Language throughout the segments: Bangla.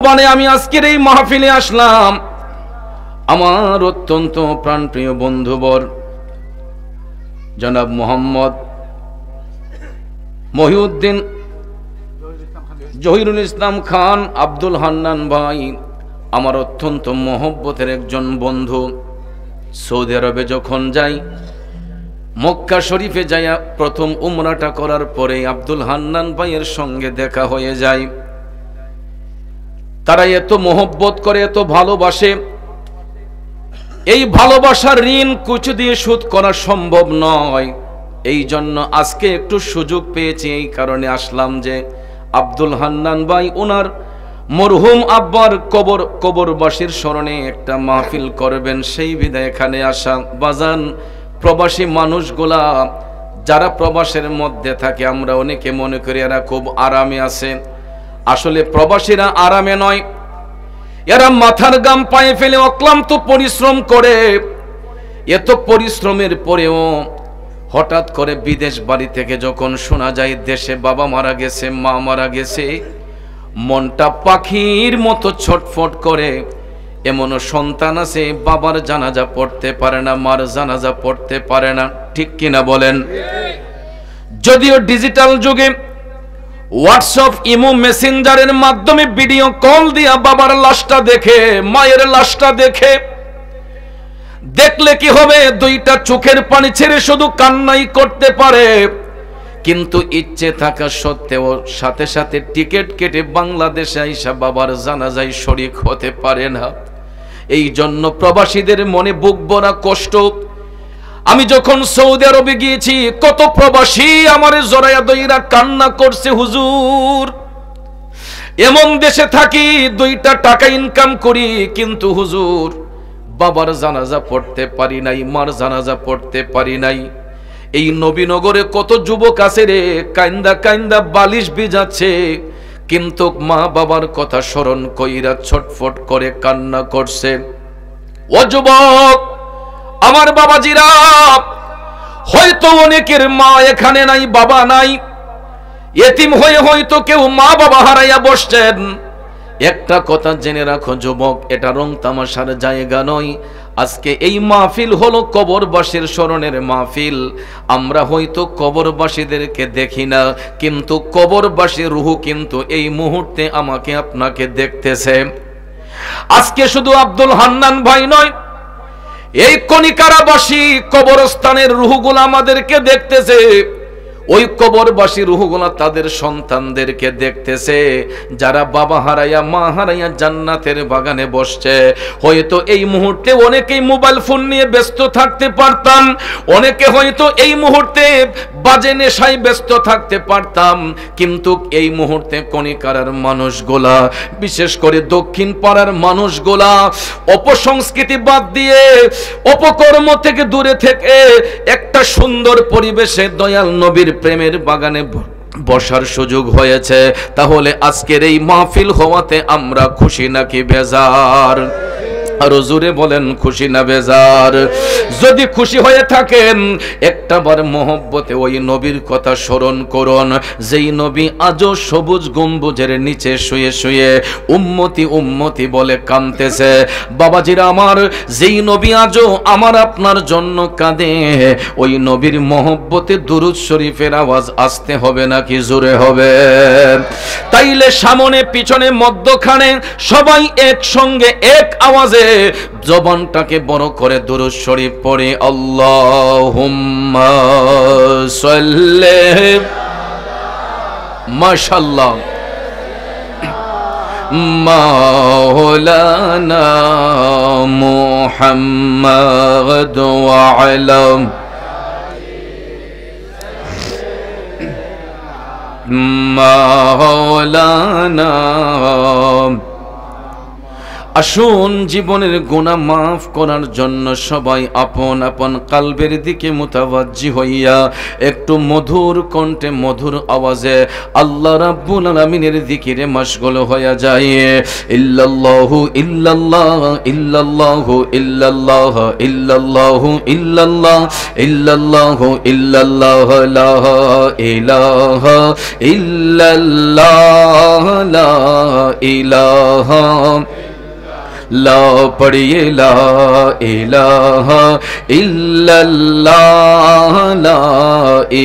আহ্বানে আমি আজকের এই মাহফিলে আসলাম। আমার অত্যন্ত প্রাণপ্রিয় বন্ধুবর জনাব মোহাম্মদ মহিউদ্দিন জহিরুল ইসলাম খান আব্দুল হান্নান ভাই আমার অত্যন্ত মহব্বতের একজন বন্ধু। সৌদি আরবে যখন যাই, মক্কা শরীফে যাইয়া প্রথম উমরাটা করার পরে আব্দুল হান্নান ভাইয়ের সঙ্গে দেখা হয়ে যায়। তারা এত মহব্বত করে, এত ভালোবাসে, এই ভালোবাসার ঋণ কিছু দিয়ে শোধ করা সম্ভব নয়। এই জন্য আজকে একটু সুযোগ পেয়েছি, এই কারণে আসলাম যে আব্দুল হান্নান ভাই ওনার মরহুম আব্বার কবরবাসীর স্মরণে একটা মাহফিল করবেন, সেই বিধায় এখানে আসা। বাজান, প্রবাসী মানুষগুলা যারা প্রবাসের মধ্যে থাকে, আমরা অনেকে মনে করি এরা খুব আরামে আছে। আসলে প্রবাসীরা আরামে নয়, এরা মাথার গাম পায়ে ফেলে অক্লান্ত পরিশ্রম করে। এত পরিশ্রমের পরেও হঠাৎ করে বিদেশ বাড়ি থেকে যখন শোনা যায় দেশে বাবা মারা গেছে, মা মারা গেছে, মনটা পাখির মতো ছটফট করে। এমনও সন্তান আছে বাবার জানাজা পড়তে পারে না, মার জানাজা পড়তে পারে না। ঠিক কিনা বলেন? যদিও ডিজিটাল যুগে হোয়াটসঅ্যাপ, ইমো, মেসেঞ্জারের মাধ্যমে ভিডিও কল দিয়া বাবার লাশটা দেখে, মায়ের লাশটা দেখলে কি হবে, দুইটা চোখের পানি ছেড়ে শুধু কান্নাই করতে পারে। কিন্তু ইচ্ছে থাকা সত্ত্বেও সাথে সাথে টিকিট কেটে বাংলাদেশে আইসা বাবার জানাজায় শরীক হতে পারে না। এই জন্য প্রবাসীদের মনে বুক ভরা কষ্ট। আমি যখন সৌদি আরবে গিয়েছি, কত প্রবাসী আমারে জড়াইয়া দইরা কান্না করছে, হুজুর এমন দেশে থাকি, 2টা টাকা ইনকাম করি, কিন্তু হুজুর বাবার জানাজা পড়তে পারি নাই, মার জানাজা পড়তে পারি নাই। এই নবীনগরে কত যুবক আছে রে, কাইন্দা কাইন্দা বালিশ ভিজাচ্ছে, কিন্তু মা বাবার কথা স্মরণ কইরা ছটফট করে কান্না করছে। ও যুবক, আমার বাবাজিরা, হয়তো অনেকের মা এখানে নাই, বাবা নাই, এতিম হয়ে হয়তো কেউ মা বাবা হারাইয়া বসছেন। একটা কথা জেনে রাখো যুবক, এটা রং তামাশার জায়গা নয়। আজকে এই মাহফিল হলো কবরবাসীর স্মরণের মাহফিল। আমরা হয়তো কবরবাসীদেরকে দেখি না, কিন্তু কবরবাসীর রূহ কিন্তু এই মুহূর্তে আমাকে আপনাকে দেখতেছে। আজকে শুধু আব্দুল হান্নান ভাই নয়, এই কণিকারাবাসী কবরস্থানের রূহগুলো আমাদেরকে দেখতেছে। ওই কবরবাসী রূহগুলো তাদের সন্তানদেরকে দেখতেছে, যারা বাবা হারাইয়া মা হারাইয়া জান্নাতের বাগানে বসছে। হয়তো এই মুহূর্তে অনেকেই মোবাইল ফোন নিয়ে ব্যস্ত থাকতে পারতাম, অনেকে হয়তো এই মুহূর্তে বাজে নেশায় ব্যস্ত থাকতে পারতাম, কিন্তু এই মুহূর্তে কণিকারার মানুষগুলা, বিশেষ করে দক্ষিণ পাড়ার মানুষগুলা অপসংস্কৃতি বাদ দিয়ে, অপকর্ম থেকে দূরে থেকে একটা সুন্দর পরিবেশে দয়াল নবীর প্রেমের বাগানে বসার সুযোগ হয়েছে। তাহলে আজকের এই মাহফিল হওয়াতে আমরা খুশি নাকি বেজার? আরো জোরে বলেন, খুশি না বেজার? যদি খুশি হয়ে থাকেন, একটাবার মহব্বতে ওই নবীর কথা স্মরণ করুন, যেই নবী আজও সবুজ গম্বুজের নিচে শুয়ে শুয়ে উম্মতি উম্মতি বলে কাঁদতেছে। বাবাজিরা আমার, যেই নবী আজও আমার আপনার জন্য কাঁদে, ওই নবীর মহব্বতে দুরূদ শরীফের আওয়াজ আসতে হবে নাকি জোরে হবে? তাইলে সামনে পিছনে মধ্যখানে সবাই একসঙ্গে এক আওয়াজে জবানটাকে বড় করে দুরূদ শরীফ পড়ে, আল্লাহুম্মা সাল্লি, মাশাআল্লাহ, মাওলানা মুহাম্মদ ওয়া আলা মাওলানা আসুন জীবনের গুনাহ মাফ করার জন্য সবাই আপন আপন কালবের দিকে মুতাওয়াজ্জি হইয়া একটু মধুর কণ্ঠে মধুর আওয়াজে আল্লাহ রাব্বুল আলামিনের জিকিরে মশগুল হয়ে যায়। ইল্লাল্লাহু ইল্লাল্লাহ ইল্লাল্লাহু ইল্লাল্লাহ ইল্লাল্লাহু ইল্লাল্লাহ ইল্লাল্লাহু ইল্লাল্লাহ লা ইলাহা ইল্লাল্লাহ লা ইলাহা লা পড়িয়ে লা ইলাহা ইল্লাল্লাহ লা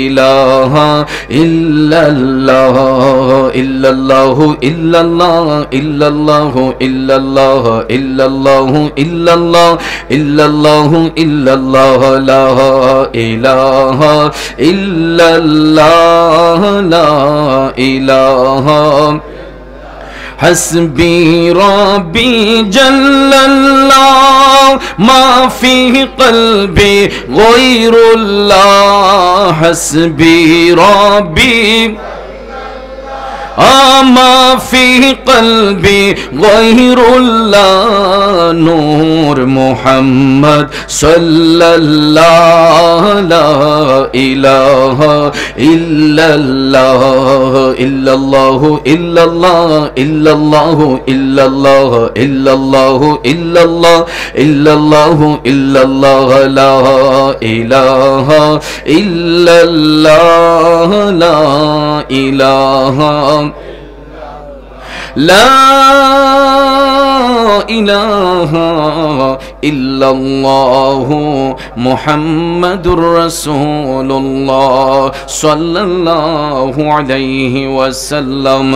ইলাহা ইল্লাল্লাহ ইল্লাল্লাহু ইল্লাল্লাহ ইল্লাল্লাহু ইল্লাল্লাহ ইল্লাল্লাহু ইল্লাল্লাহ ইল্লাল্লাহু ইল্লাল্লাহ লা ইলাহা ইল্লাল্লাহ লা ইলাহা حسبي ربي جل الله ما فيه قلبي غير الله حسبي ربي ما فيه قلبي غير الله نور محمد صلى الله لا إله إلا الله إلا الله إلا الله إلا الله إلا الله إلا الله إلا الله إلا الله إلا الله لا إله إلا الله لا إله لا إله إلا الله محمد رسول الله صلى الله عليه وسلم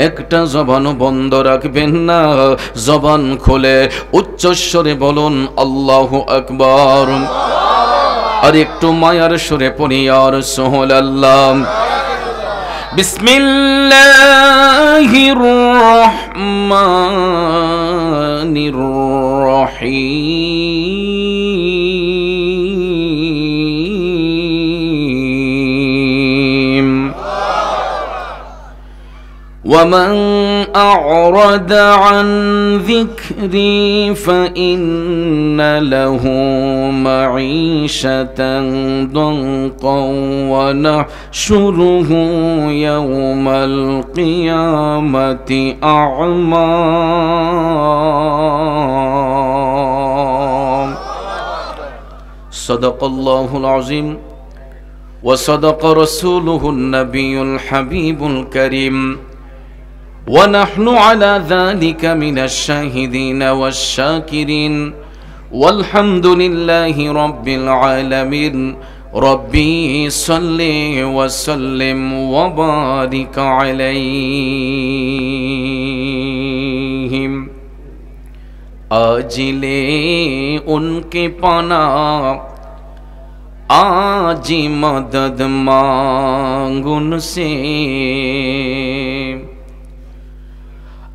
একটা জবান বন্ধ রাখবেন না, জবান খুলে উচ্চস্বরে বলুন আল্লাহু আকবার। আর একটু মায়ার সুরে পড়ি ইয়া রাসূলুল্লাহ। বিসমিল্লাহির রহমানির রহিম। ومن أعرض عن ذكري فإن له معيشة ضنكا ونحشره يوم القيامة أعمى صدق الله العظيم وصدق رسوله النبي الحبيب الكريم ونحن على ذلك من الشاهدين والشاكرين والحمد لله رب العالمين ربي صل وسلم وبارك عليهم आजिले उनके पाना आज मदद मांग उनसे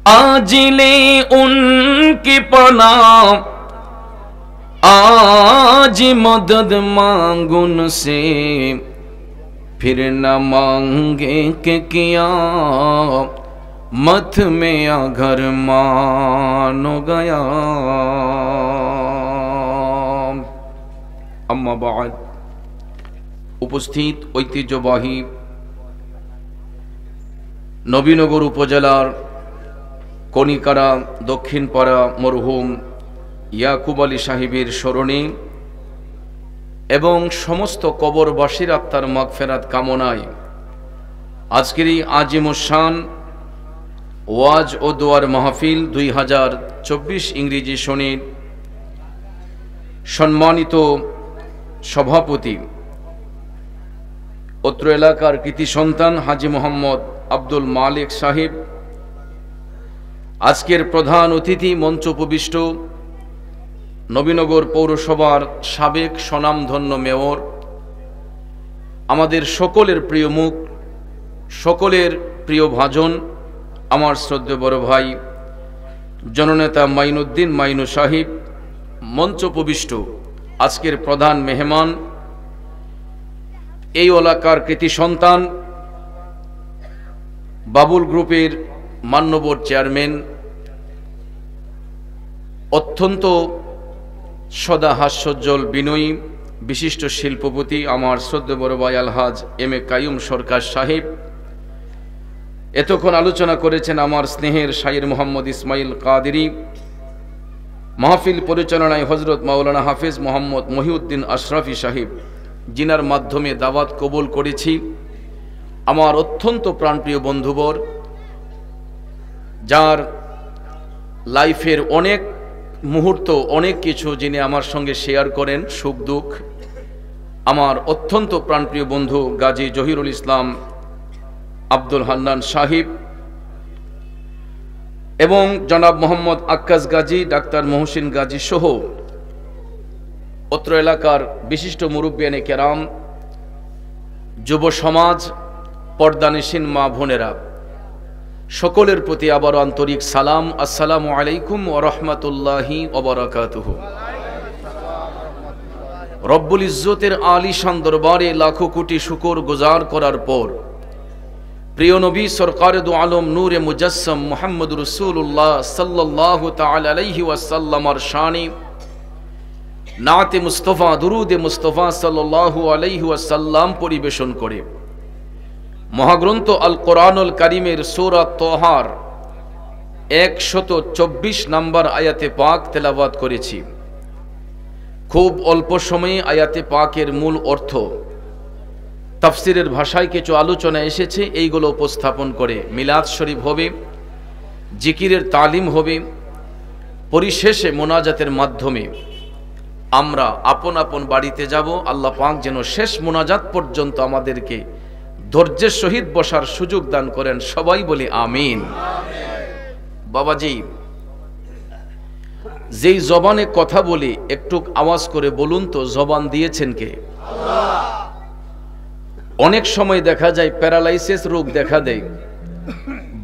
आजिले उनकी पना आज मदद मांग उनसे फिर न मांगे के किया मत में अगर मानो गया। अम्मा बाद उपस्थित ঐতিহ্যবাহী নবীনগর উপজেলার কনিকারা দক্ষিণপাড়া মরহুম ইয়াকুব আলী সাহেবের স্মরণে এবং সমস্ত কবরবাসীর আত্মার মাগফিরাত কামনায় আজকের এই আজিমুশান ওয়াজ ও দোয়ার মাহফিল 2024 ইংরেজি সনের সম্মানিত সভাপতি অত্র এলাকার কৃতি সন্তান হাজী মোহাম্মদ আব্দুল মালিক সাহেব, আজকের প্রধান অতিথি মঞ্চ উপবিষ্ট নবীনগর পৌরসভার সাবেক স্বনামধন্য মেয়র, আমাদের সকলের প্রিয় মুখ, সকলের প্রিয় ভাজন, আমার শ্রদ্ধেয় বড় ভাই জননেতা মাইনুদ্দিন মাইনু সাহেব, মঞ্চ উপবিষ্ট আজকের প্রধান মেহমান এই এলাকার কৃতি সন্তান বাবুল গ্রুপের মান্যবর চেয়ারম্যান অত্যন্ত সদা হাস্যোজ্জ্বল বিনয়ী বিশিষ্ট শিল্পপতি আমার শ্রদ্ধেয় বড় ভাই আলহাজ এম এ কাইয়ুম সরকার সাহেব, এতক্ষণ আলোচনা করেছেন আমার স্নেহের শাইর মোহাম্মদ ইসমাইল কাদেরী, মাহফিল পরিচালনায় হজরত মাওলানা হাফেজ মোহাম্মদ মহিউদ্দিন আশরাফি সাহেব, জিনার মাধ্যমে দাওয়াত কবুল করেছি। আমার অত্যন্ত প্রাণপ্রিয় বন্ধুবর, যার লাইফের অনেক মুহূর্ত অনেক কিছু যিনি আমার সঙ্গে শেয়ার করেন, সুখ দুঃখ, আমার অত্যন্ত প্রাণপ্রিয় বন্ধু গাজী জহিরুল ইসলাম আব্দুল হান্নান সাহিব এবং জনাব মোহাম্মদ আক্কাস গাজী, ডাক্তার মহসিন গাজী সহ অত্র এলাকার বিশিষ্ট মুরব্বিয়ানে কেরাম, যুব সমাজ, পর্দানিসীন মা বোনেরা, সকলের প্রতি আবারও আন্তরিক সালাম। আসসালামু আলাইকুম ওয়া রাহমাতুল্লাহি ওয়া বারাকাতুহু। রব্বুল ইজ্জতের আলিশান দরবারে লাখো কোটি শুকর গুজার করার পর প্রিয় নবী সরকারে দু আলম নূরে মুজাসসাম মুহাম্মদুর রাসূলুল্লাহ সাল্লাল্লাহু তাআলা আলাইহি ওয়াসাল্লামের শানে নাতে মুস্তাফা দুরুদে মুস্তাফা সাল্লাল্লাহু আলাইহি ওয়াসাল্লাম পরিবেশন করে মহাগ্রন্থ আল কোরআনুল কারীমের সূরা তাহার 124 নম্বর আয়াতে পাক তেলাওয়াত করেছি। খুব অল্প সময়ে আয়াতে পাকের মূল অর্থ, তাফসিরের ভাষায় কিছু আলোচনা এসেছে, এইগুলো উপস্থাপন করে মিলাদ শরীফ হবে, জিকিরের তালিম হবে, পরিশেষে মোনাজাতের মাধ্যমে আমরা আপন আপন বাড়িতে যাব। আল্লাহ পাক যেন শেষ মোনাজাত পর্যন্ত আমাদেরকে ধৈর্যের সহিত বসার সুযোগ দান করেন, সবাই বলি আমিন। বাবাজি, যেই জবানে কথা বলি একটু আওয়াজ করে বলুন তো, জবান দিয়েছেন কে? আল্লাহ। অনেক সময় দেখা যায় প্যারালাইসিস রোগ দেখা দেয়,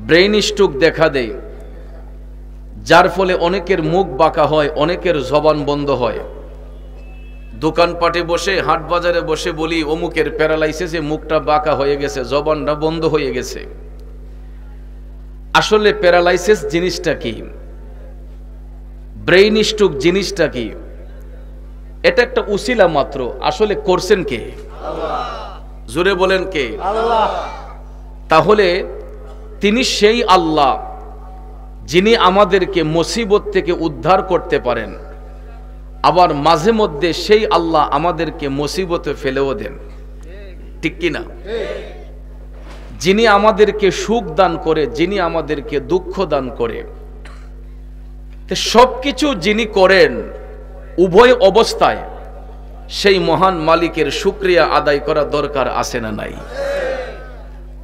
ব্রেইন স্ট্রোক দেখা দেয়, যার ফলে অনেকের মুখ বাঁকা হয়, অনেকের জবান বন্ধ হয়। দোকানপাটে বসে, হাট বাজারে বসে বলি অমুকের প্যারালাইসিসে মুখটা বাঁকা হয়ে গেছে, জবানটা বন্ধ হয়ে গেছে। আসলে প্যারালাইসিস জিনিসটা কি, ব্রেইন স্ট্রোক জিনিসটা কি, এটা একটা উসিলা মাত্র। আসলে করছেন কে? আল্লাহ। জোরে বলেন কে? আল্লাহ। তাহলে তিনি সেই আল্লাহ যিনি আমাদেরকে মুসিবত থেকে উদ্ধার করতে পারেন, আবার মাঝে মধ্যে সেই আল্লাহ আমাদেরকে মুসিবতে ফেলেও দেন, ঠিক কি না? যিনি আমাদেরকে সুখ দান করে, যিনি আমাদেরকে দুঃখ দান করে, সবকিছু যিনি করেন উভয় অবস্থায়, সেই মহান মালিকের শুকরিয়া আদায় করা দরকার আছে না নাই?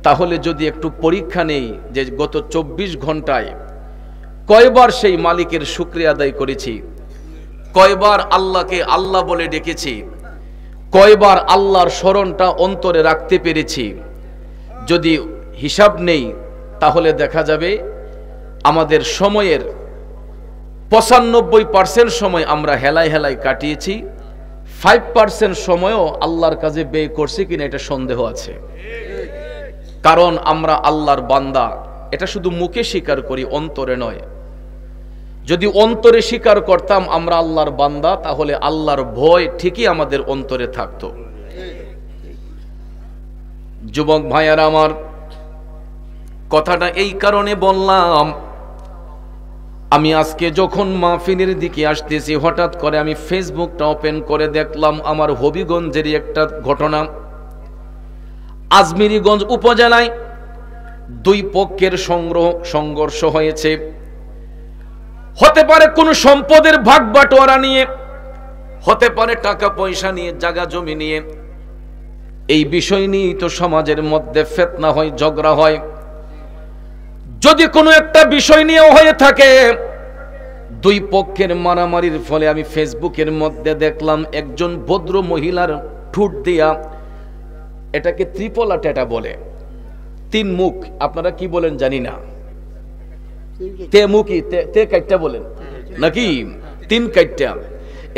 তাহলে যদি একটু পরীক্ষা নেই যে গত 24 ঘন্টায় কয়বার সেই মালিকের শুকরিয়া আদায় করেছি, কয়বার আল্লাহকে আল্লাহ বলে ডেকেছি, কয়বার আল্লাহর স্মরণটা অন্তরে রাখতে পেরেছি, যদি হিসাব নেই তাহলে দেখা যাবে আমাদের সময়ের 95% সময় আমরা হেলায় হেলায় কাটিয়েছি, 5% সময়ও আল্লাহর কাজে ব্যয় করছি কিনা এটা সন্দেহ আছে। কারণ আমরা আল্লাহর বান্দা, এটা শুধু মুখে স্বীকার করি, অন্তরে নয়। যদি অন্তরে স্বীকার করতাম আমরা আল্লাহর বান্দা, তাহলে আল্লাহর ভয় ঠিকই আমাদের অন্তরে থাকতো। যুবক ভাইয়ারা আমার, কথাটা এই কারণে বললাম, আমি আজকে যখন মাহফিলের দিকে আসতেছি হঠাৎ করে আমি ফেসবুকটা ওপেন করে দেখলাম আমার হবিগঞ্জেরই একটা ঘটনা। আজমিরীগঞ্জ উপজেলায় দুই পক্ষের সংঘর্ষ হয়েছে। হতে পারে কোনো সম্পদের ভাগ বাটোয়ারা নিয়ে, হতে পারে টাকা পয়সা নিয়ে, জায়গা জমি নিয়ে। এই বিষয় নিয়েই তো সমাজের মধ্যে ফিতনা হয়, ঝগড়া হয়। যদি কোনো একটা বিষয় নিয়েও হয়ে থাকে, দুই পক্ষের মারামারির ফলে আমি ফেসবুকের মধ্যে দেখলাম একজন ভদ্র মহিলার ঠোঁট দিয়া, এটাকে ত্রিপলা টেটা বলে, 3 মুখ, আপনারা কি বলেন জানি না, তে মুখী তে কাইটটা বলেন নাকি 3 কাইটটা,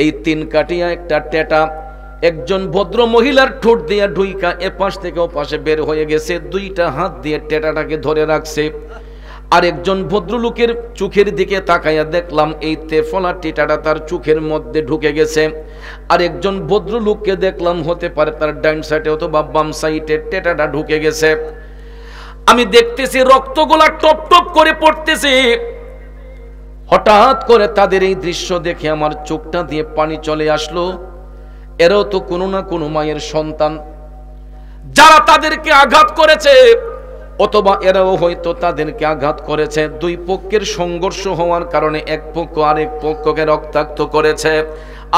এই 3 কাটিয়া একটা টেটা একজন ভদ্র মহিলার ঠোঁট দিয়া ঢুইকা এপাশ থেকে ওপাশে বের হয়ে গেছে। 2টা হাত দিয়ে টেটাটাকে ধরে রাখছে, আরেকজন ভদ্রলোকের চোখের দিকে তাকাইয়া দেখলাম এই তেফলা টিটাটা তার চোখের মধ্যে ঢুকে গেছে। আরেকজন ভদ্রলোককে দেখলাম হতে পারে তার ডাইন সাইডে অথবা বাম সাইডে টেটাটা ঢুকে গেছে। আমি দেখতেছি রক্তগুলা টপ টপ করে পড়তেছে। হঠাৎ করে তাদের এই দৃশ্য দেখে আমার চোখটা দিয়ে পানি চলে আসলো। এরাও তো কোনো না কোনো মায়ের সন্তান, যারা তাদেরকে আঘাত করেছে অথবা এরাও হয়তো তাদেরকে আঘাত করেছে। দুই পক্ষের সংঘর্ষ হওয়ার কারণে এক পক্ষ আরেক পক্ষকে রক্তাক্ত করেছে।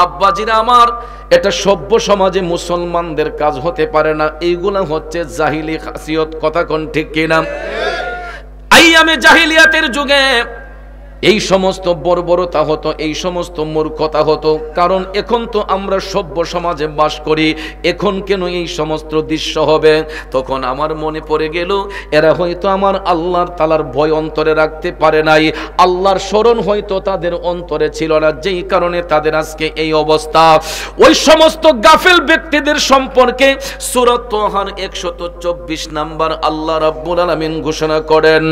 আব্বাজিরা আমার, এটা সভ্য সমাজে মুসলমানদের কাজ হতে পারে না। এইগুলা হচ্ছে জাহিলি খাসিয়ত। কথা কোন ঠিক কিনা? আইয়ামে জাহিলিয়াতের যুগে এই সমস্ত বর্বরতা হতো, এই সমস্ত মূর্খতা হতো। কারণ এখন তো আমরা সভ্য সমাজে বাস করি, এখন কেন এই সমস্ত দৃশ্য হবে? তখন আমার মনে পড়ে গেল, এরা হয়তো আমার আল্লাহর তাআলার ভয় অন্তরে রাখতে পারে নাই, আল্লাহর স্মরণ হয়তো তাদের অন্তরে ছিল না, যেই কারণে তাদের আজকে এই অবস্থা। ওই সমস্ত গাফেল ব্যক্তিদের সম্পর্কে সূরা তাহার 124 নাম্বার আল্লাহ রাব্বুল আলামিন ঘোষণা করেন,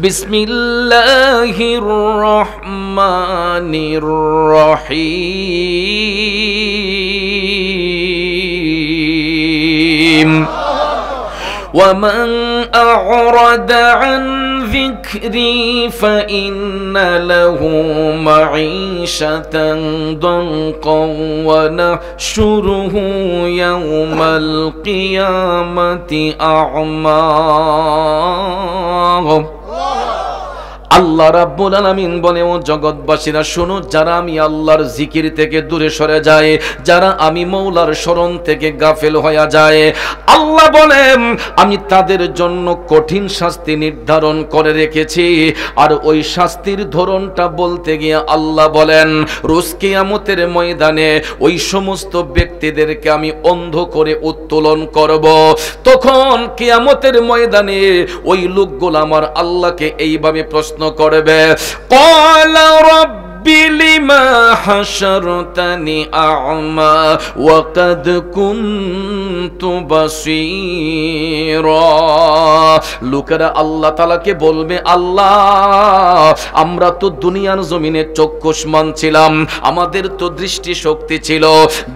বিসমিল্লাহির রহমানির রহিম ومن أعرض عن ذكري فإن له معيشة ضنكا ونحشره يوم القيامة أعمى আল্লাহ রাব্বুল আলামিন বলে, ও জগৎবাসীরা শোনো, যারা আমি আল্লাহর জিকির থেকে দূরে সরে যায়, যারা আমি মৌলার স্মরণ থেকে গাফেল হয়ে যায়, আল্লাহ বলেন আমি তাদের জন্য কঠিন শাস্তি নির্ধারণ করে রেখেছি। আর ওই শাস্তির ধরনটা বলতে গিয়ে আল্লাহ বলেন, রোজ কিয়ামতের ময়দানে ওই সমস্ত ব্যক্তিদেরকে আমি অন্ধ করে উত্তোলন করব। তখন কিয়ামতের ময়দানে ওই লোকগুলো আমার আল্লাহকে এইভাবে প্রশ্ন করবে, ক্বালা রাব্বি লিমা হাশারতানি আ'মা ওয়া কাদ কুনতু বাসীরা। লোকেরা আল্লাহ তাআলাকে বলবে, আল্লাহ আমরা তো দুনিয়ার জমিনে চক্ষুষ্মান ছিলাম, আমাদের তো দৃষ্টি শক্তি ছিল,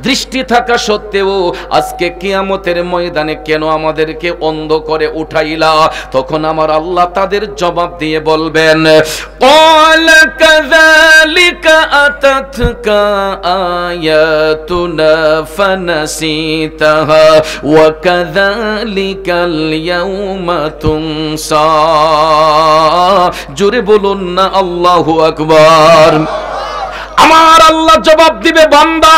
দৃষ্টি থাকা সত্ত্বেও আজকে কিয়ামতের ময়দানে কেন আমাদেরকে অন্ধ করে উঠাইলা? তখন আমার আল্লাহ তাদের জবাব দিয়ে বলবেন, ক্বালা কাযালিকা আতাতকা আয়াতুনা ফানাসিতাহা ওয়া কাযালিকাল ইয়াউমা তুনসা। জোরে বলুন না আল্লাহু আকবার। আমার আল্লাহ জবাব দিবে, বান্দা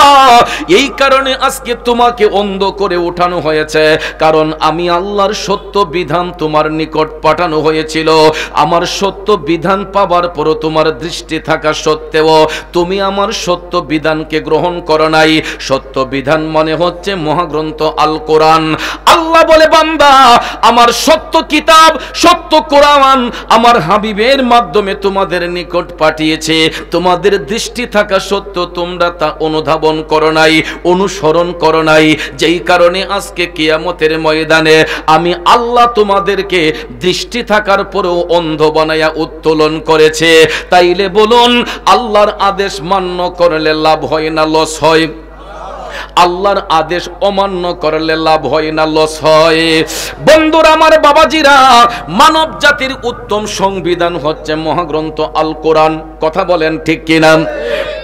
এই কারণে আজকে তোমাকে অন্ধ করে উঠানো হয়েছে, কারণ আমি আল্লাহর সত্য বিধান তোমার নিকট পাঠানো হয়েছিল। আমার সত্য বিধান পাবার পরও তোমার দৃষ্টি থাকা সত্ত্বেও তুমি আমার সত্য বিধানকে গ্রহণ করো নাই। সত্য বিধান মানে হচ্ছে মহাগ্রন্থ আল কোরআন। আল্লাহ বলে, বান্দা আমার সত্য কিতাব, সত্য কোরআন আমার হাবিবের মাধ্যমে তোমাদের নিকট পাঠিয়েছে, তোমাদের দৃষ্টি থাকা সত্য তোমরা তা অনুধাবন করো নাই, অনুসরণ করো নাই, যেই কারণে আজকে কিয়ামতের ময়দানে আমি আল্লাহ তোমাদেরকে দৃষ্টি থাকার পরেও অন্ধ বানায়া উত্তোলন করেছে। তাইলে বলুন, আল্লাহর আদেশ মান্য করলে লাভ হয় না লস হয়? আল্লাহর আদেশ অমান্য করলে লাভ হয় না লস হয়? বন্ধুরা আমার, বাবাজিরা, মানব জাতির উত্তম সংবিধান হচ্ছে মহাগ্রন্থ আল কোরআন। কথা বলেন ঠিক কিনা?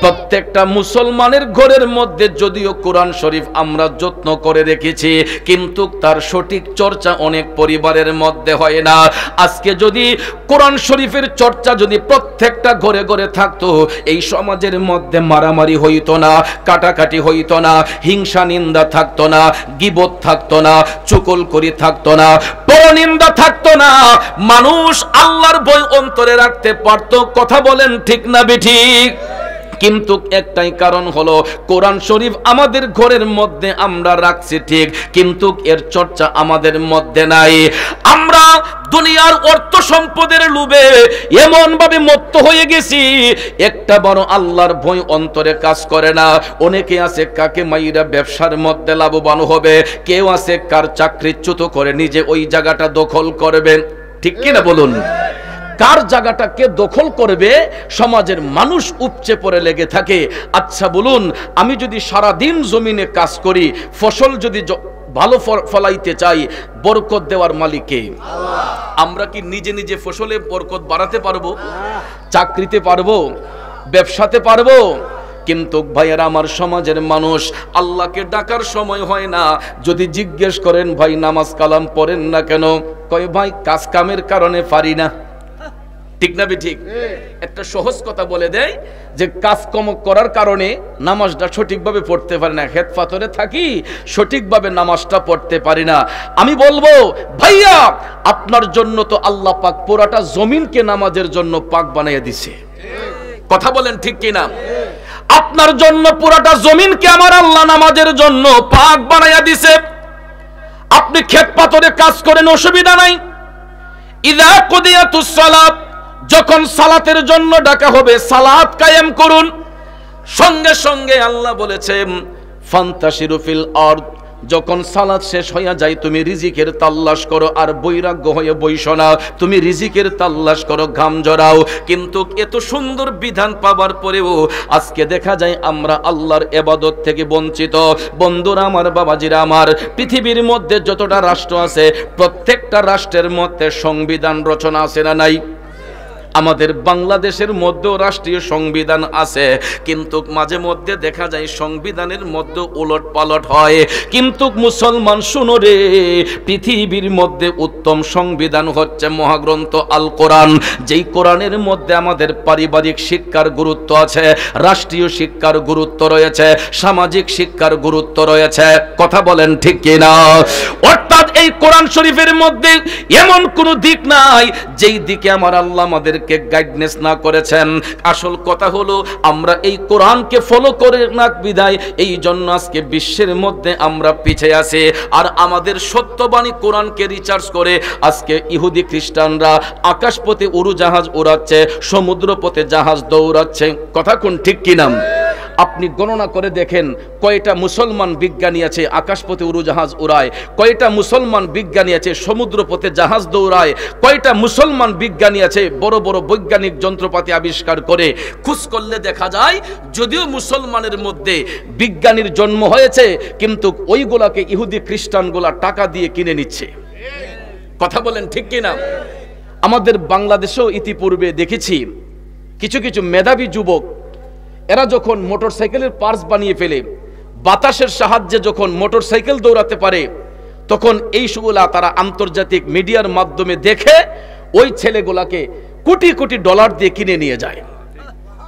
প্রত্যেকটা মুসলমানের ঘরের মধ্যে যদিও কোরআন শরীফ আমরা যত্ন করে রেখেছি, কিন্তু তার সঠিক চর্চা অনেক পরিবারের মধ্যে হয় না। আজকে যদি কোরআন শরীফের চর্চা যদি প্রত্যেকটা ঘরে ঘরে থাকতো, এই সমাজের মধ্যে মারামারি হইতো না, কাটাকাটি হইতো না, হিংসা নিন্দা থাকতো না, গীবত থাকতো না, চুগলখড়ি থাকতো না, পরনিন্দা থাকতো না, মানুষ আল্লাহর ভয় অন্তরে রাখতে পারতো। কথা বলেন ঠিক না বেঠিক? কিন্তু একটাই কারণ হলো, কোরআন শরীফ আমাদের ঘরের মধ্যে আমরা রাখছি ঠিক, কিন্তু এর চর্চা আমাদের মধ্যে নাই। আমরা দুনিয়ার অর্থ সম্পদের লোভে এমন ভাবে মত্ত হয়ে গেছি, একটা বড় আল্লাহর ভয় অন্তরে কাজ করে না। অনেকে আছে কাকে মাইরা ব্যবসার মধ্যে লাভবান হবে, কেউ আছে কার চাকরিচ্যুত করে নিজে ওই জায়গাটা দখল করবেন। ঠিক কিনা বলুন? কার জায়গাটা কে দখল করবে সমাজের মানুষ উপচে পড়ে লেগে থাকে। আচ্ছা বলুন, আমি যদি সারা দিন জমিনে কাজ করি, ফসল যদি ভালো ফলাইতে চাই, বরকত দেওয়ার মালিক কে? আমরা কি নিজে নিজে ফসলে বরকত বাড়াতে পারবো? চাকরিতে পারবো? ব্যবসাতে পারবো? কিন্তু ভাইয়েরা আমার, সমাজের মানুষ আল্লাহকে ডাকার সময় হয় না। যদি জিজ্ঞেস করেন ভাই নামাজ কালাম পড়েন না কেন, কয় ভাই কাজ কামের কারণে পারি না। ঠিক না ঠিক? একটা সহজ কথা বলে দেয় যে কাজকর্ম করার কারণে নামাজটা সঠিকভাবে পড়তে পারি না, হেত পাথরে থাকি, সঠিকভাবে নামাজটা পড়তে পারি না। আমি বলবো ভাইয়া, আপনার জন্য তো আল্লাহ পাক পুরাটা জমিনকে নামাজের জন্য পাক বানিয়ে দিছে। কথা বলেন ঠিক কিনা? আপনার জন্য পুরাটা জমিনকে আমার আল্লাহ নামাজের জন্য পাক বানাইয়া দিছে। আপনি ক্ষেত পাথরে কাজ করেন, অসুবিধা নাই। ইযা কুদিয়াতুস সালাত, যখন সালাতের জন্য ডাকা হবে সালাত কায়েম করুন। সঙ্গে সঙ্গে আল্লাহ বলেছেন ফান্তাশিরু ফিল আরদ, যখন সালাত শেষ হইয়া যায় তুমি রিজিকের তাল্লাশ করো, আর বৈরাগ্য হয়ে বইসো না, তুমি রিজিকের তাল্লাশ করো, ঘাম জড়াও। কিন্তু এত সুন্দর বিধান পাবার পরেও আজকে দেখা যায় আমরা আল্লাহর ইবাদত থেকে বঞ্চিত। বন্ধুরা আমার, বাবাজিরা আমার, পৃথিবীর মধ্যে যতটা রাষ্ট্র আছে প্রত্যেকটা রাষ্ট্রের মধ্যে সংবিধান রচনা আছে না নাই? আমাদের বাংলাদেশের মধ্যেও রাষ্ট্রীয় সংবিধান আছে, কিন্তু মাঝে মধ্যে দেখা যায় সংবিধানের মধ্যে উলট পালট হয়। কিন্তু মুসলমান শুনো রে, পৃথিবীর মধ্যে উত্তম সংবিধান হচ্ছে মহাগ্রন্থ আল কোরআন। যেই কোরআনের মধ্যে আমাদের পারিবারিক শিক্ষার গুরুত্ব আছে, রাষ্ট্রীয় শিক্ষার গুরুত্ব রয়েছে, সামাজিক শিক্ষার গুরুত্ব রয়েছে। কথা বলেন ঠিক কিনা? অর্থাৎ এই কোরআন শরীফের মধ্যে এমন কোনো দিক নাই যেই দিকে আমার আল্লাহ আমাদের গাইডনেস না করেছেন। আসল কথা হলো আমরা এই কোরআনকে ফলো করে না বিধায় এই জন্য আজকে বিশ্বের মধ্যে আমরা পিছিয়ে আছি। আর আমাদের সত্যবাণী কোরআনকে রিসার্চ করে আজকে ইহুদি খ্রিস্টানরা আকাশপথে উড়োজাহাজ উড়াচ্ছে, সমুদ্রপথে জাহাজ দৌড়াচ্ছে। কথা কোন ঠিক কিনা? আপনি গণনা করে দেখেন কয়টা মুসলমান বিজ্ঞানী আছে আকাশপথে উড়োজাহাজ উড়ায়, কয়টা মুসলমান বিজ্ঞানী আছে সমুদ্রপথে জাহাজ দৌড়ায়, কয়টা মুসলমান বিজ্ঞানী আছে বড় বড় বৈজ্ঞানিক যন্ত্রপাতি আবিষ্কার করে। খোঁজ করলে দেখা যায় যদিও মুসলমানের মধ্যে বিজ্ঞানীর জন্ম হয়েছে, কিন্তু ওইগুলাকে ইহুদি খ্রিস্টানগুলা টাকা দিয়ে কিনে নিচ্ছে। কথা বলেন ঠিক কিনা? আমাদের বাংলাদেশেও ইতিপূর্বে দেখেছি কিছু কিছু মেধাবী যুবক, এরা যখন মোটরসাইকেলের পার্টস বানিয়ে ফেলে, বাতাসের সাহায্যে যখন মোটরসাইকেল দৌড়াতে পারে, তখন এই সেগুলা তারা আন্তর্জাতিক মিডিয়ার মাধ্যমে দেখে ওই ছেলেগুলাকে কোটি কোটি ডলার দিয়ে কিনে নিয়ে যায়।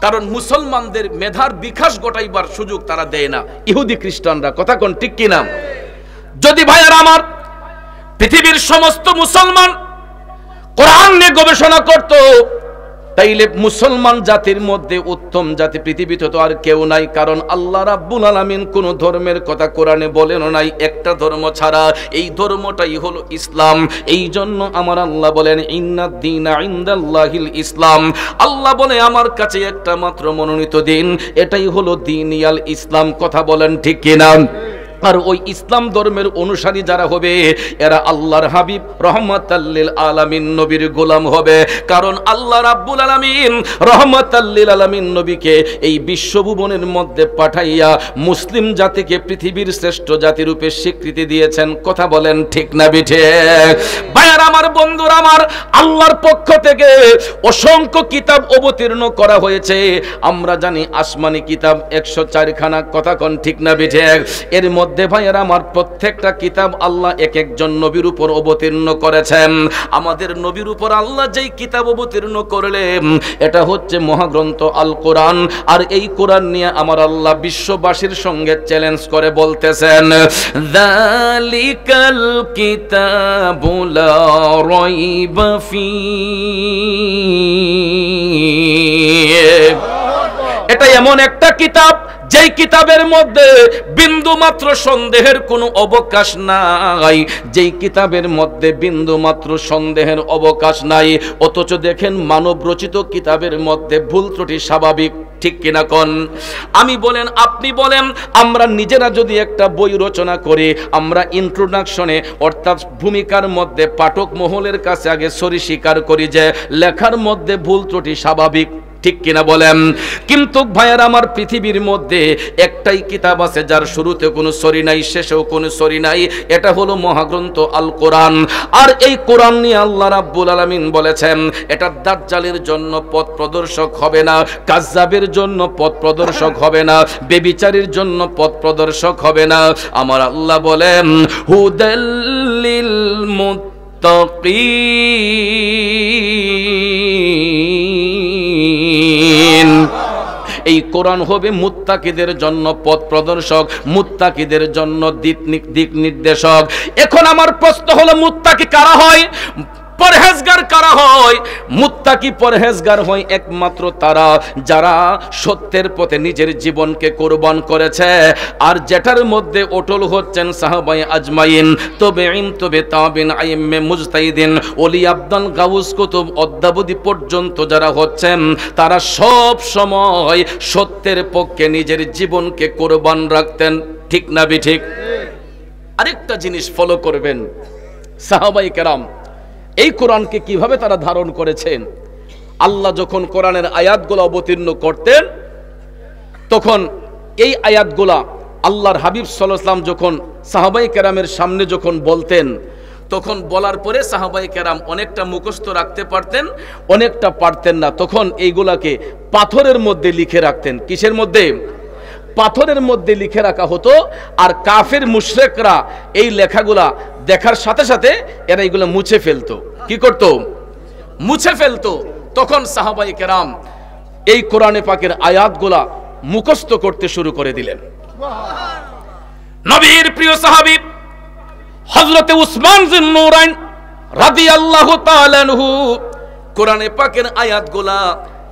কারণ মুসলমানদের মেধার বিকাশ ঘটাইবার সুযোগ তারা দেয় না ইহুদি খ্রিস্টানরা। কথা কোন ঠিক কিনা? যদি ভাইয়ার আমার পৃথিবীর সমস্ত মুসলমান কোরআন নিয়ে গবেষণা করত, তাইলে মুসলমান জাতির মধ্যে উত্তম জাতি পৃথিবীতে তো আর কেউ নাই। কারণ আল্লাহ রাব্বুল আলামিন কোন ধর্মের কথা কোরআনে বলেন নাই, একটা ধর্ম ছাড়া, এই ধর্মটাই হলো ইসলাম। এই জন্য আমার আল্লাহ বলেন ইন্নাদ দীনা ইনদাল্লাহিল ইসলাম। আল্লাহ বলে আমার কাছে একটা মাত্র মনোনীত দিন, এটাই হলো দীনিয়াল ইসলাম। কথা বলেন ঠিক কিনা? আর ওই ইসলাম ধর্মের অনুসারী যারা হবে এরা আল্লাহর হাবিব রহমাতাল লিল আলামিন নবীর গোলাম হবে। কারণ আল্লাহ রাব্বুল আলামিন রহমাতাল লিল আলামিন নবীকে এই বিশ্বভুবনের মধ্যে পাঠাইয়া মুসলিম জাতিকে পৃথিবীর শ্রেষ্ঠ জাতি রূপে স্বীকৃতি দিয়েছেন। কথা বলেন ঠিক না বিঠে? ভাইয়ার আমার, বন্ধুরা আমার, আল্লাহর পক্ষ থেকে অসংখ্য কিতাব অবতীর্ণ করা হয়েছে। আমরা জানি আসমানি কিতাব 104 খানা। কথা কোন ঠিক না বিঠে? এর মধ্যে ভাইয়েরা আমার প্রত্যেকটা কিতাব আল্লাহ এক একজন নবীর উপর অবতীর্ণ করেছেন। আমাদের নবীর উপর আল্লাহ যেই কিতাব অবতীর্ণ করলেন এটা হচ্ছে মহাগ্রন্থ আল কোরআন। আর এই কোরআন নিয়ে আমার আল্লাহ বিশ্ববাসীর সঙ্গে চ্যালেঞ্জ করে বলতেছেন, যালিকাল কিতাবু লা রাইবা ফীহি। এটা এমন একটা কিতাব যেই কিতাবের মধ্যে বিন্দু মাত্র সন্দেহের কোনো অবকাশ নাই, যেই কিতাবের মধ্যে বিন্দু মাত্র সন্দেহের অবকাশ নাই। অথচ দেখেন মানব রচিত কিতাবের মধ্যে ভুল ত্রুটি স্বাভাবিক। ঠিক কিনা কোন? আমি বলেন আপনি বলেন, আমরা নিজেরা যদি একটা বই রচনা করি, আমরা ইন্ট্রোডাকশনে অর্থাৎ ভূমিকার মধ্যে পাঠক মহলের কাছে আগে সরি স্বীকার করি যে লেখার মধ্যে ভুল ত্রুটি স্বাভাবিক, ঠিক কিনা বলেন? কিন্তু ভাইয়ার আমার, পৃথিবীর মধ্যে একটাই কিতাব আছে যার শুরুতে কোনো সরি নাই, শেষেও কোনো সরি নাই, এটা হলো মহাগ্রন্থ আল কোরআন। আর এই কোরআন নিয়ে আল্লাহ রাব্বুল আলামিন বলেছেন এটা দাজ্জালের জন্য পথ প্রদর্শক হবে না, কাজ্জাবের জন্য পথ প্রদর্শক হবে না, বেবিচারীর জন্য পথ প্রদর্শক হবে না। আমার আল্লাহ বলেন হুদাল্লিল মুত্তাকিন, এই কোরআন হবে মুত্তাকিদের জন্য পথ প্রদর্শক, মুত্তাকিদের জন্য দিক নির্দেশক। এখন আমার প্রশ্ন হলো, মুত্তাকি কারা হয়, পরহেজগার কারা হয়? মুত্তাকি পরহেজগার হয় একমাত্র তারা যারা সত্যের পথে নিজের জীবনকে কোরবান করেছে, আর যেটার মধ্যে অটল হচ্ছেন সাহাবায়ে আজমাইন, তবে তাবিন, আইম্মে মুজতাহিদিন, ওলি আব্দাল, গাউস, কুতুব, অদ্যাবধি পর্যন্ত যারা হচ্ছেন, তারা সব সময় সত্যের পক্ষে নিজের জীবনকে কোরবান রাখতেন, ঠিক না ঠিক? আরেকটা জিনিস ফলো করবেন, সাহাবায়ে কেরাম এই কোরআনকে কিভাবে তারা ধারণ করেছেন। আল্লাহ যখন কোরআনের আয়াতগুলো অবতীর্ণ করতেন, তখন এই আয়াতগুলা আল্লাহর হাবিব সাল্লাল্লাহু আলাইহি ওয়াসাল্লাম যখন সাহাবায়ে কেরামের সামনে যখন বলতেন, তখন বলার পরে সাহাবায়ে কেরাম অনেকটা মুখস্থ রাখতে পারতেন, অনেকটা পারতেন না। তখন এইগুলাকে পাথরের মধ্যে লিখে রাখতেন। কিসের মধ্যে? পাথরের মধ্যে লিখে রাখা হতো। আর কাফের মুশরিকরা এই লেখাগুলা দেখার সাথে সাথে এরা এগুলো মুছে ফেলতো। কি করতো? মুছে ফেলতো। তখন সাহাবায়ে কেরাম এই কোরআনে পাকের আয়াতগুলা মুখস্থ করতে শুরু করে দিলেন। নবীর প্রিয় সাহাবী হযরতে উসমান যুন্নুরাইন রাদিয়াল্লাহু তাআলা আনহু কোরআনে পাকের আয়াতগুলা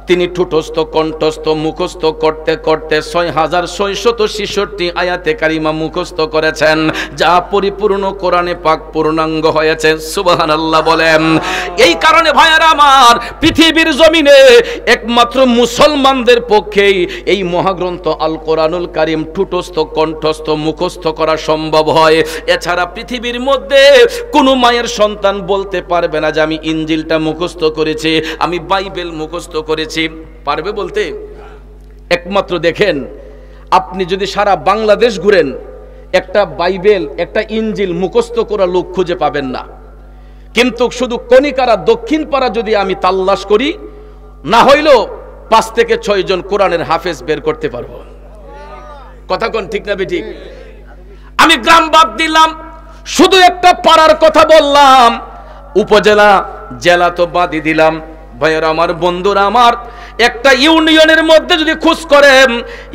তিনি ঠোঁটস্থ কণ্ঠস্থ মুখস্থ করতে করতে ৬৬৬৬ আয়াতে কারিমা মুখস্থ করেছেন, যা পরিপূর্ণ কোরআনে পাক পূর্ণাঙ্গ হয়েছে। সুবহানাল্লাহ বলেন। এই কারণে ভাইয়ারা আমার, পৃথিবীর জমিনে একমাত্র মুসলমানদের পক্ষেই এই মহাগ্রন্থ আল কোরআনুল কারীম ঠোঁটস্থ কণ্ঠস্থ মুখস্থ করা সম্ভব হয়। এছাড়া পৃথিবীর মধ্যে কোনো মায়ের সন্তান বলতে পারবে না যে আমি ইনজিলটা মুখস্থ করেছি, আমি বাইবেল মুখস্থ করেছি। পারবে বলতে? একমাত্র দেখেন, আপনি যদি সারা বাংলাদেশ ঘুরেন, একটা বাইবেল একটা ইনজিল মুখস্থ করা লোক খুঁজে পাবেন না। কিন্তু শুধু কণিকারা দক্ষিণ পাড়া যদি আমি তাল্লাশ করি, না হইলেও ৫ থেকে ৬ জন কোরআনের হাফেজ বের করতে পারবো। কথা কোন ঠিক না বেঠিক? আমি গ্রাম বাদ দিলাম, শুধু একটা পাড়ার কথা বললাম, উপজেলা জেলা তো বাদই দিলাম। ভাইয়েরা আমার, বন্ধুরা আমার, একটা ইউনিয়নের মধ্যে যদি খোঁজ করেন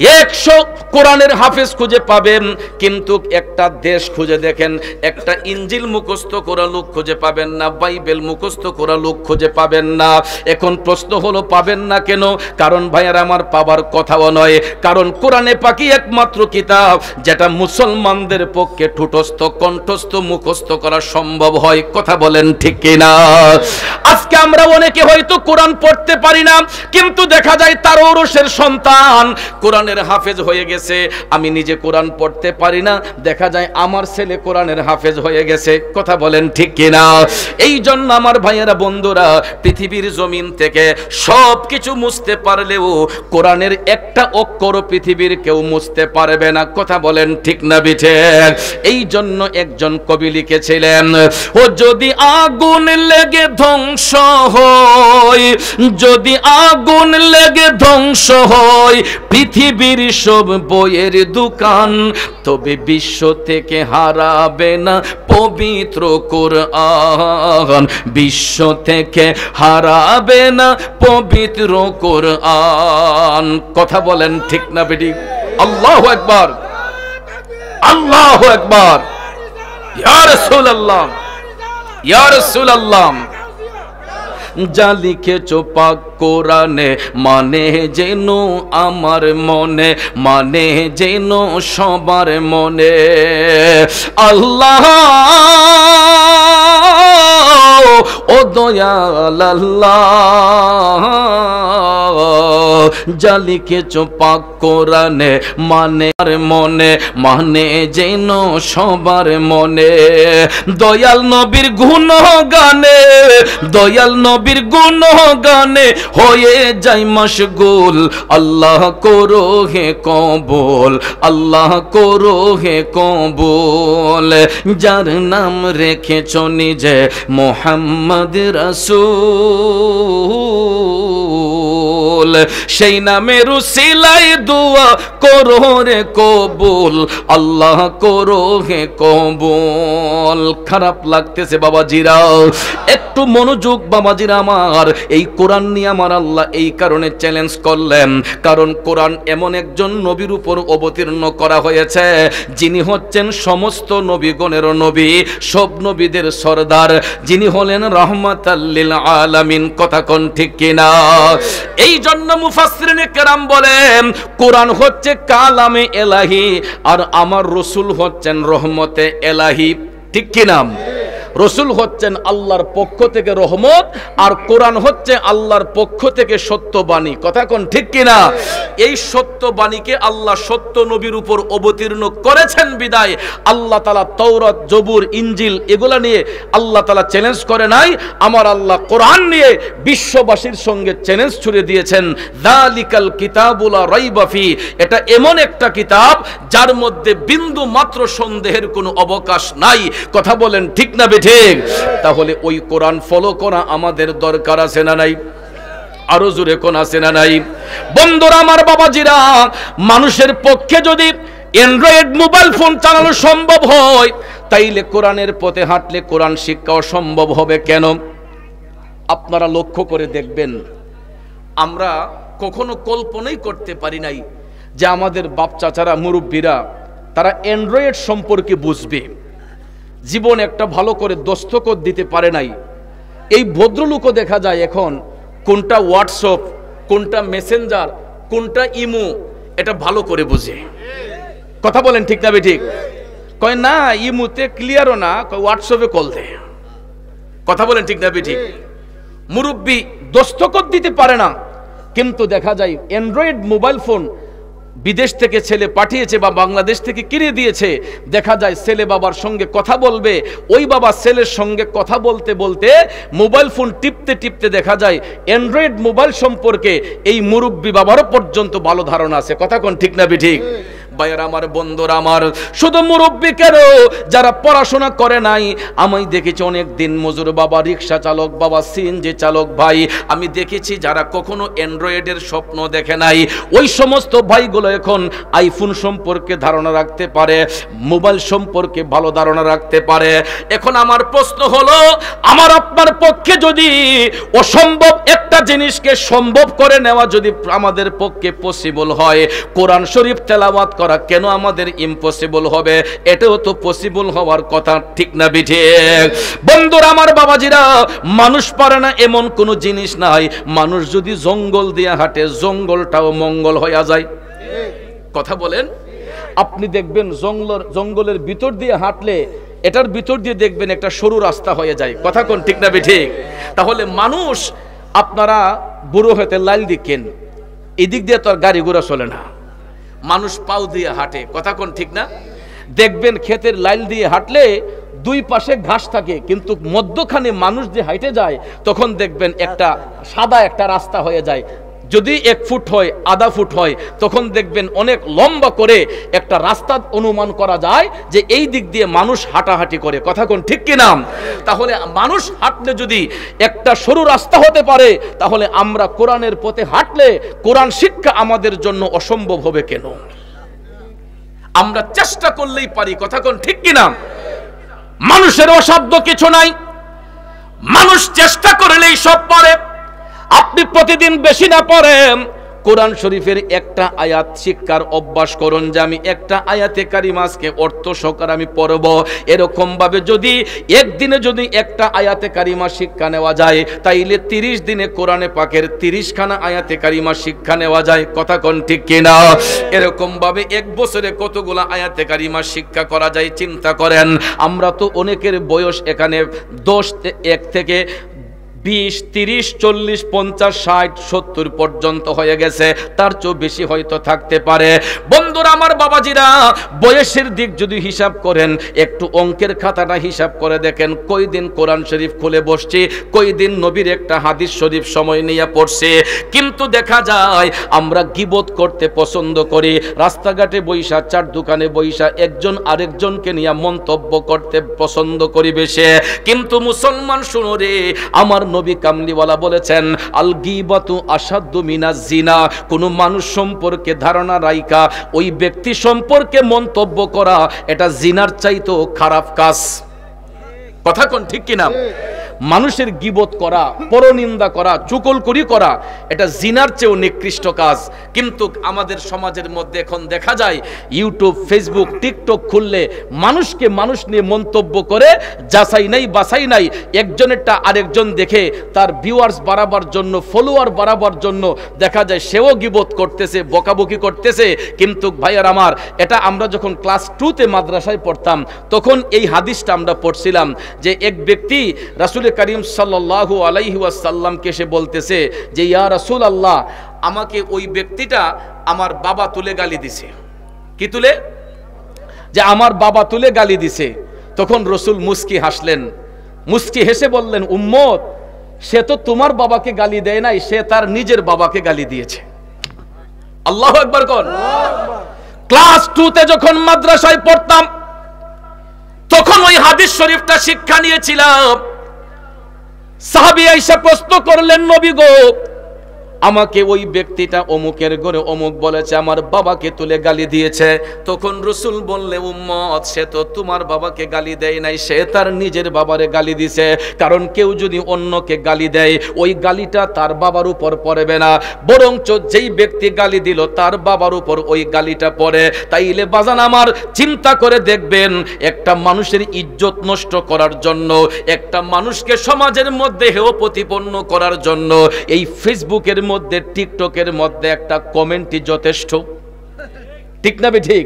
১০০ কোরআনের হাফেজ খুঁজে পাবেন, কিন্তু একটা দেশ খুঁজে দেখেন একটা ইনজিল মুখস্থ করা লোক খুঁজে পাবেন না, বাইবেল মুখস্থ করা লোক খুঁজে পাবেন না। এখন প্রশ্ন হলো পাবেন না কেন? কারণ ভাইয়েরা আমার, পাবার কথাও নয়, কারণ কোরআনে পাকই একমাত্র কিতাব যেটা মুসলমানদের পক্ষে ঠোঁটস্থ কণ্ঠস্থ মুখস্থ করা সম্ভব হয়। কথা বলেন ঠিক কিনা? আজকে আমরা অনেকে হয়তো কোরআন পড়তে পারি না, কিন্তু দেখা যায় তার ঔরসের সন্তান কোরআনের হাফেজ হয়ে গেছে। আমি নিজে কোরআন পড়তে পারি না, দেখা যায় আমার ছেলে কোরআনের হাফেজ হয়ে গেছে। কথা বলেন ঠিক কিনা? এই জন্য আমার ভাইয়েরা বন্ধুরা, পৃথিবীর জমিন থেকে সব কিছু মুছতে পারলেও কোরআনের একটা অক্ষরও পৃথিবীর কেউ মুছতে পারবে না। কথা বলেন ঠিক না বিঠিক? এই জন্য একজন কবি লিখেছিলেন, ও যদি আগুন লেগে ধ্বংস হয়, যদি আগুন লেগে ধ্বংস হয় পৃথিবীর সব বইয়ের দোকান, তবে বিশ্ব থেকে হারাবে না পবিত্র কোরআন, বিশ্ব থেকে হারাবে না পবিত্র কোরআন। কথা বলেন ঠিক না বেটি? আল্লাহু আকবার, আল্লাহু আকবার, ইয়া রাসূলুল্লাহ, ইয়া রাসূলুল্লাহ। যা লিখেছো পাক কোরআনে মানে যেন আমার মনে, মানে যেন সবার মনে। আল্লাহ ও দয়াল আল্লাহ, যা লিখেছো পাক কোরআনে মানে আর মনে, মানে যেন সবার মনে। দয়াল নবীর গুণগানে, দয়াল নবীর গুণগানে হয়ে যাই মশগুল। আল্লাহ করো হে কবুল, আল্লাহ করো হে কবুল। যার নাম রেখেছো নিজে মুহাম্মদ রাসূল, সেই নামের উসিলায় দোয়া করো রে কবুল, আল্লাহ করো হে কবুল। খারাপ লাগতেছে বাবাজিরা, একটু মনোযোগ বাবাজিরা আমার। এই কোরআন নিয়ে আমার আল্লাহ এই কারণে চ্যালেঞ্জ করলেন, কারণ কোরআন এমন একজন নবীর উপর অবতীর্ণ করা হয়েছে যিনি হচ্ছেন সমস্ত নবীগণের নবী, সব নবীদের সরদার, যিনি হলেন রাহমাতাল লিল আলামিন। কথা কোন ঠিক কিনা? এই জন্য মুফাসসিরিনে কেরাম বলেন কোরআন হচ্ছে কালামে এলাহি, আর আমার রাসূল হচ্ছেন রহমতে এলাহি। ঠিক কিনা? রসুল হচ্ছেন আল্লাহর পক্ষ থেকে রহমত, আর কোরআন হচ্ছে আল্লাহর পক্ষ থেকে সত্যবাণী। কথা কোন ঠিক কিনা? এই সত্যবাণীকে আল্লাহ সত্য নবীর উপর অবতীর্ণ করেছেন বিদায় আল্লাহ তাআলা তাওরাত, জবুর, ইনজিল এগুলা নিয়ে আল্লাহ তাআলা চ্যালেঞ্জ করে নাই। আমার আল্লাহ কোরআন নিয়ে বিশ্ববাসীর সঙ্গে চ্যালেঞ্জ ছুড়ে দিয়েছেন, যালিকাল কিতাবুল লা রাইবা ফি। এটা এমন একটা কিতাব যার মধ্যে বিন্দু মাত্র সন্দেহের কোনো অবকাশ নাই। কথা বলেন ঠিক না ঠিক? তাহলে ওই কোরআন ফলো করা আমাদের দরকার আছে না নাই? আরো জোরে কোন আছে না নাই? বন্ধুরা আমার, বাবাজিরা, মানুষের পক্ষে যদি অ্যান্ড্রয়েড মোবাইল ফোন চালানো সম্ভব হয়, তাইলে কোরআনের পথে হাঁটলে কোরআন শিক্ষা অসম্ভব হবে কেন? আপনারা লক্ষ্য করে দেখবেন, আমরা কখনো কল্পনাই করতে পারি নাই যে আমাদের বাপ চাচারা, মুরব্বীরা, তারা অ্যান্ড্রয়েড সম্পর্কে বুঝবে। জীবন একটা ভালো করে দস্তখত দিতে পারে নাই। এই ভদ্রলোকও দেখা যায় এখন কোনটা হোয়াটসঅ্যাপ, কোনটা মেসেঞ্জার, কোনটা ইমো, এটা ভালো করে বুঝে। কথা বলেন ঠিক না ঠিক? কয় না ইমোতে ক্লিয়ারও না, কয় হোয়াটসঅ্যাপে কল দে। কথা বলেন ঠিক না ঠিক? মুরব্বী দস্তখত দিতে পারে না, কিন্তু দেখা যায় অ্যান্ড্রয়েড মোবাইল ফোন বিদেশ থেকে ছেলে পাঠিয়েছে বা বাংলাদেশ থেকে কিনে দিয়েছে। দেখা যায় ছেলে বাবার সঙ্গে কথা বলবে, ওই বাবা ছেলের সঙ্গে কথা বলতে বলতে মোবাইল ফোন টিপতে টিপতে দেখা যায় অ্যান্ড্রয়েড মোবাইল সম্পর্কে এই মুরব্বী বাবারও পর্যন্ত ভালো ধারণা আছে। কথা কোন ঠিক না ঠিক? ভাইয়ের আমার, বন্ধুরা আমার, শুধু মুরব্বী কেন, যারা পড়াশোনা করে নাই, আমি দেখেছি অনেক দিন মজুর বাবা, রিক্সা চালক বাবা, সিএনজি চালক ভাই, আমি দেখেছি যারা কখনো অ্যান্ড্রয়েডের স্বপ্ন দেখে নাই, ওই সমস্ত ভাইগুলো এখন আইফোন সম্পর্কে ধারণা রাখতে পারে, মোবাইল সম্পর্কে ভালো ধারণা রাখতে পারে। এখন আমার প্রশ্ন হলো, আমার আপনার পক্ষে যদি অসম্ভব একটা জিনিসকে সম্ভব করে নেওয়া যদি আমাদের পক্ষে পসিবল হয়, কোরআন শরীফ তেলাওয়াত করা কেন আমাদের ইম্পসিবল হবে? এটাও তো পসিবল হওয়ার কথা। ঠিক না ঠিক? বন্ধুরা আমার, বাবাজিরা, মানুষ পারে না এমন কোনো জিনিস নাই। মানুষ যদি জঙ্গল দিয়ে হাঁটে, জঙ্গলটাও মঙ্গল হয়ে যায়। কথা বলেন। আপনি দেখবেন জঙ্গলের ভিতর দিয়ে হাঁটলে এটার ভিতর দিয়ে দেখবেন একটা সরু রাস্তা হয়ে যায়। কথা কোন ঠিক না ঠিক? তাহলে মানুষ, আপনারা বুড়ো হতে লাইল দিকেন, এদিক দিয়ে তো আর গাড়ি ঘোড়া চলে না, মানুষ পাও দিয়ে হাঁটে। কথা কোন ঠিক না? দেখবেন ক্ষেতের লাইল দিয়ে হাঁটলে দুই পাশে ঘাস থাকে, কিন্তু মধ্যখানে মানুষ যে হাঁটে যায় তখন দেখবেন একটা সাদা একটা রাস্তা হয়ে যায়। যদি 1 ফুট হয়, আধা ফুট হয়, তখন দেখবেন অনেক লম্বা করে একটা রাস্তা অনুমান করা যায় যে এই দিক দিয়ে মানুষ হাঁটাহাঁটি করে। কথা কোন ঠিক কিনা? তাহলে মানুষ হাঁটলে যদি একটা সরু রাস্তা হতে পারে, তাহলে আমরা কোরআনের পথে হাঁটলে কোরআন শিক্ষা আমাদের জন্য অসম্ভব হবে কেন? আমরা চেষ্টা করলেই পারি। কথা কোন ঠিক কিনা? মানুষের অসাধ্য কিছু নাই, মানুষ চেষ্টা করলেই সব পারে। আপনি প্রতিদিন বেশি না পড়েন, কোরআন শরীফের একটা আয়াত শিক্ষার অভ্যাস করুন, যে আমি একটা আয়াতে কারিমা আজকে অর্থ সহকারে আমি পড়ব। এরকম ভাবে যদি একদিনে যদি একটা আয়াতে কারিমা শিক্ষা নেওয়া যায়, তাইলে 30 দিনে কোরআনে পাকের 30 খানা আয়াতে কারিমা শিক্ষা নেওয়া যায়। কথা কোন ঠিক কিনা? এরকম ভাবে এক বছরে কতগুলা আয়াতে কারিমা শিক্ষা করা যায় চিন্তা করেন। আমরা তো অনেকের বয়স এখানে 1 থেকে 20, 30, 40, 50, 60, 70 পর্যন্ত হয়ে গেছে, তার চেয়ে বেশি হয়তো থাকতে পারে। বন্ধুরা আমার, বাবাজিরা, বয়সের দিক যদি হিসাব করেন, একটু অঙ্কের খাতাটা হিসাব করে দেখেন, কয়দিন কোরআন শরীফ খুলে বসছি, কয়দিন নবীর একটা হাদিস শরীফ সময় নিয়ে পড়ছে। কিন্তু দেখা যায় আমরা গীবত করতে পছন্দ করি, রাস্তাঘাটে বইসা, চার দোকানে বইসা একজন আরেকজনকে নিয়ে মন্তব্য করতে পছন্দ করি বেশি। কিন্তু মুসলমান শুনো রে, আমার নবী কামলিওয়ালা বলেছেন, আল গীবাতু আসাদ্দু মিনাজ জিনা। কোন মানুষ সম্পর্কে ধারণা রাইখা ওই ব্যক্তি সম্পর্কে মন্তব্য করা, এটা জিনার চাইতেও খারাপ কাজ। কথা কোন ঠিক কিনা? মানুষের গীবত করা, পরনিন্দা করা, চুগলখড়ি করা, এটা জিনার চেয়েও নিকৃষ্ট কাজ। কিন্তু আমাদের সমাজের মধ্যে এখন দেখা যায় ইউটিউব, ফেসবুক, টিকটক খুললে মানুষকে মানুষ নিয়ে মন্তব্য করে, যাচাই নাই বাছাই নাই, একজনেরটা আরেকজন দেখে তার ভিউয়ার্স বাড়াবার জন্য, ফলোয়ার বাড়াবার জন্য দেখা যায় সেও গীবত করতেছে, বকাবকি করতেছে। কিন্তু ভাইয়ার আমার, এটা আমরা যখন ক্লাস 2তে মাদ্রাসায় পড়তাম, তখন এই হাদিসটা আমরা পড়ছিলাম, যে এক ব্যক্তি রাসূল করিম সাল্লাল্লাহু আলাইহি ওয়াসাল্লামকে সে বলতেছে যে, ইয়া রাসূলুল্লাহ, আমাকে ওই ব্যক্তিটা আমার বাবা তুলে গালি দিছে। কি তুলে? যে আমার বাবা তুলে গালি দিছে। তখন রাসূল মুস্কি হাসলেন, মুস্কি হেসে বললেন, উম্মত, সে তো তোমার বাবাকে গালি দেয় নাই, সে তার নিজের বাবাকে গালি দিয়েছে। আল্লাহু আকবার কোন। ক্লাস 2তে যখন মাদ্রাসায় পড়তাম, তখন ওই হাদিস শরীফটা শিক্ষা নিয়েছিলাম। সাহাবী আয়েশা প্রশ্ন করলেন, নবী গো, আমাকে ওই ব্যক্তিটা অমুকের ঘরে অমুক বলেছে, আমার বাবাকে তুলে গালি দিয়েছে। তখন রাসূল বললে, উম্মত, সে তো তোমার বাবাকে গালি দেয় নাই, সে তার নিজের বাবারে গালি দিছে। কারণ কেউ যদি অন্যকে গালি দেয়, ওই গালিটা তার বাবার উপর পড়বে না, বরঞ্চ যেই ব্যক্তি গালি দিল তার বাবার উপর ওই গালিটা পড়ে। তাইলে বাজান আমার, চিন্তা করে দেখবেন, একটা মানুষের ইজ্জত নষ্ট করার জন্য, একটা মানুষকে সমাজের মধ্যে হেয় প্রতিপন্ন করার জন্য এই ফেসবুকের মধ্যে, টিকটকের মধ্যে একটা কমেন্টই যথেষ্ট। ঠিক না ঠিক?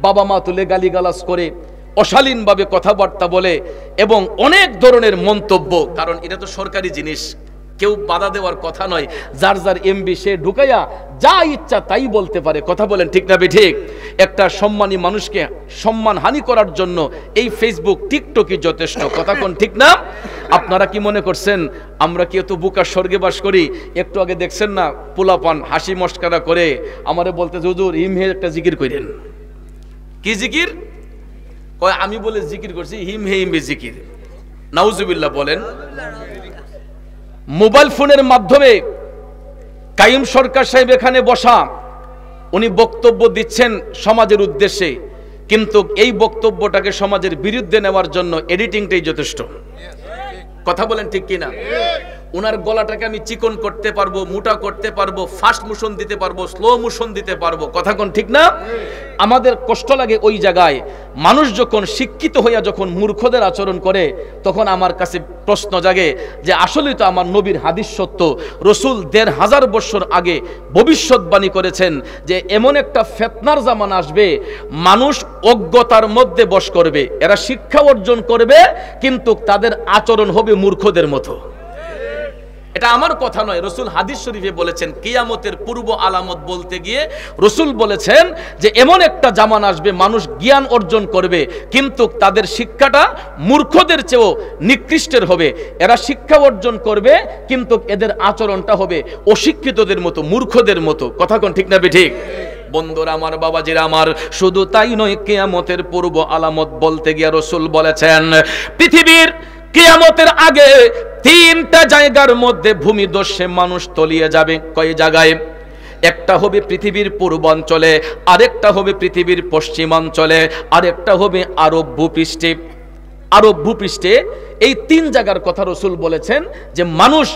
বাবা মা তুলে গালিগালাজ করে, অশালীন ভাবে কথাবার্তা বলে, এবং অনেক ধরনের মন্তব্য। কারণ এটা তো সরকারি জিনিস, কেউ বাধা দেওয়ার কথা নয়। যার যার এমবি সে ঢুকাইয়া যা ইচ্ছা তাই বলতে পারে। কথা বলেন ঠিক না ঠিক? একটা সম্মানী মানুষকে সম্মান হানি করার জন্য এই ফেসবুক, টিকটকই যথেষ্ট। কথা কোন ঠিক না? আপনারা কি মনে করছেন আমরা কি এত বুকার স্বর্গে বাস করি? একটু আগে দেখছেন না, পোলাপান হাসি মস্কারা করে আমারে বলতে, হুজুর হিম হে একটা জিকির করেন। কি জিকির? কয় আমি বলে জিকির করছি, হিম হে ইম জিকির। নাউজুবিল্লাহ বলেন। মোবাইল ফোনের মাধ্যমে কাইম সরকার সাহেব এখানে বসা, উনি বক্তব্য দিচ্ছেন সমাজের উদ্দেশ্যে, কিন্তু এই বক্তব্যটাকে সমাজের বিরুদ্ধে নেওয়ার জন্য এডিটিংটাই যথেষ্ট। কথা বলেন ঠিক কিনা? ওনার গলাটাকে আমি চিকন করতে পারবো, মোটা করতে পারবো, ফাস্ট মোশন দিতে পারবো, স্লো মোশন দিতে পারবো। কথা কোন ঠিক না? আমাদের কষ্ট লাগে ওই জায়গায়। মানুষ যখন শিক্ষিত হইয়া যখন মূর্খদের আচরণ করে, তখন আমার কাছে প্রশ্ন জাগে যে আসলেই তো আমার নবীর হাদিস সত্য। রাসূল ১৫০০ বছর আগে ভবিষ্যৎবাণী করেছেন যে এমন একটা ফিতনার জামানা আসবে, মানুষ অজ্ঞতার মধ্যে বশ করবে, এরা শিক্ষা অর্জন করবে, কিন্তু তাদের আচরণ হবে মূর্খদের মতো। এটা আমার কথা নয়, রাসূল হাদিস শরীফে বলেছেন। কিয়ামতের পূর্ব আলামত বলতে গিয়ে রাসূল বলেছেন যে এমন একটা জামানা আসবে, মানুষ জ্ঞান অর্জন করবে, কিন্তু তাদের শিক্ষাটা মূর্খদের চেয়েও নিকৃষ্টের হবে। এরা শিক্ষা অর্জন করবে, কিন্তু এদের আচরণটা হবে অশিক্ষিতদের মতো, মূর্খদের মতো। কথা কোন ঠিক না ঠিক? বন্ধুরা আমার, বাবাজিরা আমার, শুধু তাই নয়, কিয়ামতের পূর্ব আলামত বলতে গিয়ে রাসূল বলেছেন পৃথিবীর কিয়ামতের আগে 3টা জায়গার মধ্যে ভূমিধসে মানুষ তলিয়ে যাবে। কয় জায়গায়? একটা হবে পৃথিবীর পূর্বাঞ্চলে, আরেকটা হবে পৃথিবীর পশ্চিমাঞ্চলে, আরেকটা হবে আরব ভূপৃষ্ঠে। আরব ভূপৃষ্ঠে এই 3 জায়গার কথা রাসূল বলেছেন যে মানুষ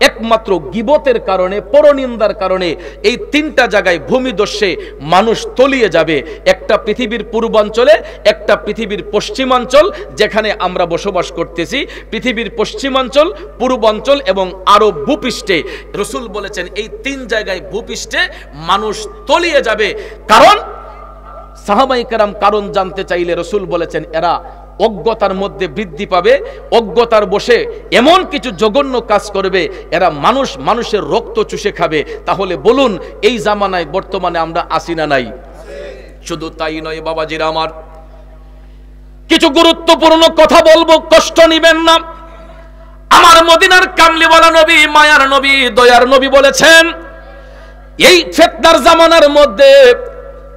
একমাত্র গীবতের কারণে, পরনিন্দার কারণে এই তিনটা জায়গায় ভূমিদস্যে মানুষ তলিয়ে যাবে। একটা পৃথিবীর পূর্বাঞ্চলে, একটা পৃথিবীর পশ্চিমাঞ্চল যেখানে আমরা বসবাস করতেছি, পৃথিবীর পশ্চিমাঞ্চল, পূর্বাঞ্চল এবং আরব ভূপৃষ্ঠে। রাসূল বলেছেন এই তিন জায়গায় ভূপৃষ্ঠে মানুষ তলিয়ে যাবে। কারণ সাহাবায়ে কেরাম কারণ জানতে চাইলে রাসূল বলেছেন এরা অজ্ঞতার মধ্যে বৃদ্ধি পাবে, অজ্ঞতার বসে এমন কিছু জঘন্য কাজ করবে, এরা মানুষের রক্ত চুষে খাবে। তাহলে বলুন এই জামানায় বর্তমানে আমরা আসি না নাই? শুধু তাই নয় বাবাজিরা আমার, কিছু গুরুত্বপূর্ণ কথা বলবো, কষ্ট নিবেন না। আমার মদিনার কামলিওয়ালা নবী, মায়ার নবী, দয়ার নবী বলেছেন এই ফিতনার জামানার মধ্যে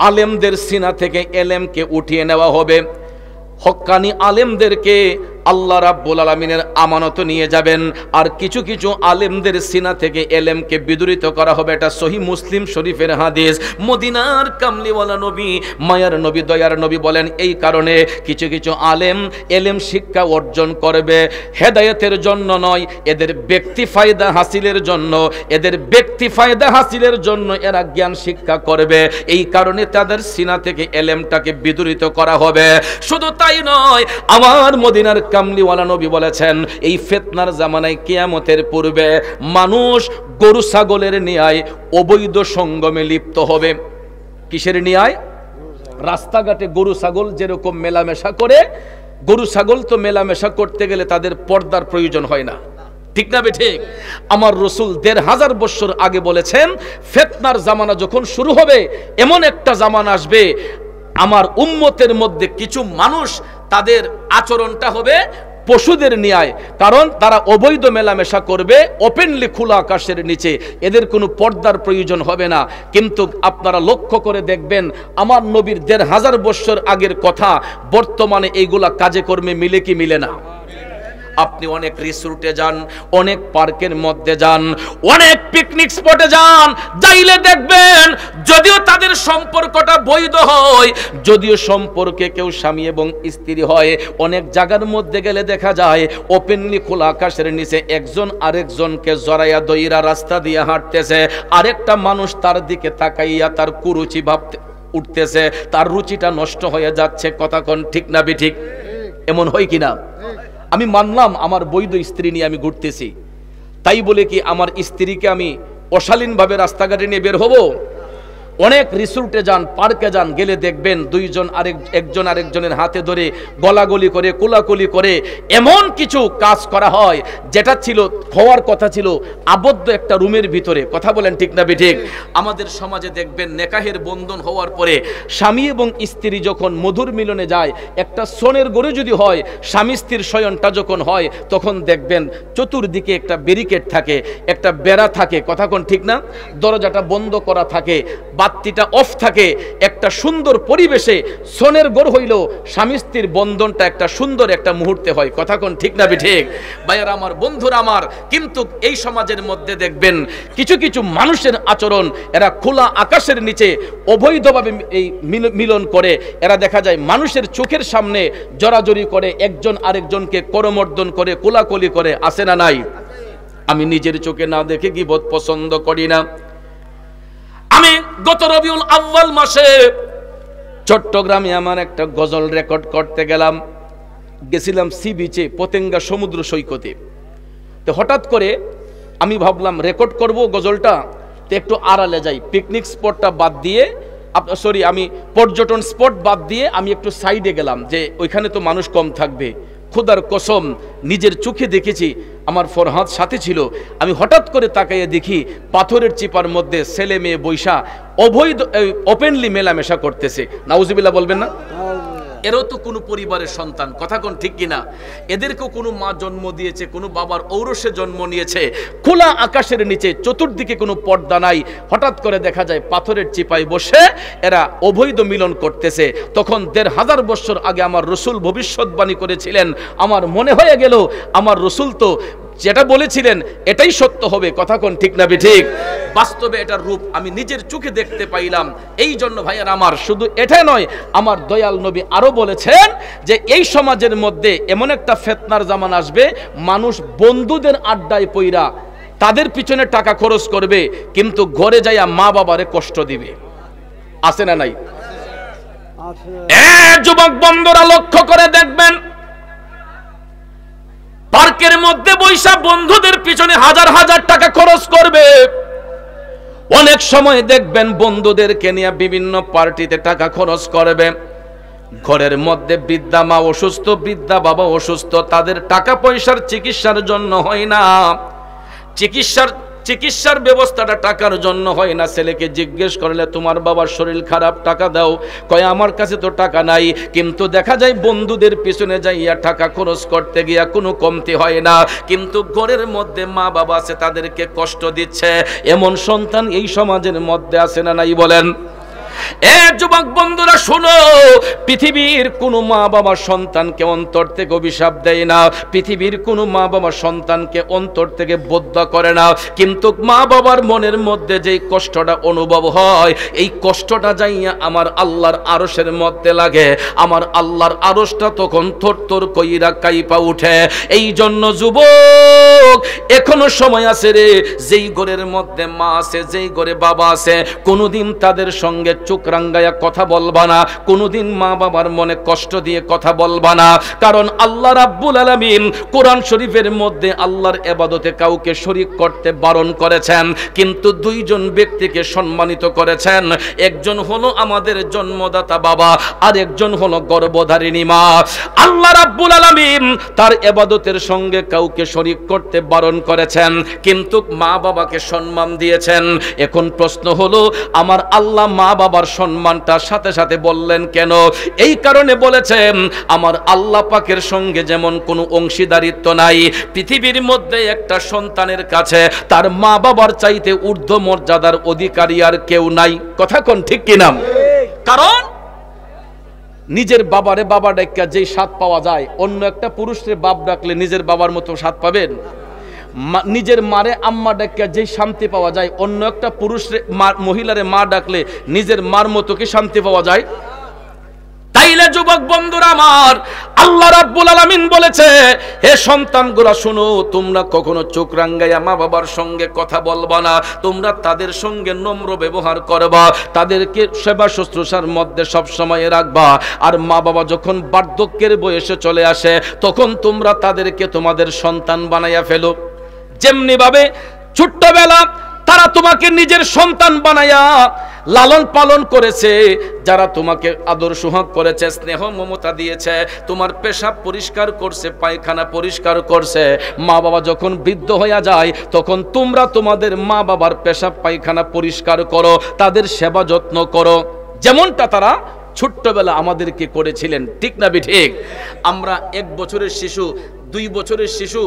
আলেমদের সিনা থেকে এলেমকে উঠিয়ে নেওয়া হবে। হক্কানি আলেমদেরকে আল্লাহ রাব্বুল আলামিনের আমানত নিয়ে যাবেন, আর কিছু কিছু আলেমদের সিনা থেকে এলেমকে বিদূরিত করা হবে। এটা সহিহ মুসলিম শরীফের হাদিস। মদিনার কামলিওয়ালা নবী, মায়ার নবী, দয়ার নবী বলেন এই কারণে কিছু কিছু আলেম এলেম শিক্ষা অর্জন করবে হেদায়েতের জন্য নয়, এদের ব্যক্তি ফায়দা হাসিলের জন্য, এদের ব্যক্তি ফায়দা হাসিলের জন্য এরা জ্ঞান শিক্ষা করবে। এই কারণে তাদের সিনা থেকে এলেমটাকে বিদূরিত করা হবে। শুধু তাই নয়, আমার মদিনার কামলিওয়ালা নবী বলেছেন এই ফিতনার জামানায় কিয়ামতের পূর্বে মানুষ গরু ছাগলের ন্যায় অবৈধ সঙ্গমে লিপ্ত হবে। কিসের ন্যায়? রাস্তাঘাটে গরু ছাগল যেরকম মেলামেশা করে, গরু ছাগল তো মেলামেশা করতে গেলে তাদের পর্দার প্রয়োজন হয় না, ঠিক না ঠিক? আমার রাসূল ১৫০০ বছর আগে বলেছেন ফিতনার জামানা যখন শুরু হবে, এমন একটা জামানা আসবে আমার উম্মতের মধ্যে কিছু মানুষ তাদের আচরণটা হবে পশুদের ন্যায়। কারণ তারা অবৈধ মেলামেশা করবে ওপেনলি খোলা আকাশের নিচে, এদের কোনো পর্দার প্রয়োজন হবে না। কিন্তু আপনারা লক্ষ্য করে দেখবেন আমার নবীর ১৫০০ বছর আগের কথা বর্তমানে এইগুলা কাজে কর্মে মিলে কি মিলে না? আপনি অনেক রিসোর্টে যান, অনেক পার্কের মধ্যে যান, অনেক পিকনিক স্পটে যান, যাইলে দেখবেন যদিও তাদের সম্পর্কটা বৈধ হয়, যদিও সম্পর্কে কেউ স্বামী এবং স্ত্রী হয়, অনেক জায়গার মধ্যে গেলে দেখা যায় ওপেনলি খোলা আকাশের নিচে একজন আরেকজনকে জড়াইয়া দইরা রাস্তা দিয়ে হাঁটতেছে, আরেকটা মানুষ তার দিকে তাকাইয়া তার কুরুচি ভাবতে উঠতেছে, তার রুচিটা নষ্ট হয়ে যাচ্ছে। কথা কোন ঠিক না বেঠিক? এমন হয় কিনা? আমি মানলাম আমার বৈধ স্ত্রী নিয়ে আমি ঘুরতেছি, তাই বলে কি আমার স্ত্রীকে আমি অশালীনভাবে রাস্তাঘাটে নিয়ে বের হব? অনেক রিসোর্টে যান, পার্কে যান, গেলে দেখবেন একজন আরেকজনের হাতে ধরে গলাগলি করে, কোলাকুলি করে এমন কিছু কাজ করা হয় যেটা ছিল হওয়ার কথা ছিল আবদ্ধ একটা রুমের ভিতরে। কথা বলেন ঠিক না বেঠিক? আমাদের সমাজে দেখবেন নেকাহের বন্ধন হওয়ার পরে স্বামী এবং স্ত্রী যখন মধুর মিলনে যায়, একটা সোনের গরু যদি হয়, স্বামী স্ত্রীর শয়নটা যখন হয়, তখন দেখবেন চতুর্দিকে একটা ব্যারিকেড থাকে, একটা বেড়া থাকে। কথা কোন ঠিক না? দরজাটা বন্ধ করা থাকে, বাতিটা অফ থাকে, একটা সুন্দর পরিবেশে সোনের গড় হইল স্বামী স্ত্রীর বন্ধনটা একটা সুন্দর একটা মুহূর্তে হয়। কথা কোন ঠিক না ঠিক? ভাইয়ারা আমার, বন্ধুরা আমার, কিন্তু এই সমাজের মধ্যে দেখবেন কিছু কিছু মানুষের আচরণ, এরা খোলা আকাশের নিচে অবৈধভাবে এই মিলন করে, এরা দেখা যায় মানুষের চোখের সামনে জড়াজড়ি করে, একজন আরেকজনকে করমর্দন করে, কোলাকুলি করে। আছে না নাই? আমি নিজের চোখে না দেখে গীবত পছন্দ করি না। আমি গত রবিউল আউয়াল মাসে চট্টগ্রামে আমার একটা গজল রেকর্ড করতে গেছিলাম সি বিচে, পতেঙ্গা সমুদ্র সৈকতে। তো হঠাৎ করে আমি ভাবলাম রেকর্ড করব গজলটা, তো একটু আড়ালে যাই, পিকনিক স্পটটা বাদ দিয়ে, আমি পর্যটন স্পট বাদ দিয়ে আমি একটু সাইডে গেলাম, যে ওইখানে তো মানুষ কম থাকবে। খোদার কসম নিজের চোখে দেখেছি, আমার ফরহাদ সাথে ছিল। আমি হঠাৎ করে তাকাইয়ে দেখি পাথরের চিপার মধ্যে ছেলে মেয়ে বৈশা অবৈধ ওপেনলি মেলামেশা করতেছে। নাউজুবিল্লাহ বলবেন না? এরও তো কোনো পরিবারের সন্তান। কথা কোন ঠিক কিনা? এদেরকেও কোনো মা জন্ম দিয়েছে, কোনো বাবার ঔরসে জন্ম নিয়েছে। খোলা আকাশের নিচে চতুর্দিকে কোনো পর্দা নাই, হঠাৎ করে দেখা যায় পাথরের চিপায় বসে এরা অবৈধ মিলন করতেছে। তখন ১৫০০ বছর আগে আমার রাসূল ভবিষ্যৎবাণী করেছিলেন। আমার মনে হয়ে গেল আমার রাসূল তো যেটা বলেছিলেন এটাই সত্য হবে। কথা কোন ঠিক না ঠিক? বাস্তবে এটার রূপ আমি নিজের চোখে দেখতে পাইলাম। এই জন্য ভাইয়ার আমার, শুধু এটা নয়, আমার দয়াল নবী আরো বলেছেন যে এই সমাজের মধ্যে এমন একটা ফিতনার জামান আসবে, মানুষ বন্ধুদের আড্ডায় পইরা তাদের পিছনে টাকা খরচ করবে, কিন্তু ঘরে যাইয়া মা বাবারে কষ্ট দিবে। আছে না নাই? যুবক বন্ধুরা লক্ষ্য করে দেখবেন, পার্কের মধ্যে বৈশা বন্ধুদের পিছনে হাজার হাজার টাকা খরচ করবে। অনেক সময় দেখবেন বন্ধুদেরকে নিয়ে বিভিন্ন পার্টিতে টাকা খরচ করবে। ঘরের মধ্যে বৃদ্ধা মা অসুস্থ, বৃদ্ধা বাবা অসুস্থ, তাদের টাকা পয়সার চিকিৎসার জন্য হয় না, চিকিৎসার ব্যবস্থাটা টাকার জন্য হয় না। ছেলেকে জিজ্ঞেস করলে তোমার বাবার শরীর খারাপ, টাকা দাও, কয় আমার কাছে তো টাকা নাই। কিন্তু দেখা যায় বন্ধুদের পিছনে যাইয়া টাকা খরচ করতে গিয়া কোনো কমতি হয় না, কিন্তু ঘরের মধ্যে মা বাবা আছে, তাদেরকে কষ্ট দিচ্ছে। এমন সন্তান এই সমাজের মধ্যে আছে না নাই বলেন? যুবক বন্ধুরা শোনো, পৃথিবীর কোন মা বাবা সন্তানকে অন্তর থেকে অভিশাপ দেয় না, পৃথিবীর কোন মা বাবা সন্তানকে অন্তর থেকে বদ্ধ করে না, কিন্তু মা বাবার মনের মধ্যে যেই কষ্টটা অনুভব হয়, এই কষ্টটা যাইয়া আমার আল্লাহর আরশের মধ্যে লাগে। আমার আল্লাহর আরশটা তখন থরথর কইরা কাইপা উঠে। এই জন্য যুবক, এখনো সময় আছে রে। যেই ঘরের মধ্যে মা আছে, যেই ঘরে বাবা আছে, কোনোদিন তাদের সঙ্গে চোখ রাঙ্গায়া কথা বলবা না, কোনোদিন মা বাবার মনে কষ্ট দিয়ে কথা বলবা না। কারণ আল্লাহ রাব্বুল আলামিন কোরআন শরীফের মধ্যে আল্লাহর ইবাদতে কাউকে শরীক করতে বারণ করেছেন, কিন্তু দুইজন ব্যক্তিকে সম্মানিত করেছেন। একজন হলো আমাদের জন্মদাতা বাবা, আর একজন হলো গর্ভধারিণী মা। আল্লাহ রাব্বুল আলামিন তার ইবাদতের সঙ্গে কাউকে শরীক করতে বারণ করেছেন, কিন্তু মা বাবাকে সম্মান দিয়েছেন। এখন প্রশ্ন হলো, আমার আল্লাহ মা বাবার সম্মানটা সাথে সাথে বললেন কেন? এই কারণে বলেছেন, আমার আল্লাহ পাকের সঙ্গে যেমন কোনো অংশীদারিত্ব নাই, পৃথিবীর মধ্যে একটা সন্তানের কাছে তার মা বাবার চাইতে ঊর্ধ্ব মর্যাদার অধিকারী আর কেউ নাই। কথা কোন ঠিক কিনা? কারণ নিজের বাবারে বাবা ডাকা যেই স্বাদ পাওয়া যায়, অন্য একটা পুরুষরে বাপ ডাকলে নিজের বাবার মতো স্বাদ পাবেন? নিজের মারে আম্মা ডাকিয়া যেই শান্তি পাওয়া যায়, অন্য একটা পুরুষরে মহিলারে মা ডাকলে নিজের মার মতো কি শান্তি পাওয়া যায়? তাইলে যুবক বন্ধুরা আমার, আল্লাহ রাব্বুল আলামিন বলেছে, হে সন্তানগুলা শোনো, তোমরা কখনো চোখ রাঙ্গাইয়া মা বাবার সঙ্গে কথা বলবা না, তোমরা তাদের সঙ্গে নম্র ব্যবহার করবা, তাদেরকে সেবা শুশ্রূষার মধ্যে সব সময় রাখবা। আর মা বাবা যখন বার্ধক্যের বয়সে চলে আসে, তখন তোমরা তাদেরকে তোমাদের সন্তান বানাইয়া ফেলো। যেমনি ভাবে ছোট্টবেলা তারা তোমাকে নিজের সন্তান বানায়া লালন পালন করেছে, যারা তোমাকে আদর সোহাগ করেছে, স্নেহ মমতা দিয়েছে, তোমার পেশাব পরিষ্কার করছে, পায়খানা পরিষ্কার করছে, মা বাবা যখন বৃদ্ধ হয়ে যায়, তখন তোমরা তোমাদের মা বাবার পেশাব পায়খানা পরিষ্কার করো, তাদের সেবা যত্ন করো, যেমনটা তারা ছোট্টবেলা আমাদেরকে করেছিলেন। ঠিক না ঠিক? আমরা 1 বছরের শিশু, 2 বছরের শিশু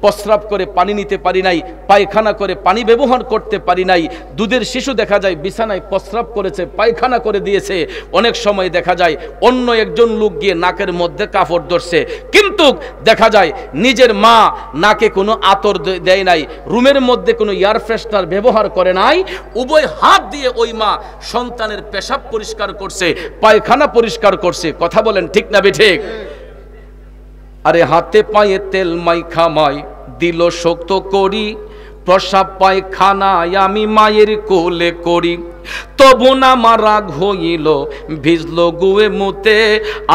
প্রস্রাব করে পানি নিতে পারি নাই, পায়খানা করে পানি ব্যবহার করতে পারি নাই। দুধের শিশু দেখা যায় বিছানায় প্রস্রাব করেছে, পায়খানা করে দিয়েছে। অনেক সময় দেখা যায় অন্য একজন লোক গিয়ে নাকের মধ্যে কাপড় ধরছে, কিন্তু দেখা যায় নিজের মা নাকে কোনো আতর দেয় নাই, রুমের মধ্যে কোনো এয়ার ফ্রেশনার ব্যবহার করে নাই। উভয় হাত দিয়ে ওই মা সন্তানের পেশাব পরিষ্কার করছে, পায়খানা পরিষ্কার করছে। কথা বলেন ঠিক না ঠিক? আরে হাতে পায়ে তেল মাইখা মাই দিল শক্ত করি, প্রসাব পায়খানায় আমি মায়ের কোলে করি, তবু না আমার রাগ হইল ভিজল গুয়ে মুতে,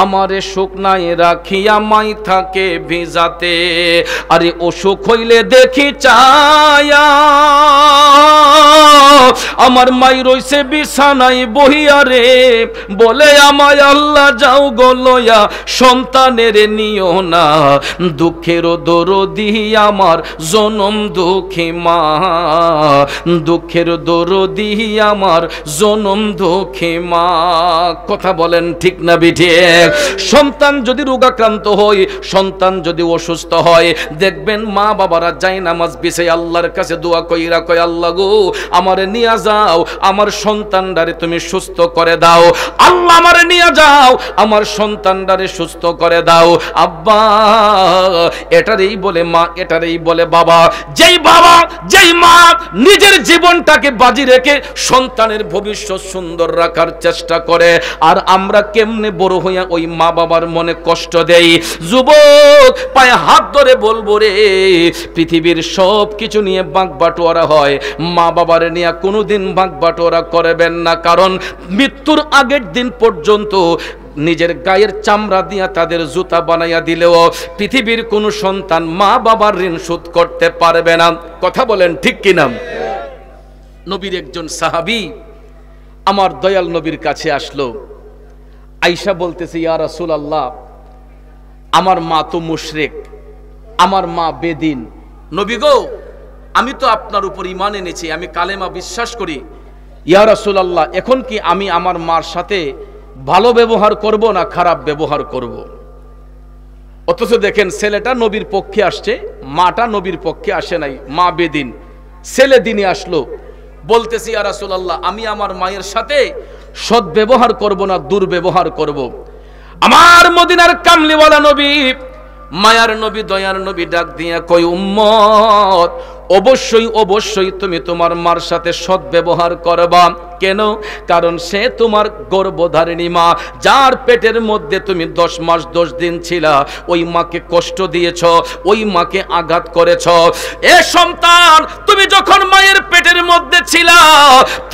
আমারে শুকনায় রাখিয়া মাই থাকে ভিজাতে। আরে অসুখ হইলে দেখি চায়া আমার মাই রইছে বিছানায় বহিয়া রে, বলে আমায় আল্লাহ যাও গো লইয়া সন্তানের নিও না, দুঃখের দরদি আমার জনম দুঃখী মা, দুঃখের দরদি আমার জনম দুঃখী মা। কথা বলেন ঠিক না বিঠিক? সন্তান যদি রোগাক্রান্ত হয়, সন্তান যদি অসুস্থ হয়, দেখবেন মা বাবারা যাই নামাজ বিছাই আল্লাহর কাছে দোয়া কইরা কয়, আল্লাহ গো আমারে নিয়ে যাও, আমার সন্তানটারে তুমি সুস্থ করে দাও। আল্লাহ আমারে নিয়ে যাও, আমার সন্তানটারে সুস্থ করে দাও। আব্বা এটারই বলে মা, এটারই বলে বাবা। যেই বাবা যেই মা নিজের জীবনটাকে বাজি রেখে সন্তানের ভবিষ্যৎ সুন্দর রাখার চেষ্টা করে, আর আমরা কেমনে বড় হইয়া ওই মা বাবার মনে কষ্ট দেই। যুবক পায়ে হাত ধরে বলবো রে, পৃথিবীর সব কিছু নিয়ে বাঁকবাটোয়ারা হয়, মা বাবার নিয়ে কোনোদিন বাঁকবাটোয়ারা করবেন না। কারণ মৃত্যুর আগের দিন পর্যন্ত নিজের গায়ের চামড়া দিয়া তাদের জুতা বানাইয়া দিলেও পৃথিবীর কোন সন্তান মা বাবার ঋণ শোধ করতে পারবে না। কথা বলেন ঠিক কিনা? নবীর একজন সাহাবী আমার দয়াল নবীর কাছে আসলো। আয়েশা বলতেছে, ইয়া রাসূলুল্লাহ, আমার মা তো মুশরিক, আমার মা বেদিন। নবী গো, আমি তো আপনার উপর ঈমান এনেছি, আমি কালেমা বিশ্বাস করি। ইয়া রাসূলুল্লাহ, এখন কি আমি আমার মার সাথে ভালো ব্যবহার করব না খারাপ ব্যবহার করব? অথচ দেখেন ছেলেটা নবীর পক্ষে আসছে, মাটা নবীর পক্ষে আসে নাই। মা বেদিন, ছেলে দিনে আসলো। বলতেছি, ইয়া রাসূলুল্লাহ, আমি আমার মায়ের সাথে সৎ ব্যবহার করব না দুর্ব্যবহার করব? আমার মদিনার কামলিওয়ালা নবী, মায়ার নবী, দয়ার নবী ডাক দিয়া কই, উম্মত অবশ্যই অবশ্যই তুমি তোমার মার সাথে সৎ ব্যবহার করবা। কেন? কারণ সে তোমার গর্ভধারিণী মা, যার পেটের মধ্যে তুমি 10 মাস 10 দিন ছিলা। ওই মাকে কষ্ট দিয়েছ, ওই মাকে আঘাত করেছ। এ সন্তান, তুমি যখন মায়ের পেটের মধ্যে ছিলা,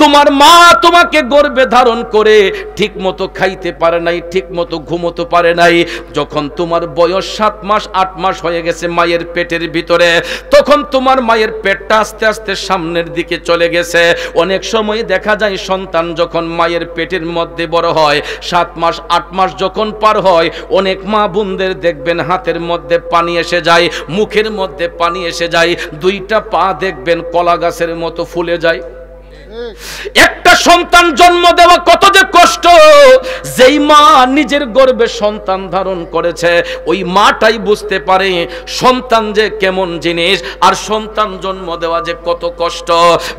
তোমার মা তোমাকে গর্ভে ধারণ করে ঠিক মতো খাইতে পারে নাই, ঠিক মতো ঘুমোতে পারে নাই। যখন তোমার বয়স 7 মাস 8 মাস হয়ে গেছে মায়ের পেটের ভিতরে, তখন তোমার মায়ের পেটটা আস্তে আস্তে সামনের দিকে চলে গেছে। অনেক সময় দেখা যায় সন্তান যখন মায়ের পেটের মধ্যে বড় হয়, 7 মাস 8 মাস যখন পার হয়, অনেক মা বোনদের দেখবেন হাতের মধ্যে পানি এসে যায়, মুখের মধ্যে পানি এসে যায়, 2টা পা দেখবেন কলা গাছের মতো ফুলে যায়। একটা সন্তান জন্ম দেওয়া কত যে কষ্ট। যেই মা নিজের গর্ভে সন্তান ধারণ করেছে, ওই মাটাই বুঝতে পারে সন্তান যে কেমন জিনিস, আর সন্তান জন্ম দেওয়া যে কত কষ্ট।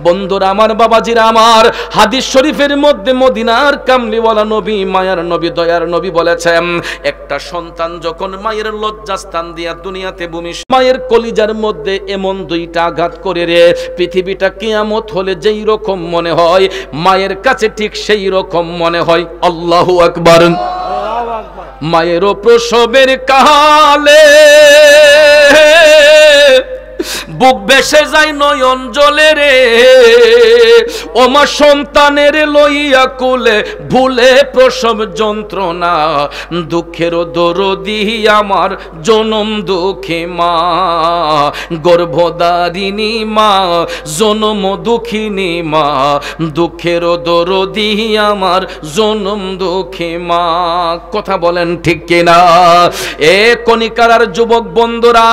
বন্ধুরা আমার, বাবাজিরা আমার, হাদিস শরীফের মধ্যে মদিনার কামলিওয়ালা নবী, মায়ার নবী, দয়ার নবী বলেছেন, একটা সন্তান যখন মায়ের লজ্জাস্থান দিয়া দুনিয়াতে ভূমি, মায়ের কলিজার মধ্যে এমন 2টা আঘাত করে রে, পৃথিবীটা কিয়ামত হলে যেই রকম মনে হয়, মায়ের কাছে ঠিক সেই রকম মনে হয়। আল্লাহু আকবার। মায়েরও প্রসবের কালে বুক ভেসে যায় নয়ন জলে রে, ও মা সন্তানের লইয়া কোলে ভুলে প্রসব যন্ত্রণা, দুঃখের দরদি আমার জনম দুঃখী মা, গর্ভধারিণী মা, জনম দুঃখিনী মা, দুঃখের দরদি আমার জনম দুঃখী মা। কথা বলেন ঠিক কিনা? এ কণিকার যুবক বন্ধুরা,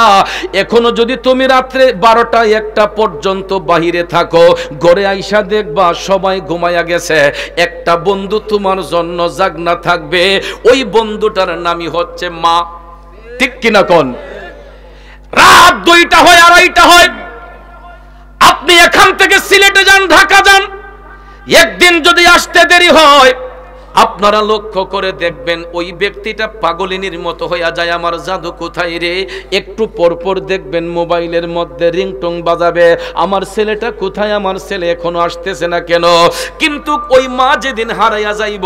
এখনো যদি তুমি রাত্রে 12টা 1টা পর্যন্ত বাহিরে থাকো, ঘরে আইসা দেখবা সবাই ঘুমায়া গেছে, একটা বন্ধু তোমার জন্য জাগনা থাকবে। ওই বন্ধুটার নামই হচ্ছে মা। ঠিক কিনা কোন? রাত 2টা হয়, 2:30টা হয়, আপনি এখান থেকে সিলেটে যান, ঢাকা যান, একদিন যদি আসতে দেরি হয়, আপনারা লক্ষ্য করে দেখবেন ওই ব্যক্তিটা পাগলিনীর মতো হইয়া যায়, আমার জাদু কোথায় রে। একটু পরপর দেখবেন মোবাইলের মধ্যে রিংটং বাজাবে, আমার ছেলেটা কোথায়, আমার ছেলে এখনো আসতেছে না কেন। কিন্তু ওই মা যেদিন হারাইয়া যাইব,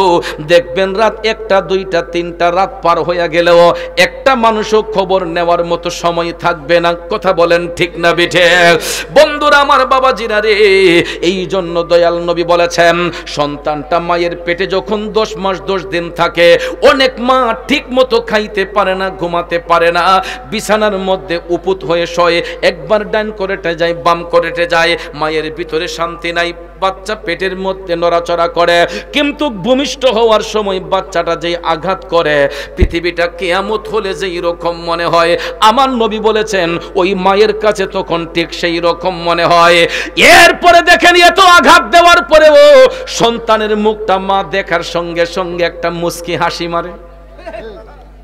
দেখবেন রাত 1টা 2টা 3টা রাত পার হইয়া গেলেও একটা মানুষও খবর নেওয়ার মতো সময় থাকবে না। কথা বলেন ঠিক না বিঠে? বন্ধুরা আমার, বাবাজিরা রে, এই জন্য দয়াল নবী বলেছেন, সন্তানটা মায়ের পেটে যখন 10 মাস 10 দিন থাকে, অনেক মা ঠিক মতো খাইতে পারে না, ঘুমাতে পারে না, বিছানার মধ্যে উপুত হয়ে শোয়, একবার ডান করেটে যায়, বাম করেটে যায়, মায়ের ভিতরে শান্তি নাই, বাচ্চা পেটের মধ্যে নড়াচড়া করে, কিন্তু ভূমিষ্ঠ হওয়ার সময় বাচ্চাটা যে আঘাত করে, পৃথিবীটা কিয়ামত হলে যেই রকম মনে হয়, আমার নবী বলেছেন ওই মায়ের কাছে তখন ঠিক সেই রকম মনে হয়। এরপরে দেখেন, এত আঘাত দেওয়ার পরেও সন্তানের মুখটা মা দেখার সঙ্গে সঙ্গে একটা মুস্কি হাসি মারে।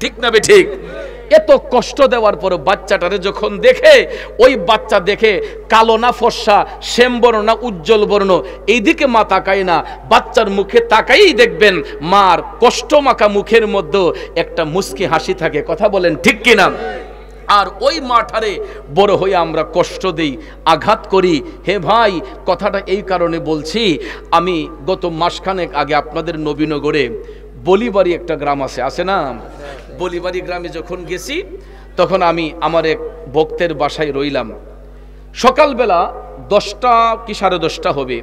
ঠিক না বে ঠিক? এত কষ্ট দেওয়ার পর বাচ্চাটারে যখন দেখে, ওই বাচ্চা দেখে কালো না ফর্সা, শ্যামবর্ণ না উজ্জ্বল বর্ণ, এইদিকে মা তাকায় না, বাচ্চার মুখে তাকাই দেখবেন মার কষ্ট মাখা মুখের মধ্যে একটা মুস্কি হাসি থাকে। কথা বলেন ঠিক কিনা? আর ওই মাঠারে বড় হয়ে আমরা কষ্ট দেই, আঘাত করি। হে ভাই, কথাটা এই কারণে বলছি, আমি গত মাসখানেক আগে আপনাদের নবীনগরে বলিবাড়ি একটা গ্রাম আছে না, বলিবাড়ি গ্রামে যখন গেছি তখন আমি আমার এক ভক্তের বাসায় রইলাম। সকালবেলা 10টা কি 10:30 হবে,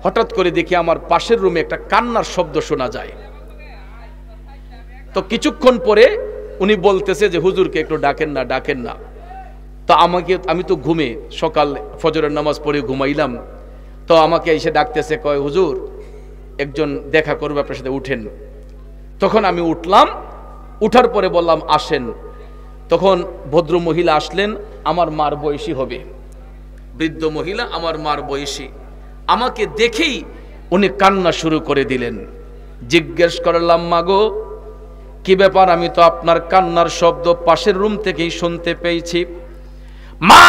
হঠাৎ করে দেখি আমার পাশের রুমে একটা কান্নার শব্দ শোনা যায়। কিছুক্ষণ পরে উনি বলতেছে যে হুজুরকে একটু ডাকেন না। তো আমি তো ঘুমে, সকাল ফজরের নামাজ পড়ে ঘুমাইলাম। তো আমাকে এসে ডাকতেছে, কয় হুজুর একজন দেখা করবে আপনার সাথে, উঠেন। তখন আমি উঠলাম, উঠার পরে বললাম আসেন। তখন ভদ্র মহিলা আসলেন, আমার মার বয়সী হবে, বৃদ্ধ মহিলা, আমার মার বয়সী। আমাকে দেখেই উনি কান্না শুরু করে দিলেন। জিজ্ঞেস করলাম, মাগো কি ব্যাপার? আমি তো আপনার কান্নার শব্দ পাশের রুম থেকেই শুনতে পেয়েছি। মা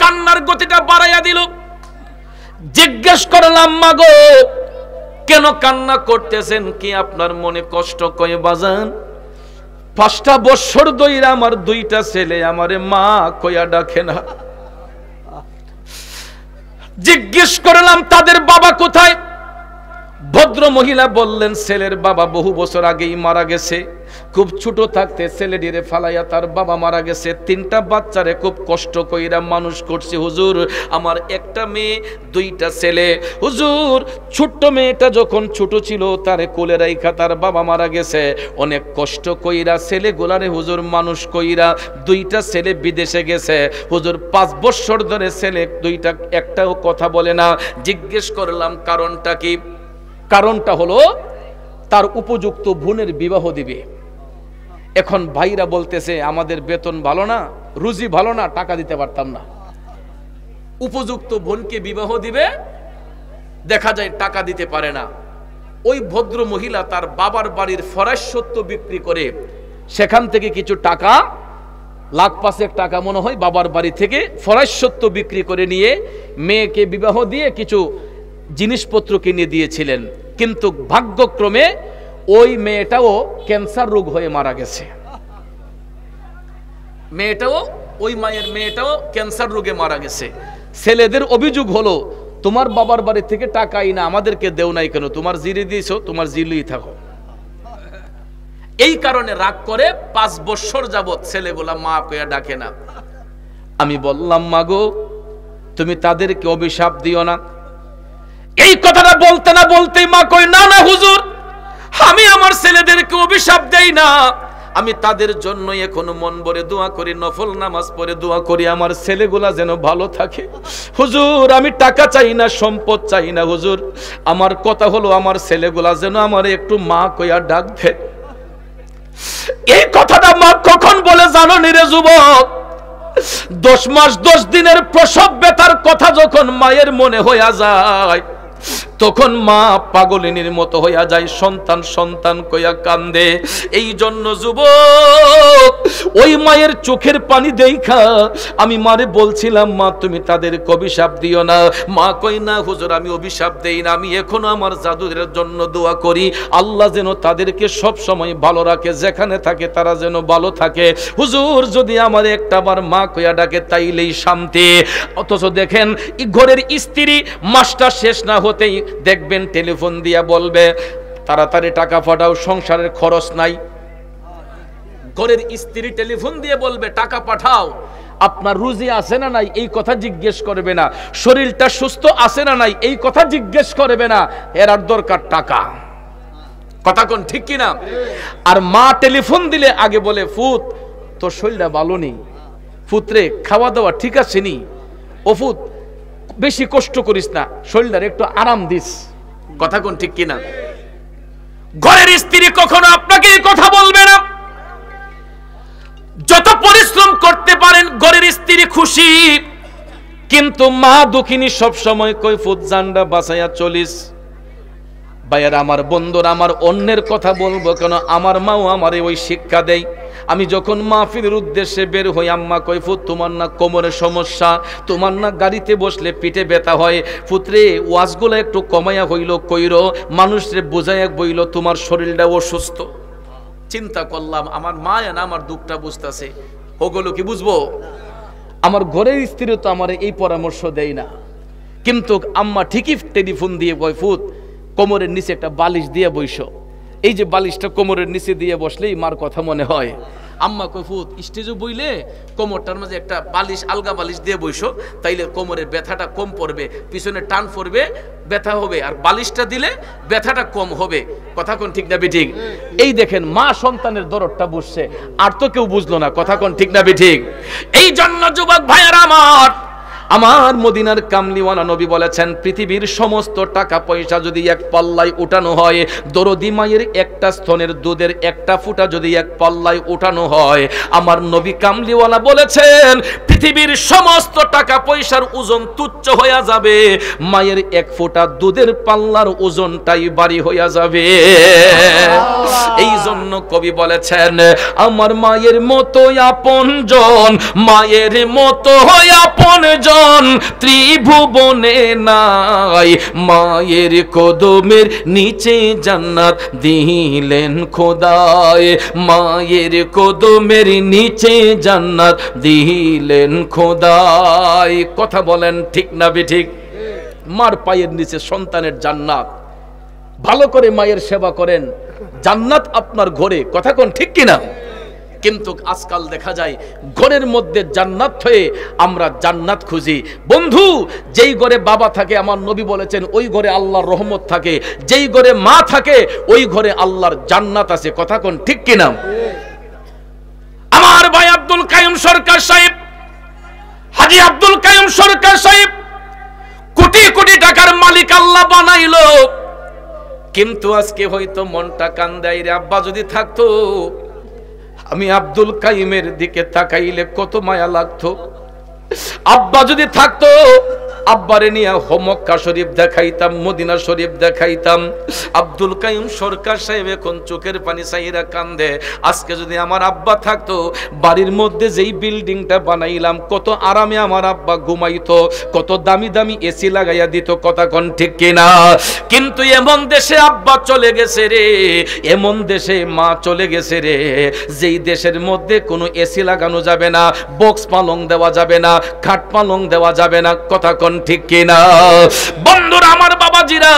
কান্নার গতিটা বাড়াইয়া দিল। জিজ্ঞেস করলাম, মাগো কেন কান্না করতেছেন? কি আপনার মনে কষ্ট? কয়ে বাজান 5টা বছর ধইরা আমার 2টা ছেলে আমারে মা কইয়া ডাকে না। জিজ্ঞেস করলাম তাদের বাবা কোথায়? ভদ্র মহিলা বললেন ছেলের বাবা বহু বছর আগেই মারা গেছে। খুব ছোট থাকতে ছেলেটিরে ফালাইয়া তার বাবা মারা গেছে। 3টা বাচ্চারে খুব কষ্ট কইরা মানুষ করছে হুজুর। আমার একটা মেয়ে, 2টা ছেলে। হুজুর ছোট্ট মেয়েটা যখন ছোট ছিল তারে কোলে রাইখা তার বাবা মারা গেছে। অনেক কষ্ট কইরা ছেলেগুলারে হুজুর মানুষ কইরা 2টা ছেলে বিদেশে গেছে হুজুর। 5 বছর ধরে ছেলে 2টা একটাও কথা বলে না। জিজ্ঞেস করলাম কারণটা কি? কারণটা হলো তার উপযুক্ত বোনের বিবাহ দিবে। এখন ভাইরা বলতেছে আমাদের বেতন ভালো না, রুজি ভালো না, টাকা দিতে পারতাম না। উপযুক্ত বোনকে বিবাহ দিবে, দেখা যায় টাকা দিতে পারে না। ওই ভদ্র মহিলা তার বাবার বাড়ির ফরাসত্ব বিক্রি করে সেখান থেকে কিছু টাকা, 1,05,000 টাকা মনে হয়, বাবার বাড়ি থেকে ফরাসত্ব বিক্রি করে নিয়ে মেয়েকে বিবাহ দিয়ে কিছু জিনিসপত্র কিনে দিয়েছিলেন। কিন্তু ভাগ্যক্রমে ওই মেয়েটাও ক্যান্সার রোগ হয়ে মারা গেছে। ওই মায়ের মেয়েটাও ক্যান্সার রোগে মারা গেছে। ছেলেদের অভিযোগ হলো তোমার বাবার বাড়ি থেকে টাকাই না, আমাদেরকে দেও নাই কেন? তোমার জিরে দিয়েছো, তোমার জিলুই থাকো। এই কারণে রাগ করে 5 বছর যাবত ছেলেগুলা মা কইয়া ডাকে না। আমি বললাম মাগো তুমি তাদেরকে অভিশাপ দিও না। এই কথাটা বলতে না বলতেই মা কই না না হুজুর, আমি আমার ছেলেদেরকে অভিশাপ দেই না, আমি তাদের জন্য এখনো মন ভরে দোয়া করি, নফল নামাজ পড়ে দোয়া করি আমার ছেলেগুলা যেন ভালো থাকে। হুজুর আমি টাকা চাই না, সম্পদ চাই না হুজুর, আমার কথা হলো আমার ছেলেগুলা যেন আমার একটু মা কইয়া ডাকবে। এই কথাটা মা কখন বলে জানো নি রে যুবক? 10 মাস 10 দিনের প্রসব ব্যথার কথা যখন মায়ের মনে হইয়া যায় তখন মা পাগলিনীর মতো হইয়া যায়, সন্তান সন্তান কইয়া কান্দে। এই জন্য যুবক ওই মায়ের চোখের পানি দেখা আমি মারে বলছিলাম মা তুমি তাদের অভিশাপ দিও না। মা কই না হুজুর আমি অভিশাপ দেই না, আমি এখনো আমার জাদুদের জন্য দোয়া করি আল্লাহ যেন তাদেরকে সব সময় ভালো রাখে, যেখানে থাকে তারা যেন ভালো থাকে। হুজুর যদি আমার একটাবার মা কইয়া ডাকে তাইলেই শান্তি। অথচ দেখেন ঘরের স্ত্রী মাসটা শেষ না হতেই দেখবেন টেলিফোন দিয়া বলবে তাড়াতাড়ি টাকা পাঠাও, সংসারের খরচ নাই। ঘরের স্ত্রী টেলিফোন দিয়ে বলবে টাকা পাঠাও, আপনার রুজি আছে না নাই এই কথা জিজ্ঞেস করবে না, শরীরটা সুস্থ আছে না নাই এই কথা জিজ্ঞেস করবে না, এর আর দরকার টাকা। কথা কোন ঠিক কিনা? আর মা টেলিফোন দিলে আগে বলে ফুত তোর শরীরটা ভালো নেই, ফুতরে খাওয়া দাওয়া ঠিক আছে নি, ও ফুত বেশি কষ্ট করিস না, শরীরটার একটু আরাম দিস। কথা কোন ঠিক কিনা? ঘরের স্ত্রী কখনো আপনাকে এই কথা বলবে না। যত পরিশ্রম করতে পারেন ঘরের স্ত্রী খুশি, কিন্তু মা দুঃখিনী সব সময় কই ফুত জানডা বাঁচাইয়া চলিস। ভাইয়ের আমার বন্ধুরা, আমার অন্যের কথা বলবো কেন, আমার মাও আমারে ওই শিক্ষা দেয়। আমি যখন মাহফিলের উদ্দেশ্যে বের হই, আম্মা কই ফুত তোমার না কোমরের সমস্যা, তোমার না গাড়িতে বসলে পিঠে ব্যথা হয়, ফুতরে ওয়াজগুলো একটু কমাইয়া হইল কইরো, মানুষরে বোঝাইয়া বইল তোমার শরীরটা অসুস্থ। চিন্তা করলাম আমার মা না আমার দুঃখটা বুঝতেছে, ওগুলো কি বুঝবো? আমার ঘরের স্ত্রী তো আমার এই পরামর্শ দেয় না, কিন্তু আম্মা ঠিকই টেলিফোন দিয়ে কয় ফুত কোমরের নিচে একটা বালিশ দিয়ে বইসো। এই যে বালিশটা কোমরের নিচে দিয়ে বসলেই মার কথা মনে হয়। আম্মা কয় ফুত স্টেজে বইলে কোমরটার মাঝে একটা বালিশ, আলগা বালিশ দিয়ে বইসো, তাইলে কোমরের ব্যথাটা কম পড়বে, পিছনে টান পড়বে, ব্যথা হবে, আর বালিশটা দিলে ব্যথাটা কম হবে। কথা কোন ঠিক না বেঠিক? এই দেখেন মা সন্তানের দরদটা বুঝছে, আর তো কেউ বুঝলো না। কথা কোন ঠিক না বেঠিক? এই জন্য যুবক ভাইয়েরা আমার মদিনার কামলিওয়ালা নবী বলেছেন, পৃথিবীর সমস্ত টাকা পয়সা যদি এক পাল্লায় উঠানো হয়, দরদি মায়ের একটা স্তনের দুধের একটা ফুটা যদি এক পাল্লায় উঠানো হয়, আমার নবী কামলিওয়ালা বলেছেন পৃথিবীর সমস্ত টাকা পয়সার ওজন তুচ্ছ হয়ে যাবে, মায়ের এক ফোঁটা দুধের পাল্লার ওজনটাই ভারী হয়ে যাবে। এই জন্য কবি বলেছেন, আমার মায়ের মতো আপনজন, মায়ের মতো আপনজন ত্রিভুবনে নাই, মায়ের কদমের নিচে জান্নাত দিলেন খোদায়, মায়ের কদমের নিচে জান্নাত দিলেন খোদায়। কথা বলেন ঠিক না বেঠিক? মার পায়ের নিচে সন্তানের জান্নাত। ভালো করে মায়ের সেবা করেন, জান্নাত আপনার ঘরে। কথা কোন ঠিক কিনা? কিন্তু আজকাল দেখা যায় ঘরের মধ্যে জান্নাত হয়ে আমরা জান্নাত খুঁজি। বন্ধু, যেই ঘরে বাবা থাকে আমার নবী বলেছেন ওই ঘরে আল্লাহর রহমত থাকে, যেই ঘরে মা থাকে ওই ঘরে আল্লাহর জান্নাত আছে। কথা কোন ঠিক কিনা? আমার ভাই আব্দুল কাইয়ুম সরকার সাহেব, হাজী আব্দুল কাইয়ুম সরকার সাহেব কোটি কোটি টাকার মালিক আল্লাহ বানাইলো, কিন্তু আজকে হয়তো মনটা কান্দাই রে, আব্বা যদি থাকতো, আমি আব্দুল কাইমের দিকে তাকাইলে কত মায়া লাগতো। আব্বা যদি থাকতো, আব্বারে নিয়ে মক্কা শরীফ দেখাইতাম, মদিনা শরীফ দেখাইতাম। আব্দুল কাইয়ুম সরকার সাহেব এখন চোখের পানি চাইরা কান্দে। আজকে যদি আমার আব্বা থাকতো, বাড়ির মধ্যে যেই বিল্ডিংটা বানাইলাম কত আরামে আমার আব্বা ঘুমাইতো, কত দামি দামি এসি লাগাইয়া দিত। কথা কোন ঠিক কিনা? কিন্তু এমন দেশে আব্বা চলে গেছে রে, এমন দেশে মা চলে গেছে রে, যেই দেশের মধ্যে কোনো এসি লাগানো যাবে না, বক্স পালং দেওয়া যাবে না, খাট পালং দেওয়া যাবে না। কথা কোন ঠিক কিনা? বন্ধুরা আমার, বাবাজিরা,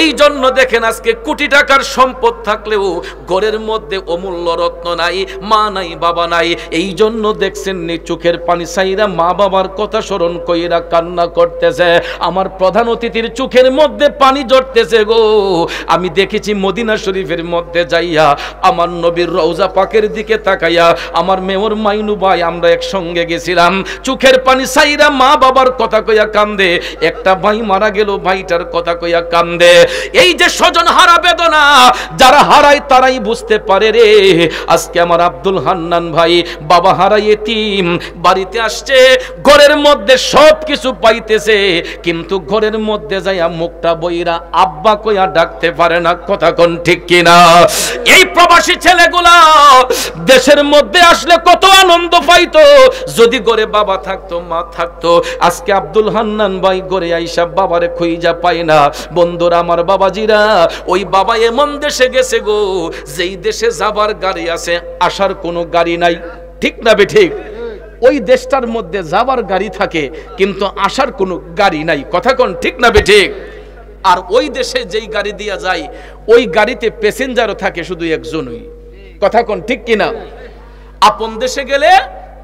এই জন্য দেখেন আজকে কোটি টাকার সম্পদ থাকলেও ঘরের মধ্যে অমূল্য রত্ন নাই, মা নাই, বাবা নাই। এই জন্য দেখছেন নি চোখের পানি চাইরা মা বাবার কথা স্মরণ কইরা কান্না করতেছে। আমার প্রধান অতিথির চোখের মধ্যে পানি ঝরতেছে গো। আমি দেখেছি মদিনা শরীফের মধ্যে যাইয়া, আমার নবীর রওজা পাকের দিকে তাকাইয়া, আমার মেয়র মাইনু ভাই আমরা একসঙ্গে গেছিলাম, চোখের পানি চাইরা মা বাবার কথা কইয়া কান্দে। একটা ভাই মারা গেল, ভাইটার কথা কইয়া কান্দে। এই যে স্বজন হারা বেদনা, যারা হারায় তারাই বুঝতে পারে রে। আজকে আমার আব্দুল হান্নান ভাই বাবা হারা এতিম, বাড়িতে আসছে, ঘরের মধ্যে সব কিছু পাইতেছে, কিন্তু ঘরের মধ্যে যাইয়া মুখটা বইরা আব্বা কইয়া ডাকতে পারে না। কথা কোন ঠিক কিনা? এই প্রবাসী ছেলেগুলা দেশের মধ্যে আসলে কত আনন্দ পাইতো যদি ঘরে বাবা থাকতো, মা থাকতো। আজকে আব্দুল হান্নান ভাই ঘরে আইসা বাবারে খুঁজা পায় না। বন্ধুরা আমার, বাবাজিরা, ওই বাবা এমন দেশে গেছে গো, যেই দেশে যাবার গাড়ি আছে, আসার কোনো গাড়ি নাই। ঠিক না বেঠিক? ওই দেশটার মধ্যে যাবার গাড়ি থাকে কিন্তু আসার কোনো গাড়ি নাই। কথা কোন ঠিক না বেঠিক? আর ওই দেশে যেই গাড়ি দিয়া যায় ওই গাড়িতে প্যাসেঞ্জারও থাকে শুধু একজনই। কথা কোন ঠিক কিনা? আপন দেশে গেলে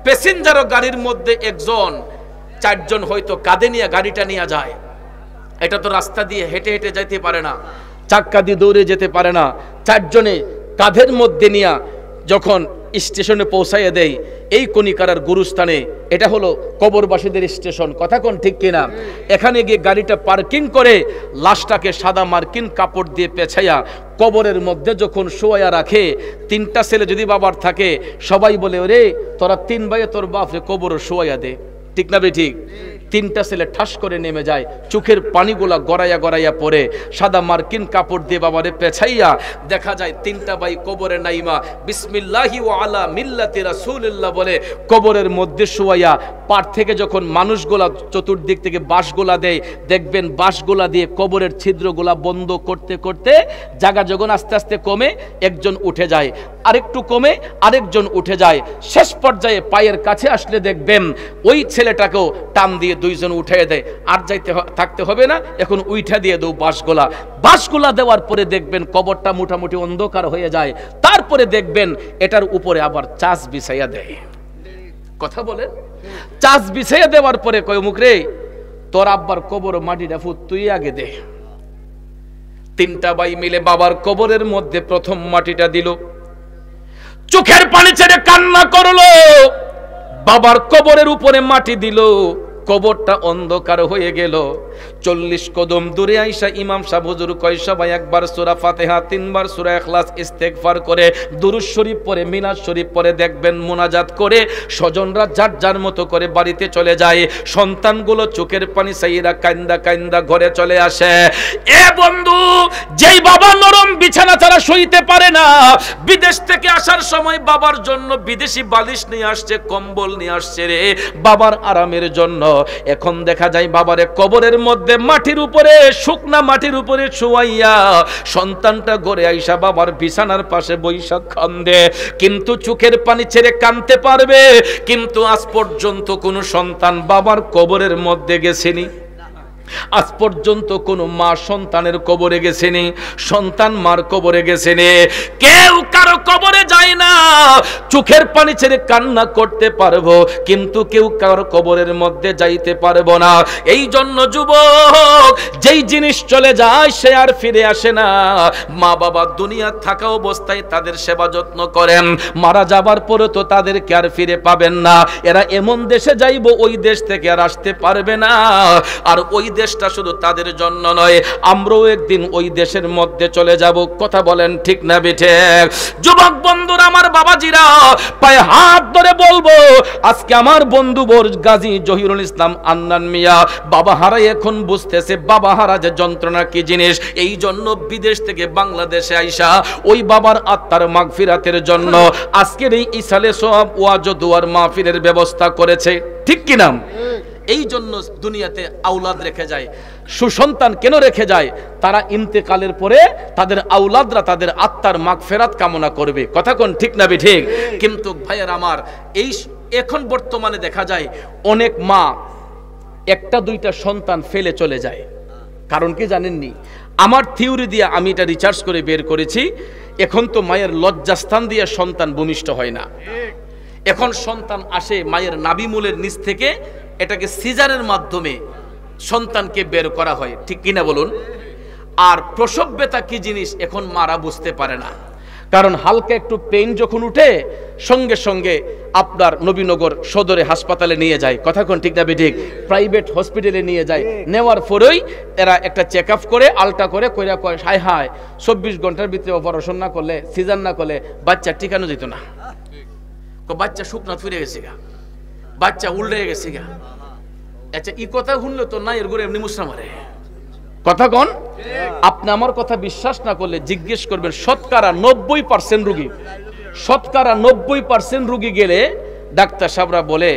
প্যাসেঞ্জারও গাড়ির মধ্যে একজন, চারজন হয়তো কাঁধে নিয়ে গাড়িটা নিয়ে যায়। এটা তো রাস্তা দিয়ে হেঁটে হেঁটে যেতে পারে না, চাক্কা দিয়ে দৌড়ে যেতে পারে না। চারজনে কাঁধের মধ্যে নিয়ে যখন স্টেশনে পৌঁছাইয়ে দেয়, এই কনিকারার গুরুস্থানে, এটা হলো কবরবাসীদের স্টেশন। কথা কোন ঠিক কিনা? এখানে গিয়ে গাড়িটা পার্কিং করে লাশটাকে সাদা মার্কিন কাপড় দিয়ে পেছাইয়া কবরের মধ্যে যখন শোয়া রাখে, তিনটা ছেলে যদি বাবার থাকে, সবাই বলে ওরে তোরা তিন ভাইয়ে তোর বাপরে কবরে শোয়া দে। ঠিক না ঠিক? তিনটা ছেলে ঠাস করে নেমে যায়, চোখের পানিগুলা গড়াইয়া গড়াইয়া পড়ে, সাদা মার্কিন কাপড় দিয়ে বাবারে পেছাইয়া দেখা যায় তিনটা ভাই কবরে নাইমা বিসমিল্লাহি ওয়া আলা মিল্লাতি রাসূলিল্লাহ বলে কবরের মধ্যে শুয়াইয়া পার থেকে যখন মানুষগুলা চতুর্দিক থেকে বাঁশগুলা দেয়, দেখবেন বাঁশগুলা দিয়ে কবরের ছিদ্রগুলা বন্ধ করতে করতে জায়গা যখন আস্তে আস্তে কমে, একজন উঠে যায়, আরেকটু কমে আরেকজন উঠে যায়, শেষ পর্যায়ে পায়ের কাছে আসলে দেখবেন ওই ছেলেটাকেও টান দিয়ে দুইজন উঠিয়ে দেয়, আর যাইতে থাকতে হবে না, এখন উইঠা দিয়ে দেও বাঁশগুলা দেওয়ার পরে দেখবেন কবরটা মোটামুটি অন্ধকার হয়ে যায়। তারপরে দেখবেন এটার উপরে আবার চাষ বিছাইয়া দেয়। কথা বলেন, চাষ বিছাইয়া দেওয়ার পরে কয় মুখ রে তোর আব্বার কবর মাটিটা ফুট তুই আগে দে। তিনটা ভাই মিলে বাবার কবরের মধ্যে প্রথম মাটিটা দিল, চোখের পানি ছেড়ে কান্না করলো, বাবার কবরের উপরে মাটি দিল, কবরটা অন্ধকার হয়ে গেল। 40 কদম দূরে আইসা ইমাম সাহেব হুজুর কয় সবাই একবার সূরা ফাতিহা, 3 বার সূরা ইখলাস ইস্তেগফার করে দুরূদ শরীফ পড়ে, মিলাদ শরীফ পড়ে, দেখবেন মুনাজাত করে স্বজনরা যার যার মতো করে বাড়িতে চলে যায়। সন্তানগুলো চোখের পানি ছাইরা কান্দা কান্দা ঘরে চলে আসে। এ বন্ধু, যেই বাবা নরম বিছানা ছাড়া শুইতে পারে না, বিদেশ থেকে আসার সময় বাবার জন্য বিদেশি বালিশ নিয়ে আসছে, কম্বল নিয়ে আসছে রে বাবার আরামের জন্য। এখন দেখা যায় বাবারে কবরের মধ্যে মাটির উপরে, শুকনা মাটির উপরে শুয়াইয়া সন্তানটা ঘরে আইসা বাবার বিছানার পাশে বৈশা কান্দে, কিন্তু চোখের পানি ছেড়ে কাঁদতে পারবে, কিন্তু আজ পর্যন্ত কোনো সন্তান বাবার কবরের মধ্যে গেছেনি। আজ পর্যন্ত কোনো মা সন্তানের কবরে গেছেনি, সন্তান মার কবরে গেছেনি, কেউ কারো কবরে যায় না। চোখের পানি ছেড়ে কান্না করতে পারবো, কিন্তু কেউ কারো কবরের মধ্যে যাইতে পারবো না। এই জন্য যুবক, যেই জিনিস চলে যায় সে আর ফিরে আসে না। মা বাবা দুনিয়া থাকা অবস্থায় তাদের সেবা যত্ন করেন, মারা যাবার পরে তো তাদেরকে আর ফিরে পাবেন না। এরা এমন দেশে যাইবো ওই দেশ থেকে আর আসতে পারবে না। আর ওই দেশটা শুধু তাদের জন্য নয়, আমরাও একদিন ওই দেশের মধ্যে চলে যাব। কথা বলেন ঠিক না বেঠে? যুবক বন্ধুরা, আমার বাবাজিরা, পায়ে হাত ধরে বলবো, আজকে আমার বন্ধু গাজী জহিরুল ইসলাম আন্নান মিয়া বাবা হারাই এখন বুঝতেছে বাবা হারা যে যন্ত্রণা কি জিনিস। এই জন্য বিদেশ থেকে বাংলাদেশে আইসা ওই বাবার আত্মার মাগফিরাতের জন্য আজকের এই ইসালে সওয়াব ওয়াজ ও দুয়ার মাহফিলের ব্যবস্থা করেছে। ঠিক কি না? এই জন্য দুনিয়াতে আওলাদ রেখে যায়, সুসন্তান কেন রেখে যায়? তারা ইন্তেকালের পরে তাদের আওলাদরা তাদের আত্মার মাগফিরাত কামনা করবে। কথা কোন ঠিক না ঠিক? কিন্তু ভাইয়ের আমার, এই এখন বর্তমানে দেখা যায় অনেক মা একটা দুইটা সন্তান ফেলে চলে যায়। কারণ কি জানেননি? আমার থিওরি দিয়ে আমি এটা রিসার্চ করে বের করেছি, এখন তো মায়ের লজ্জাস্থান দিয়ে সন্তান ভূমিষ্ঠ হয় না। এখন সন্তান আসে মায়ের নাভিমূলের নিচ থেকে, এটাকে সিজারের মাধ্যমে সন্তানকে বের করা হয়। ঠিক কিনা বলুন? আর প্রসব ব্যথা কি জিনিস এখন মারা বুঝতে পারে না, কারণ হালকা একটু পেইন যখন উঠে সঙ্গে সঙ্গে আপনার নবীনগর সদরে হাসপাতালে নিয়ে যায়। কথা কোন ঠিক না ঠিক? প্রাইভেট হসপিটালে নিয়ে যায়, নেওয়ার পরেই এরা একটা চেক আপ করে, আলট্রা করে কইরা কয় হায় হায় 24 ঘন্টার ভিতরে অপারেশন না করলে, সিজার না করলে বাচ্চা টিকানো যেত না। বাচ্চা শুকনা ফিরে গেছে গা, বাচ্চা উল্টে গেছে গা। আচ্ছা, এই কথা শুনলে তো না এর ঘরে এমনি মুসরা মারে। কথা কোন? আপনি আমার কথা বিশ্বাস না করলে জিজ্ঞেস করবেন, শতকরা 90% রোগী, শতকরা 90% রোগী গেলে ডাক্তার সাহেবরা বলে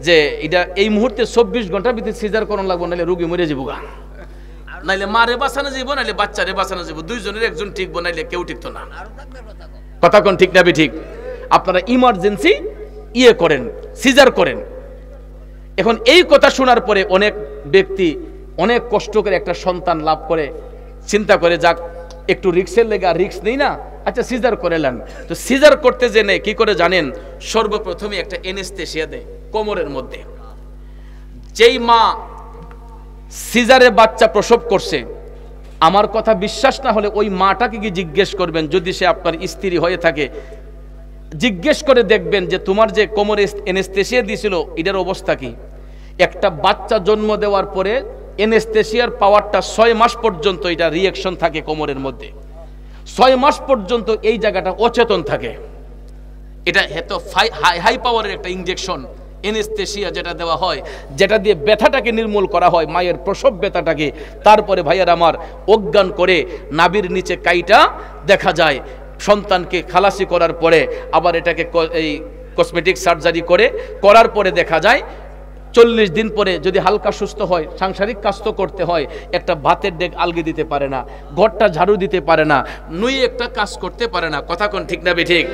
যে এটা এই মুহূর্তে 24 ঘন্টার ভিতরে সিজার করণ লাগবে, নাহলে রোগী মরে যাবো গা, নাইলে মারে বাঁচানো যাবো, নাইলে বাচ্চারে বাঁচানো যাবো, দুইজনের একজন ঠিকবো, নাইলে কেউ ঠিকতো না। কথা কোন ঠিক না ঠিক? আপনারা ইমার্জেন্সি করেন, সিজার করেন। এখন এই কথা শোনার পরে অনেক ব্যক্তি অনেক কষ্ট করে একটা সন্তান লাভ করে, চিন্তা করে যাক একটু রিক্সের লেগে রিক্স নেই না, আচ্ছা সিজার করেলেন। তো সিজার করতে জেনে কি করে জানেন? সর্বপ্রথমে একটা এনেস্থেসিয়া দেয় কোমরের মধ্যে। যেই মা সিজারে বাচ্চা প্রসব করছে, আমার কথা বিশ্বাস না হলে ওই মাটাকে কি জিজ্ঞেস করবেন, যদি সে আপনার স্ত্রী হয়ে থাকে, জিজ্ঞেস করে দেখবেন যে তোমার যে কোমরে এনেস্থেসিয়া দিয়েছিল এটার অবস্থা কি। একটা বাচ্চা জন্ম দেওয়ার পরে এনেস্থেসিয়ার পাওয়ারটা 6 মাস পর্যন্ত এটা রিঅ্যাকশন থাকে কোমরের মধ্যে, 6 মাস পর্যন্ত এই জায়গাটা অচেতন থাকে। এটা এত হাই পাওয়ারের একটা ইনজেকশন এনেস্থেসিয়া যেটা দেওয়া হয়, যেটা দিয়ে ব্যথাটাকে নির্মূল করা হয়, মায়ের প্রসব ব্যথাটাকে। তারপরে ভাইয়ার আমার অজ্ঞান করে নাভির নিচে কাইটা দেখা যায় সন্তানকে খালাসি করার পরে আবার এটাকে এই কসমেটিক সার্জারি করার পরে দেখা যায় 40 দিন পরে যদি হালকা সুস্থ হয়, সাংসারিক কাজ তো করতে হয়, একটা ভাতের ডেক আলগি দিতে পারে না, ঘরটা ঝাড়ু দিতে পারে না, নুই একটা কাজ করতে পারে না। কথা কোন ঠিক না বেঠিক?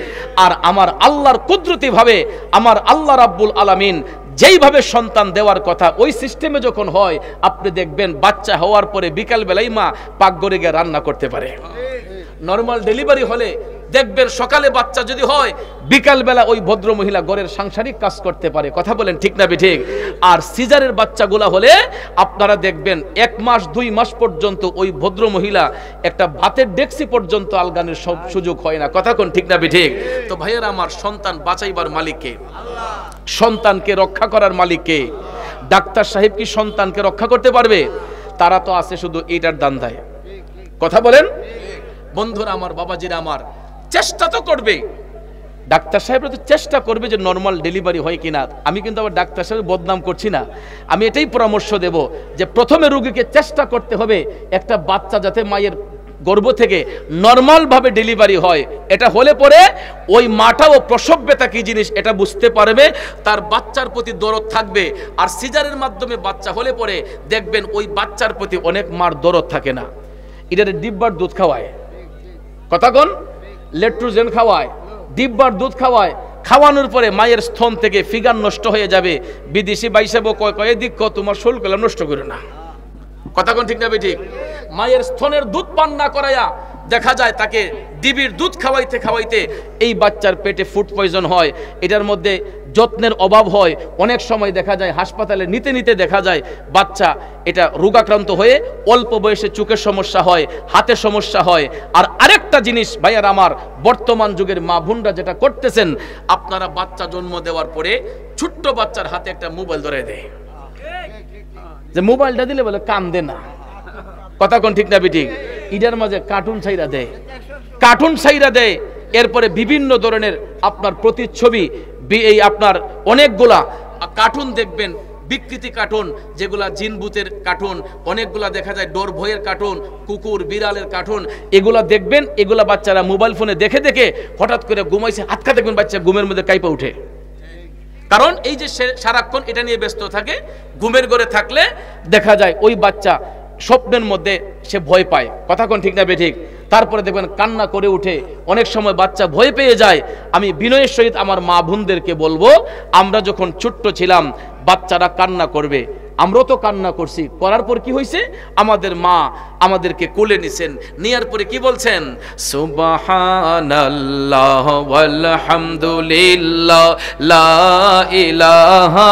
আর আমার আল্লাহর কুদরতি ভাবে আমার আল্লাহ রাব্বুল আলামিন যেইভাবে সন্তান দেওয়ার কথা ওই সিস্টেমে যখন হয়, আপনি দেখবেন বাচ্চা হওয়ার পরে বিকাল বেলায় মা পাকঘরে গিয়ে রান্না করতে পারে। নরমাল ডেলিভারি হলে দেখবেন সকালে বাচ্চা যদি হয়, বিকাল বেলা ওই ভদ্র মহিলা ঘরের সাংসারিক কাজ করতে পারে। কথা বলেন ঠিক না বেঠিক? আর সিজারের বাচ্চাগুলা হলে আপনারা দেখবেন 1 মাস 2 মাস পর্যন্ত ওই ভদ্র মহিলা একটা ভাতের ডেক্সি পর্যন্ত আলগানের সুযোগ হয় না। কথা কোন ঠিক না বেঠিক? তো ভাইয়েরা আমার, সন্তান বাঁচাইবার মালিক কে? আল্লাহ। সন্তানকে রক্ষা করার মালিক কে? ডাক্তার সাহেব কি সন্তানকে রক্ষা করতে পারবে? তারা তো আছে শুধু এইটার দান্দায়। কথা বলেন বন্ধুরা আমার, বাবাজিরা আমার, চেষ্টা তো করবে, ডাক্তার সাহেবরা তো চেষ্টা করবে যে নরমাল ডেলিভারি হয় কিনা। আমি কিন্তু আবার ডাক্তার সাহেব বদনাম করছি না, আমি এটাই পরামর্শ দেব যে প্রথমে রোগীকে চেষ্টা করতে হবে একটা বাচ্চা যাতে মায়ের গর্ভ থেকে নরমাল ভাবে ডেলিভারি হয়। এটা হলে পরে ওই মাটাও প্রসব ব্যথা কি জিনিস এটা বুঝতে পারবে, তার বাচ্চার প্রতি দরদ থাকবে। আর সিজারের মাধ্যমে বাচ্চা হলে পরে দেখবেন ওই বাচ্চার প্রতি অনেক মার দরদ থাকে না। এটারে ডিব্বার দুধ খাওয়ায়, কথা কোন, লেট্রোজেন খাওয়ায়, ডিব্বার দুধ খাওয়ায়, খাওয়ানোর পরে মায়ের স্তন থেকে ফিগার নষ্ট হয়ে যাবে। বিদেশি বাইসাব কয় দিক তোমার শোল কলা নষ্ট করে না। কথা কোন ঠিক না বেঠিক? মায়ের স্তনের দুধ পান না করায়া দেখা যায় তাকে ডিবির দুধ খাওয়াইতে খাওয়াইতে এই বাচ্চার পেটে ফুড পয়জন হয়। এটার মধ্যে যত্নের অভাব হয়। অনেক সময় দেখা যায় হাসপাতালে নিতে নিতে দেখা যায় বাচ্চা এটা রোগাক্রান্ত হয়ে অল্প বয়সে চোখের সমস্যা হয়, হাতে সমস্যা হয়। আর আরেকটা জিনিস ভাইয়ার আমার, বর্তমান যুগের মা বোনরা যেটা করতেছেন, আপনারা বাচ্চা জন্ম দেওয়ার পরে ছোট্ট বাচ্চার হাতে একটা মোবাইল ধরে দেয়, যে মোবাইলটা দিলে বলে কান্দে না। কথা কোন ঠিক না বেঠিক? ইডার মাঝে কার্টুন ছাইরা দেয়, এরপরে বিভিন্ন ধরনের আপনার প্রতিচ্ছবি, এই আপনার অনেকগুলা কার্টুন দেখবেন, বিকৃতি কার্টুন, যেগুলা জিনভূতের কার্টুন, অনেকগুলা দেখা যায় ডোর ভয়ের কার্টুন, কুকুর বিড়ালের কার্টুন, এগুলা দেখবেন। এগুলা বাচ্চারা মোবাইল ফোনে দেখে দেখে হঠাৎ করে ঘুমাইছে, হাতকা দেখবেন বাচ্চা ঘুমের মধ্যে কাইপা উঠে। কারণ এই যে সারাক্ষণ এটা নিয়ে ব্যস্ত থাকে, ঘুমের ঘরে থাকলে দেখা যায় ওই বাচ্চা স্বপ্নের মধ্যে সে ভয় পায়। কথা কোন ঠিক না বেঠিক? তারপরে দেখবেন কান্না করে উঠে, অনেক সময় বাচ্চা ভয় পেয়ে যায়। আমি বিনয়ের সহিত আমার মা বোনদেরকে বলবো, আমরা যখন ছোট্ট ছিলাম বাচ্চারা কান্না করবে, আমরাও তো কান্না করছি, করার পর কি হয়েছে, আমাদের মা আমাদেরকে কোলে নিছেন, নেয়ার পরে কি বলছেন, সুবহানাল্লাহ ওয়ালহামদুলিল্লাহ লা ইলাহা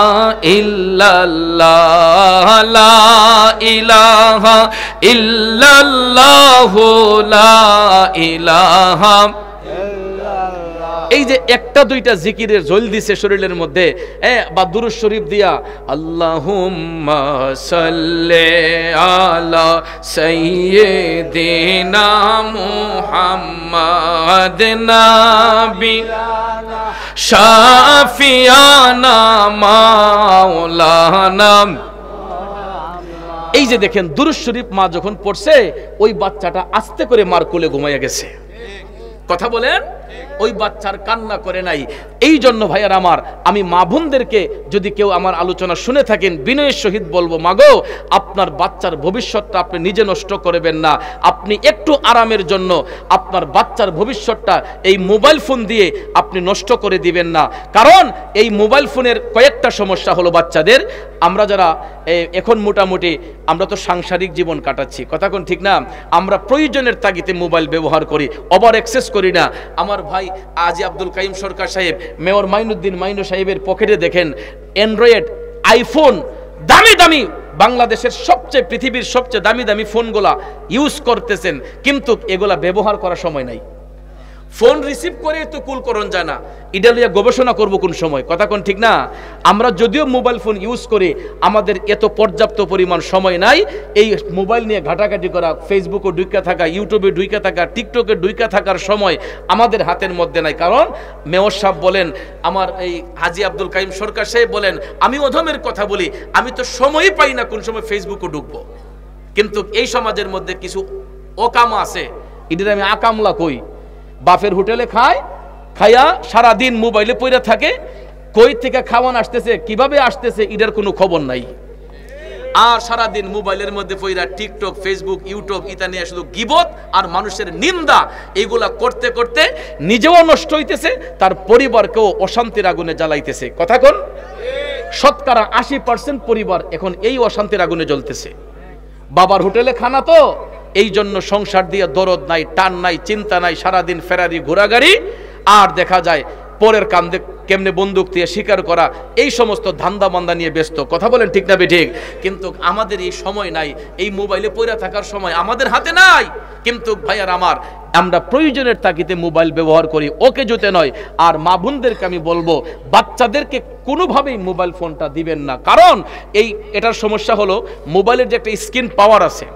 ইল্লাল্লাহ লা ইলাহা ইল্লাল্লাহ লা ইলাহা। এই যে একটা দুইটা জিকিরের ঝোল দিছে শরীরের মধ্যে, বা দুরূদ শরীফ দিয়া আল্লাহুম্মা সাল্লি আলা সাইয়্যিদিনা মুহাম্মাদ নাবিয়ানা শাফিয়ানা মাওলানা। এই যে দেখেন দুরূদ শরীফ মা যখন পড়ছে, ওই বাচ্চাটা আস্তে করে মার কোলে ঘুমাইয়া গেছে। কথা বলেন, ওই বাচ্চার কান্না করে নাই। এই জন্য ভাইয়ার আমার, আমি মা বোনদেরকে যদি কেউ আমার আলোচনা শুনে থাকেন, বিনয়ের সহিত বলবো, মাগো আপনার বাচ্চার ভবিষ্যৎটা আপনি নিজে নষ্ট করবেন না। আপনি একটু আরামের জন্য আপনার বাচ্চার ভবিষ্যৎটা এই মোবাইল ফোন দিয়ে আপনি নষ্ট করে দিবেন না। কারণ এই মোবাইল ফোনের কয়েকটা সমস্যা হলো বাচ্চাদের। আমরা যারা এখন মোটামুটি আমরা তো সাংসারিক জীবন কাটাচ্ছি, কথা কোন ঠিক না, আমরা প্রয়োজনের তাগিদে মোবাইল ব্যবহার করি, ওভার অ্যাক্সেস করি না। আমার ভাই আজি আব্দুল কাইম সরকার সাহেব, মেয়র মাইনুদ্দিন মাইনু সাহেবের পকেটে দেখেন অ্যান্ড্রয়েড, আইফোন, দামি দামি বাংলাদেশের সবচেয়ে, পৃথিবীর সবচেয়ে দামি দামি ফোনগুলা ইউজ করতেছেন, কিন্তু এগুলা ব্যবহার করার সময় নাই। ফোন রিসিভ করে তো কুল করণ যায় না, এটা লিয়ে গবেষণা করব কোন সময়, কথা কোন ঠিক না? আমরা যদিও মোবাইল ফোন ইউজ করি, আমাদের এত পর্যাপ্ত পরিমাণ সময় নাই এই মোবাইল নিয়ে ঘাটাঘাটি করা, ফেসবুকে ঢুইকা থাকা, ইউটিউবে ঢুইকা থাকা, টিকটকে ঢুইকা থাকার সময় আমাদের হাতের মধ্যে নাই। কারণ মেয়র সাহেব বলেন, আমার এই হাজী আব্দুল কাইম সরকার সাহেব বলেন, আমি অধমের কথা বলি, আমি তো সময়ই পাই না কোন সময় ফেসবুকে ঢুকবো। কিন্তু এই সমাজের মধ্যে কিছু অকাম আছে, এদের আমি আকামলা কই। বাফের হোটেলে খায়, খাইয়া সারাদিন মোবাইলে পড়ে থাকে, কই থেকে খাওয়ান আসতেছে, কিভাবে আসতেছে, এটার কোনো খবর নাই। আর সারাদিন মোবাইলের মধ্যে পড়া টিকটক, ফেসবুক, ইউটিউব ইতা নিয়ে শুধু গিবত আর মানুষের নিন্দা, এগুলা করতে করতে নিজেও নষ্ট হইতেছে, তার পরিবারকেও অশান্তির আগুনে জ্বালাইতেছে। কথা কোন? শতকরা 80% পরিবার এখন এই অশান্তির আগুনে জ্বলতেছে। বাবার হোটেলে খানা তো, এই জন্য সংসার দিয়ে দরদ নাই, টান নাই, চিন্তা নাই, সারাদিন ফেরারি ঘোরাগাড়ি, আর দেখা যায় পরের কান্দে কেমনে বন্দুক দিয়ে শিকার করা, এই সমস্ত ধান্দা বান্দা নিয়ে ব্যস্ত। কথা বলেন ঠিক না বেঠিক? কিন্তু আমাদের এই সময় নাই, এই মোবাইলে পড়ে থাকার সময় আমাদের হাতে নাই। কিন্তু ভাইয়ার আমার, আমরা প্রয়োজনের তাগিদে মোবাইল ব্যবহার করি, ওকে জুতে নয়। আর মা বোনদেরকে আমি বলবো, বাচ্চাদেরকে কোনোভাবেই মোবাইল ফোনটা দিবেন না। কারণ এটার সমস্যা হলো, মোবাইলের যে একটা স্ক্রিন পাওয়ার আছে,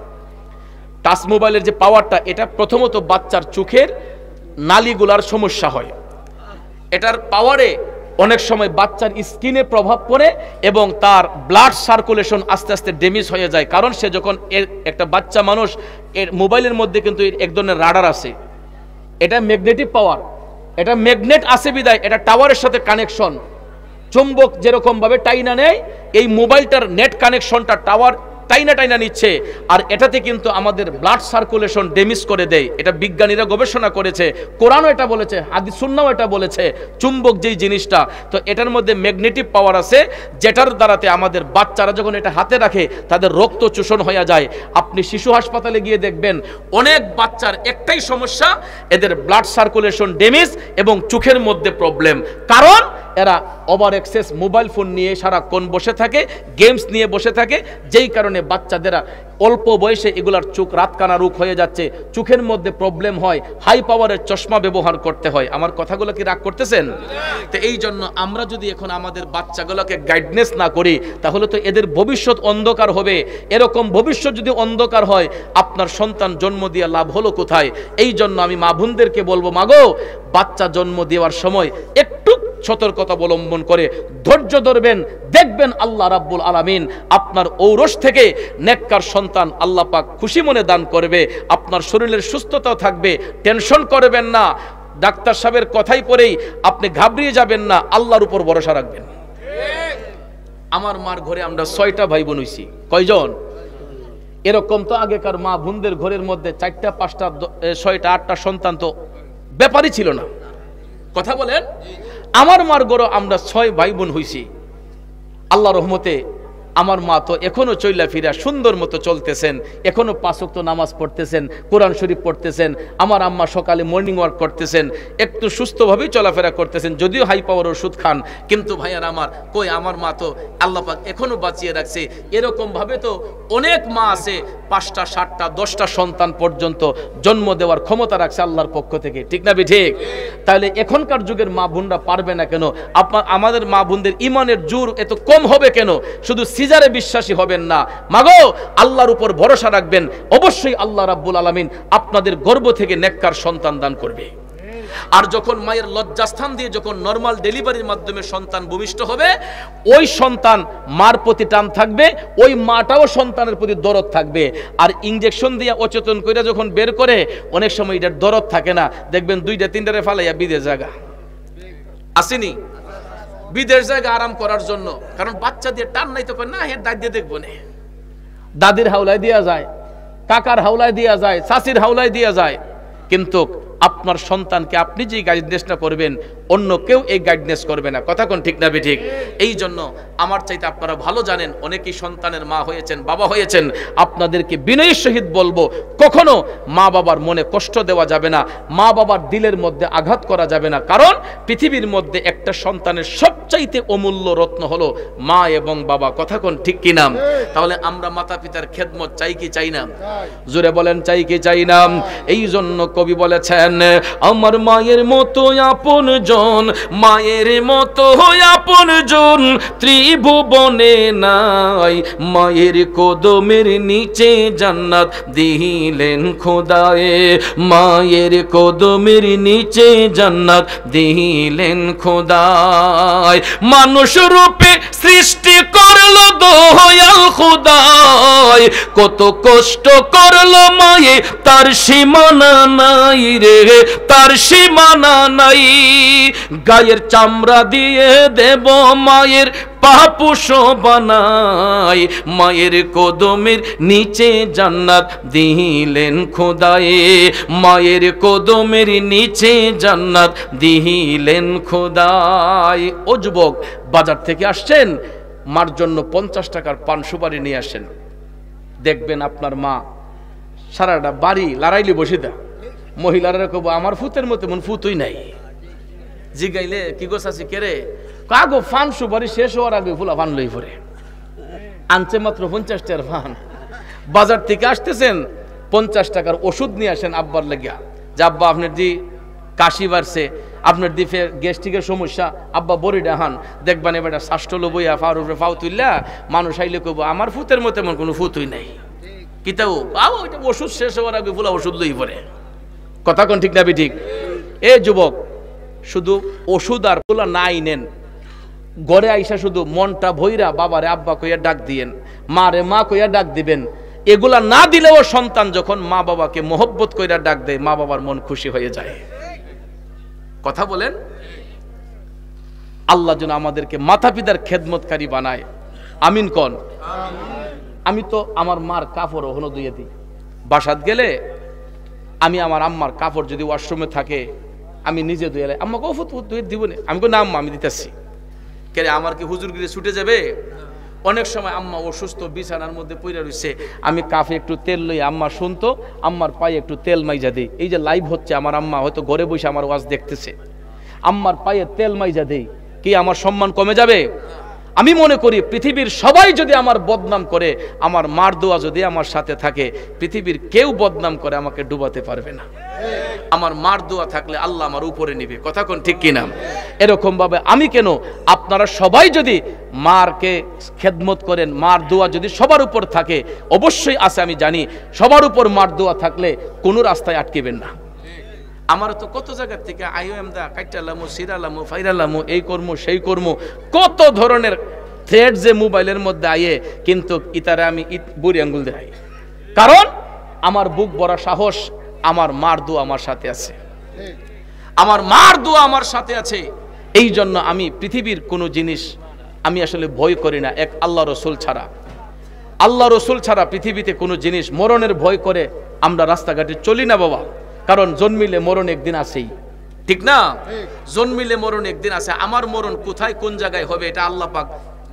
টাচ মোবাইলের যে পাওয়ারটা, এটা প্রথমত বাচ্চার চোখের নালীগুলার সমস্যা হয়। এটার পাওয়ারে অনেক সময় বাচ্চার স্কিনে প্রভাব পড়ে এবং তার ব্লাড সার্কুলেশন আস্তে আস্তে ড্যামেজ হয়ে যায়। কারণ সে যখন একটা বাচ্চা মানুষ, এর মোবাইলের মধ্যে কিন্তু এক ধরনের রাডার আছে, এটা ম্যাগনেটিক পাওয়ার, এটা ম্যাগনেট আছে বিদায় এটা টাওয়ারের সাথে কানেকশন, চুম্বক যেরকম ভাবে টাইনা নেয়, এই মোবাইলটার নেট কানেকশনটা টাওয়ার টাইনা টাইনা নিচ্ছে, আর এটাতে কিন্তু আমাদের ব্লাড সার্কুলেশন ড্যামেজ করে দেয়। এটা বিজ্ঞানীরা গবেষণা করেছে, কোরআনও এটা বলেছে, হাদিস সুন্নাহও এটা বলেছে। চুম্বক যেই জিনিসটা, তো এটার মধ্যে ম্যাগনেটিক পাওয়ার আছে, যেটার দ্বারাতে আমাদের বাচ্চারা যখন এটা হাতে রাখে তাদের রক্ত চোষণ হয়ে যায়। আপনি শিশু হাসপাতালে গিয়ে দেখবেন, অনেক বাচ্চার একটাই সমস্যা, এদের ব্লাড সার্কুলেশন ড্যামেজ এবং চোখের মধ্যে প্রবলেম। কারণ এরা ওভার এক্সেস মোবাইল ফোন নিয়ে সারাক্ষণ বসে থাকে, গেমস নিয়ে বসে থাকে, যেই কারণে বাচ্চাদেরা অল্প বয়সে এগুলার চোখ রাতকানা রোগ হয়ে যাচ্ছে, চোখের মধ্যে প্রবলেম হয়, হাই পাওয়ারের চশমা ব্যবহার করতে হয়। আমার কথাগুলো কি রাগ করতেছেন? তো এই জন্য আমরা যদি এখন আমাদের বাচ্চাগুলোকে গাইডনেস না করি, তাহলে তো এদের ভবিষ্যৎ অন্ধকার হবে। এরকম ভবিষ্যৎ যদি অন্ধকার হয়, আপনার সন্তান জন্ম দিয়ে লাভ হলো কোথায়? এই জন্য আমি মা বোনদেরকে বলবো, মাগো, বাচ্চা জন্ম দেওয়ার সময় একটু সতর্কতা অবলম্বন করে ধৈর্য ধরবেন, দেখবেন আল্লাহ রাব্বুল আলামিন আপনার ঔরস থেকে নেককার সন্তান আল্লাহ পাক খুশি মনে দান করবে। আপনার শরীরের সুস্থতাও থাকবে, টেনশন করবেন না, ডাক্তার সাহেবের কথাই পরেই আপনি ঘাবড়িয়ে যাবেন না, আল্লাহর উপর ভরসা রাখবেন। আমার মার ঘরে আমরা 6টা ভাই বোন হইছি। কয়জন? এরকম তো আগেকার মা বোনদের ঘরের মধ্যে 4টা 5টা 6টা 8টা সন্তান তো ব্যাপারই ছিল না। কথা বলেন? আমার মার ঘরে আমরা 6 ভাই বোন হইছি। আল্লাহর রহমতে আমার মা তো এখনো চইলা ফিরা সুন্দর মতো চলতেছেন, এখনো 5 ওয়াক্ত নামাজ পড়তেছেন, কোরআন শরীফ পড়তেছেন। আমার আম্মা সকালে মর্নিং ওয়াক করতেছেন, একটু সুস্থভাবেই চলাফেরা করতেছেন, যদিও হাই পাওয়ার ওষুধ খান। কিন্তু ভাইয়ার আমার, কই আমার মা তো আল্লাহ পাক এখনো বাঁচিয়ে রাখছে। এরকম ভাবে তো অনেক মা আছে 5টা 7টা 10টা সন্তান পর্যন্ত জন্ম দেওয়ার ক্ষমতা রাখছে আল্লাহর পক্ষ থেকে, ঠিক না ঠিক? তাহলে এখনকার যুগের মা বোনরা পারবে না কেন? আমাদের মা বোনদের ইমানের জোর এত কম হবে কেন? শুধু সিজারে বিশ্বাসী হবেন না, মাগো আল্লাহর উপর ভরসা রাখবেন, অবশ্যই আল্লাহ রাব্বুল আলামিন আপনাদের গর্ভ থেকে নেককার সন্তান দান করবে। আর যখন মায়ের লজ্জাস্থান দিয়ে যখন নরমাল ডেলিভারির মাধ্যমে সন্তান ভূমিষ্ঠ হবে, ওই সন্তান মার প্রতি টান থাকবে, ওই মাটাও সন্তানের প্রতি দরদ থাকবে। আর ইনজেকশন দিয়ে অচেতন করে যখন বের করে, অনেক সময় এটার দরদ থাকে না, দেখবেন 2টা 3টারে ফালাইয়া বিদেশ জায়গা আসেনি, বিদেশ জায়গা আরাম করার জন্য। কারণ বাচ্চা দিয়ে টান নাই, তো না হে দাঁত দিয়ে দেখবো না, দাদির হাওলায় দেওয়া যায়, কাকার হাওলায় দেওয়া যায়, চাচির হাওলায় দেওয়া যায়। কিন্তু আপনার সন্তানকে আপনি যে গাইডনেসটা করবেন, অন্য কেউ এই গাইডনেস করবে না। কথা কোন ঠিক না ঠিক? এই জন্য আমার চাইতে আপনারা ভালো জানেন, অনেকেই সন্তানের মা হয়েছেন, বাবা হয়েছেন। আপনাদেরকে বিনয়ের সহিত বলবো, কখনো মা বাবার মনে কষ্ট দেওয়া যাবে না, মা বাবার দিলের মধ্যে আঘাত করা যাবে না। কারণ পৃথিবীর মধ্যে একটা সন্তানের সবচাইতে অমূল্য রত্ন হলো মা এবং বাবা। কথা কোন ঠিক কি না? তাহলে আমরা মাতা পিতার খেদমত চাই কি চাই না? জোরে বলেন, চাই কি চাই না? এই জন্য কবি বলেছেন, বলেন আমার মায়ের মতো আপন জন, মায়ের মতো আপন জন ত্রিভুবনে নাই। মায়ের কদমের নিচে জান্নাত দিলেন খোদায়ে, মায়ের কদমের নিচে জান্নাত দিলেন খোদায়। মানুষ রূপে সৃষ্টি করলো দয়াল খোদায়, কত কষ্ট করলো মায়ে তার সীমানা নাই রে, তার সীমানা নাই। গায়ের চামড়া দিয়ে দেব মায়ের পাপুষ বানাই, মায়ের কদমের নিচে জান্নাত দিলেন খোদায়ে, মায়ের কদমের নিচে জান্নাত দিলেন খোদায়। ও যুবক, বাজার থেকে আসছেন, মার জন্য 50 টাকার পান সুপারি নিয়ে আসেন। দেখবেন আপনার মা সারাটা বাড়ি লড়াইলে বসে দেয়। মহিলারা কব আমার ফুতের মতো মন ফুতুই নাই। জিগাইলে কি গোছ আছে কেরে, কাগো ফান সুপারি শেষ হওয়ার আগে ফুলা ফান লই পরে আনছে মাত্র 50 টাকার ফান। বাজার থেকে আসতেছেন, 50 টাকার ওষুধ নিয়ে আসেন আব্বার লাগিয়া, যে আব্বা আপনার দি কাশি বাড়ছে, আপনার দি ফের গ্যাস্ট্রিকের সমস্যা, আব্বা বড়ি ডাহান। দেখবেন এবার শ্বাসটলো বইয়া ফার উপরে ফাউ তুললা মানুষ আইলে কব আমার ফুতের মতো এমন কোনো ফুতুই নাই। কিতাও ওইটা ওষুধ শেষ হওয়ার আগে ফুলা ওষুধ লই পরে। কথা কোন ঠিক না ঠিক? এ যুবক, শুধু ওষুধ আর ফুলা নাই নেন, ঘরে আইসা শুধু মনটা ভৈরা বাবারে আব্বা কইয়া ডাক দিয়েন, মারে মা কইয়া ডাক দিবেন। এগুলা না দিলেও সন্তান যখন মা বাবাকে মোহব্বত কইরা ডাক দেয়, মা বাবার মন খুশি হয়ে যায়। কথা বলেন। আল্লাহ যেন আমাদেরকে মাতা পিতার খেদমতকারী বানায়। আমিন কন। আমি তো আমার মার কাপড় ওখানে ধুয়ে দিই। বাসাত গেলে আমি আমার আম্মার কাপড় যদি ওয়াশরুমে থাকে আমি নিজে ধুয়ে এলে আম্মাকে ওফুত ধুয়ে দিব না, আমি না আম্মা আমি দিতেছি। কে আমার কি হুজুরগিরি ছুটে যাবে? অনেক সময় আম্মা অসুস্থ বিছানার মধ্যে পড়ে রয়েছে, আমি কাফে একটু তেল লই, আম্মা শুনতো, আম্মার পায়ে একটু তেল মাইজা দেই। এই যে লাইভ হচ্ছে, আমার আম্মা হয়তো ঘরে বসে আমার ওয়াজ দেখতেছে, আম্মার পায়ে তেল মাইজা দেই, কি আমার সম্মান কমে যাবে? আমি মনে করি পৃথিবীর সবাই যদি আমার বদনাম করে, আমার মার দোয়া যদি আমার সাথে থাকে, পৃথিবীর কেউ বদনাম করে আমাকে ডুবাতে পারবে না। আমার মার দোয়া থাকলে আল্লাহ আমার উপরে নিবে। কথা কোন ঠিক কিনা? এরকম ভাবে আমি কেন, আপনারা সবাই যদি মারকে খেদমত করেন, মার দোয়া যদি সবার উপর থাকে, অবশ্যই আছে আমি জানি, সবার উপর মার দোয়া থাকলে কোনো রাস্তায় আটকেবেন না। আমার তো কত জায়গা থেকে আইএমদা কাইটালামো সিরালামো ফাইরালামো এই কর্ম সেই কর্ম কত ধরনের থ্রেড যে মোবাইলের মধ্যে আইয়ে, কিন্তু ইতারে আমি বুড়ি আঙ্গুল দেখাই, কারণ আমার বুক ভরা সাহস, আমার মার দোয়া আমার সাথে আছে, আমার মার দোয়া আমার সাথে আছে। এই জন্য আমি পৃথিবীর কোনো জিনিস আমি আসলে ভয় করি না, এক আল্লাহ রসুল ছাড়া। আল্লাহ রসুল ছাড়া পৃথিবীতে কোনো জিনিস মরণের ভয় করে আমরা রাস্তাঘাটে চলি না বাবা, কারণ জন্মিলে মরণ একদিন আছেই, ঠিক না? জন্মিলে মরণ একদিন আছে। আমার মরণ কোথায় কোন জায়গায় হবে এটা আল্লাহ পাক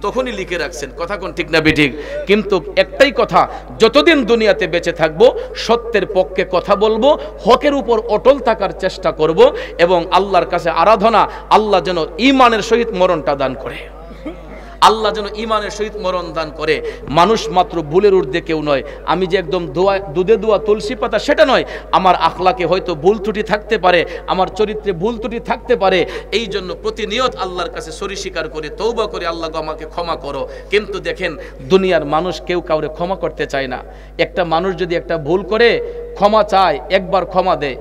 তখনই লিখে রাখছেন। কথা কোন ঠিক না বেঠিক? কিন্তু একটাই কথা, যতদিন দুনিয়াতে বেঁচে থাকবো সত্যের পক্ষে কথা বলবো, হকের উপর অটল থাকার চেষ্টা করব, এবং আল্লাহর কাছে আরাধনা, আল্লাহ যেন ঈমানের সহিত মরণটা দান করে, আল্লাহ যেন ঈমানের সহিত মরণ দান করে। মানুষ মাত্র ভুলের ঊর্ধ্বে কেউ নয়। আমি যে একদম দুধে দোয়া তুলসী পাতা সেটা নয়, আমার আখলাকে হয়তো ভুল ত্রুটি থাকতে পারে, আমার চরিত্রে ভুল ত্রুটি থাকতে পারে। এই জন্য প্রতিনিয়ত আল্লাহর কাছে সরি স্বীকার করে তওবা করে, আল্লাহ আমাকে ক্ষমা করো। কিন্তু দেখেন দুনিয়ার মানুষ কেউ কাউরে ক্ষমা করতে চায় না। একটা মানুষ যদি একটা ভুল করে ক্ষমা চায়, একবার ক্ষমা দেয়,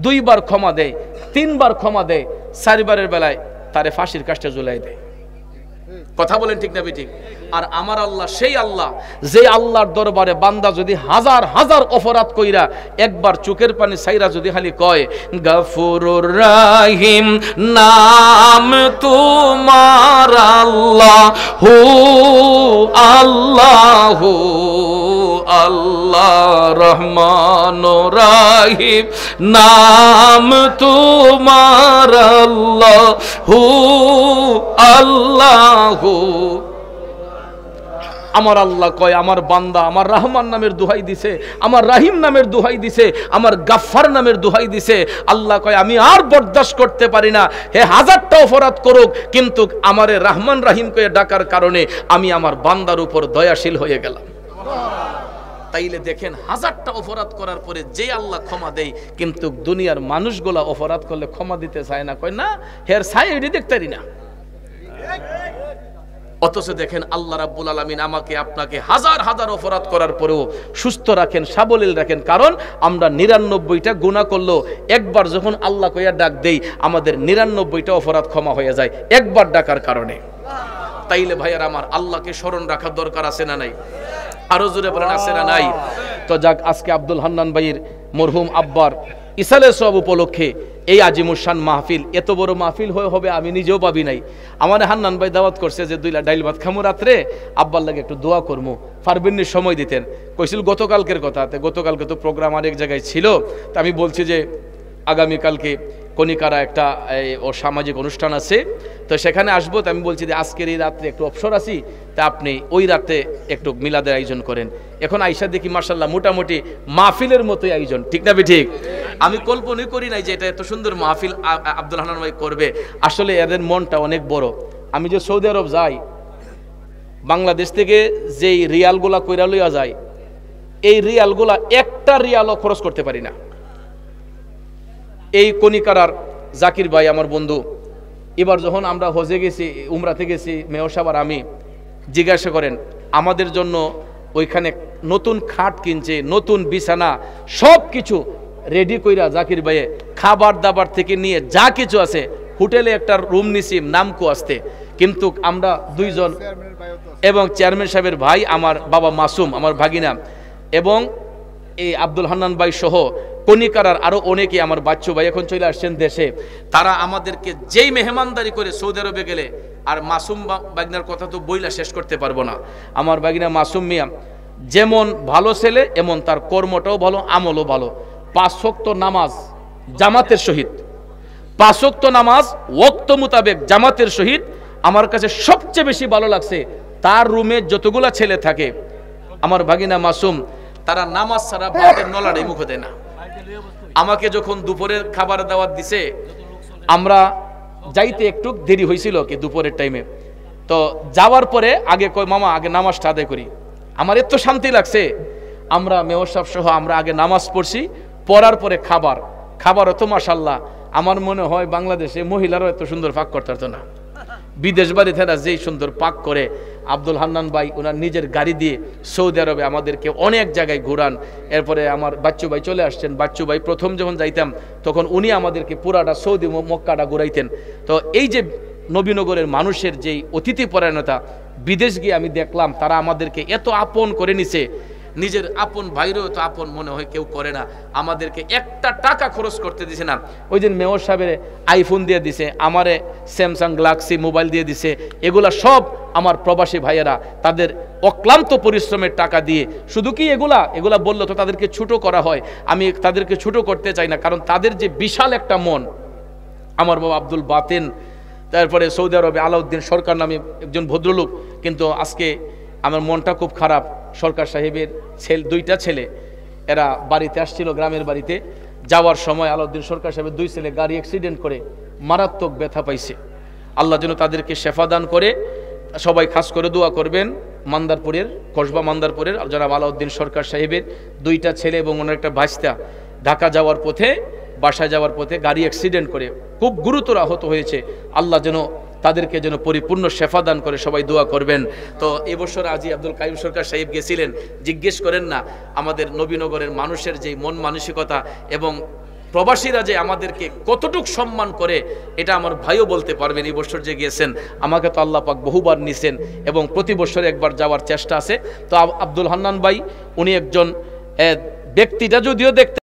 দুইবার ক্ষমা দেয়, তিনবার ক্ষমা দেয়, চারবারের বেলায় তারে ফাঁসির কাস্টে ঝুলাই দেয়। কথা বলেন ঠিক না ঠিক? আর আমার আল্লাহ সেই আল্লাহ, যে আল্লাহর দরবারে বান্দা যদি হাজার হাজার অপরাধ কইরা একবার চোখের পানি সাইরা যদি খালি কয় গফুরুর রহিম নাম তোমার আল্লাহু আল্লাহু আল্লাহ রহমানুর রহিম নাম তোমার আল্লাহু আল্লাহু। আমার আল্লাহ কয় আমার বান্দা আমার রহমান নামের দোহাই দিছে, আমার রাহিম নামের দোহাই দিছে, আমার গাফফার নামের দোহাই দিছে। আল্লাহ কয় আমি আর বরদাস্ত করতে পারি না, হে হাজারটা অপরাধ করুক, কিন্তু আমারে রহমান রাহিম কয়ে ডাকার কারণে আমি আমার বান্দার উপর দয়াশীল হয়ে গেলাম। তাইলে দেখেন হাজারটা অপরাধ করার পরে যে আল্লাহ ক্ষমা দেয়, কিন্তু দুনিয়ার মানুষগুলা অপরাধ করলে ক্ষমা দিতে চায় না, কয় না হের ছাই এটি দেখতারি না। অথচ দেখেন আল্লাহ রাব্বুল আলামিন আমাকে আপনাকে হাজার হাজার অপরাধ করার পরেও সুস্থ রাখেন, সাবলীল রাখেন। কারণ আমরা 99টা গুনাহ করলেও একবার যখন আল্লাহ কইয়া ডাক দেই, আমাদের 99টা অপরাধ ক্ষমা হয়ে যায় একবার ডাকার কারণে। তাইলে ভাইয়ার আমার, আল্লাহকে স্মরণ রাখার দরকার আছে না নাই? আরো জোরে বলেন আছে না নাই? তো যাক, আজকে আব্দুল হান্নান ভাইয়ের মরহুম আব্বার ইসালে সব উপলক্ষে এই আজিমুসান মাহফিল, এত বড় মাহফিল হবে আমি নিজেও ভাবি নাই। আমার হান্নান ভাই দাওয়াত করছে যে 2 ডাইল ভাত খামু রাত্রে, আব্বার লাগে একটু দোয়া করবো, পারবেননি সময় দিতেন। কইছিল গতকালকের কথা, গতকালকে তো প্রোগ্রাম আরেক জায়গায় ছিল, তা আমি বলছি যে আগামীকালকে কনিকারা একটা ও সামাজিক অনুষ্ঠান আছে, তো সেখানে আসবো। তো আমি বলছি যে আজকের এই রাত্রে একটু অবসর আছি, তা আপনি ওই রাতে একটু মিলাদের আয়োজন করেন। এখন আইসা দেখি মাশাআল্লাহ মোটামুটি মাহফিলের মতোই আয়োজন, ঠিক না ঠিক? আমি কল্পনাই করি নাই যে এটা এত সুন্দর মাহফিল আব্দুল হান্নান ভাই করবে। আসলে এদের মনটা অনেক বড়। আমি যে সৌদি আরব যাই, বাংলাদেশ থেকে যেই রিয়ালগুলা কইরা লইয়া যায়, এই রিয়ালগুলা একটা রিয়ালও খরচ করতে পারি না। এই কনিকারার জাকির ভাই আমার বন্ধু, এবার যখন আমরা হজে গেছি, উমরাতে গেছি, মেয়র সাহেব আর আমি, জিজ্ঞাসা করেন আমাদের জন্য ওইখানে নতুন খাট কিনছে, নতুন বিছানা, সব কিছু রেডি কইরা জাকির ভাইয়ে খাবার দাবার থেকে নিয়ে যা কিছু আছে, হোটেলে একটা রুম নিছি নামকো আসতে। কিন্তু আমরা 2 জন এবং চেয়ারম্যান সাহেবের ভাই, আমার বাবা মাসুম, আমার ভাগিনা, এবং এই আব্দুল হান্নান ভাই সহ কনিকারার আরো অনেকে, আমার বাচ্চু ভাই এখন চলে আসছেন দেশে, তারা আমাদেরকে যেই মেহমানদারি করে সৌদি আরবে গেলে, আর মাসুম বাগনার কথা তো বইলা শেষ করতে পারবো না। আমার বাগিনা মাসুম মিয়া যেমন ভালো ছেলে, এমন তার কর্মটাও ভালো, আমলও ভালো। 5 ওয়াক্ত নামাজ জামাতের সহিত, 5 ওয়াক্ত নামাজ ওয়াক্ত মোতাবেক জামাতের সহিত। আমার কাছে সবচেয়ে বেশি ভালো লাগছে, তার রুমে যতগুলা ছেলে থাকে, আমার ভাগিনা মাসুম, তারা নামাজ ছাড়া ভাতের নলাড়াই মুখ দেয় না। আমাকে যখন দুপুরের খাবার দাওয়াত দিছে, আমরা যাইতে একটু দেরি হয়েছিল কি দুপুরের টাইমে, তো যাওয়ার পরে আগে কই মামা আগে নামাজটা আদায় করি। আমার এত শান্তি লাগছে, আমরা মেয়র সাহেব সহ আমরা আগে নামাজ পড়ছি, পড়ার পরে খাবারও তো মাশাআল্লাহ, আমার মনে হয় বাংলাদেশে মহিলারাও এত সুন্দর পাক করতে পারতো না। বিদেশ বাড়িতে যেই সুন্দর পাক করে, আব্দুল হান্নান ভাই ওনার নিজের গাড়ি দিয়ে সৌদি আরবে আমাদেরকে অনেক জায়গায় ঘুরান। এরপরে আমার বাচ্চু ভাই চলে আসছেন। বাচ্চু ভাই প্রথম যখন যাইতাম তখন উনি আমাদেরকে পুরাটা সৌদি মক্কাটা ঘুরাইতেন। তো এই যে নবীনগরের মানুষের যেই অতিথি পরায়ণতা, বিদেশ গিয়ে আমি দেখলাম তারা আমাদেরকে এত আপন করে নিছে, নিজের আপন ভাইরও তো আপন মনে হয় কেউ করে না। আমাদেরকে একটা টাকা খরচ করতে দিছে না। ওই দিন মেয়র সাহেবের আইফোন দিয়ে দিছে, আমারে স্যামসাং গ্যালাক্সি মোবাইল দিয়ে দিছে। এগুলা সব আমার প্রবাসী ভাইয়েরা তাদের অক্লান্ত পরিশ্রমের টাকা দিয়ে। শুধু কি এগুলা বললো তো তাদেরকে ছোট করা হয়, আমি তাদেরকে ছোট করতে চাই না, কারণ তাদের যে বিশাল একটা মন। আমার বাবা আব্দুল বাতেন, তারপরে সৌদি আরবে আলাউদ্দিন সরকার নামে একজন ভদ্রলোক, কিন্তু আজকে আমার মনটা খুব খারাপ। সরকার সাহেবের 2টা ছেলে, এরা বাড়িতে আসছিল, গ্রামের বাড়িতে যাওয়ার সময় আলাউদ্দিন সরকার সাহেবের 2 ছেলে গাড়ি অ্যাক্সিডেন্ট করে মারাত্মক ব্যথা পাইছে। আল্লাহ যেন তাদেরকে শেফা দান করে। সবাই খাস করে দোয়া করবেন। মান্দারপুরের, কসবা মান্দারপুরের জনাব আলাউদ্দিন সরকার সাহেবের 2টা ছেলে এবং ওনার একটা ভাইস্তা ঢাকা যাওয়ার পথে, বাসায় যাওয়ার পথে গাড়ি অ্যাক্সিডেন্ট করে খুব গুরুতর আহত হয়েছে। আল্লাহ যেন তাদেরকে যেন পরিপূর্ণ শেফা দান করে, সবাই দোয়া করবেন। তো এবছর আজি আব্দুল কাইম সরকার সাহেব গেছিলেন, জিজ্ঞেস করেন না আমাদের নবীনগরের মানুষের যে মন মানসিকতা এবং প্রবাসীরা যে আমাদেরকে কতটুক সম্মান করে, এটা আমার ভাইও বলতে পারবেন। এই বছর যে গিয়েছেন, আমাকে তো আল্লাহ পাক বহুবার নিছেন এবং প্রতি বছর একবার যাওয়ার চেষ্টা আছে। তো আব্দুল হান্নান ভাই উনি একজন ব্যক্তিটা যদিও দেখতে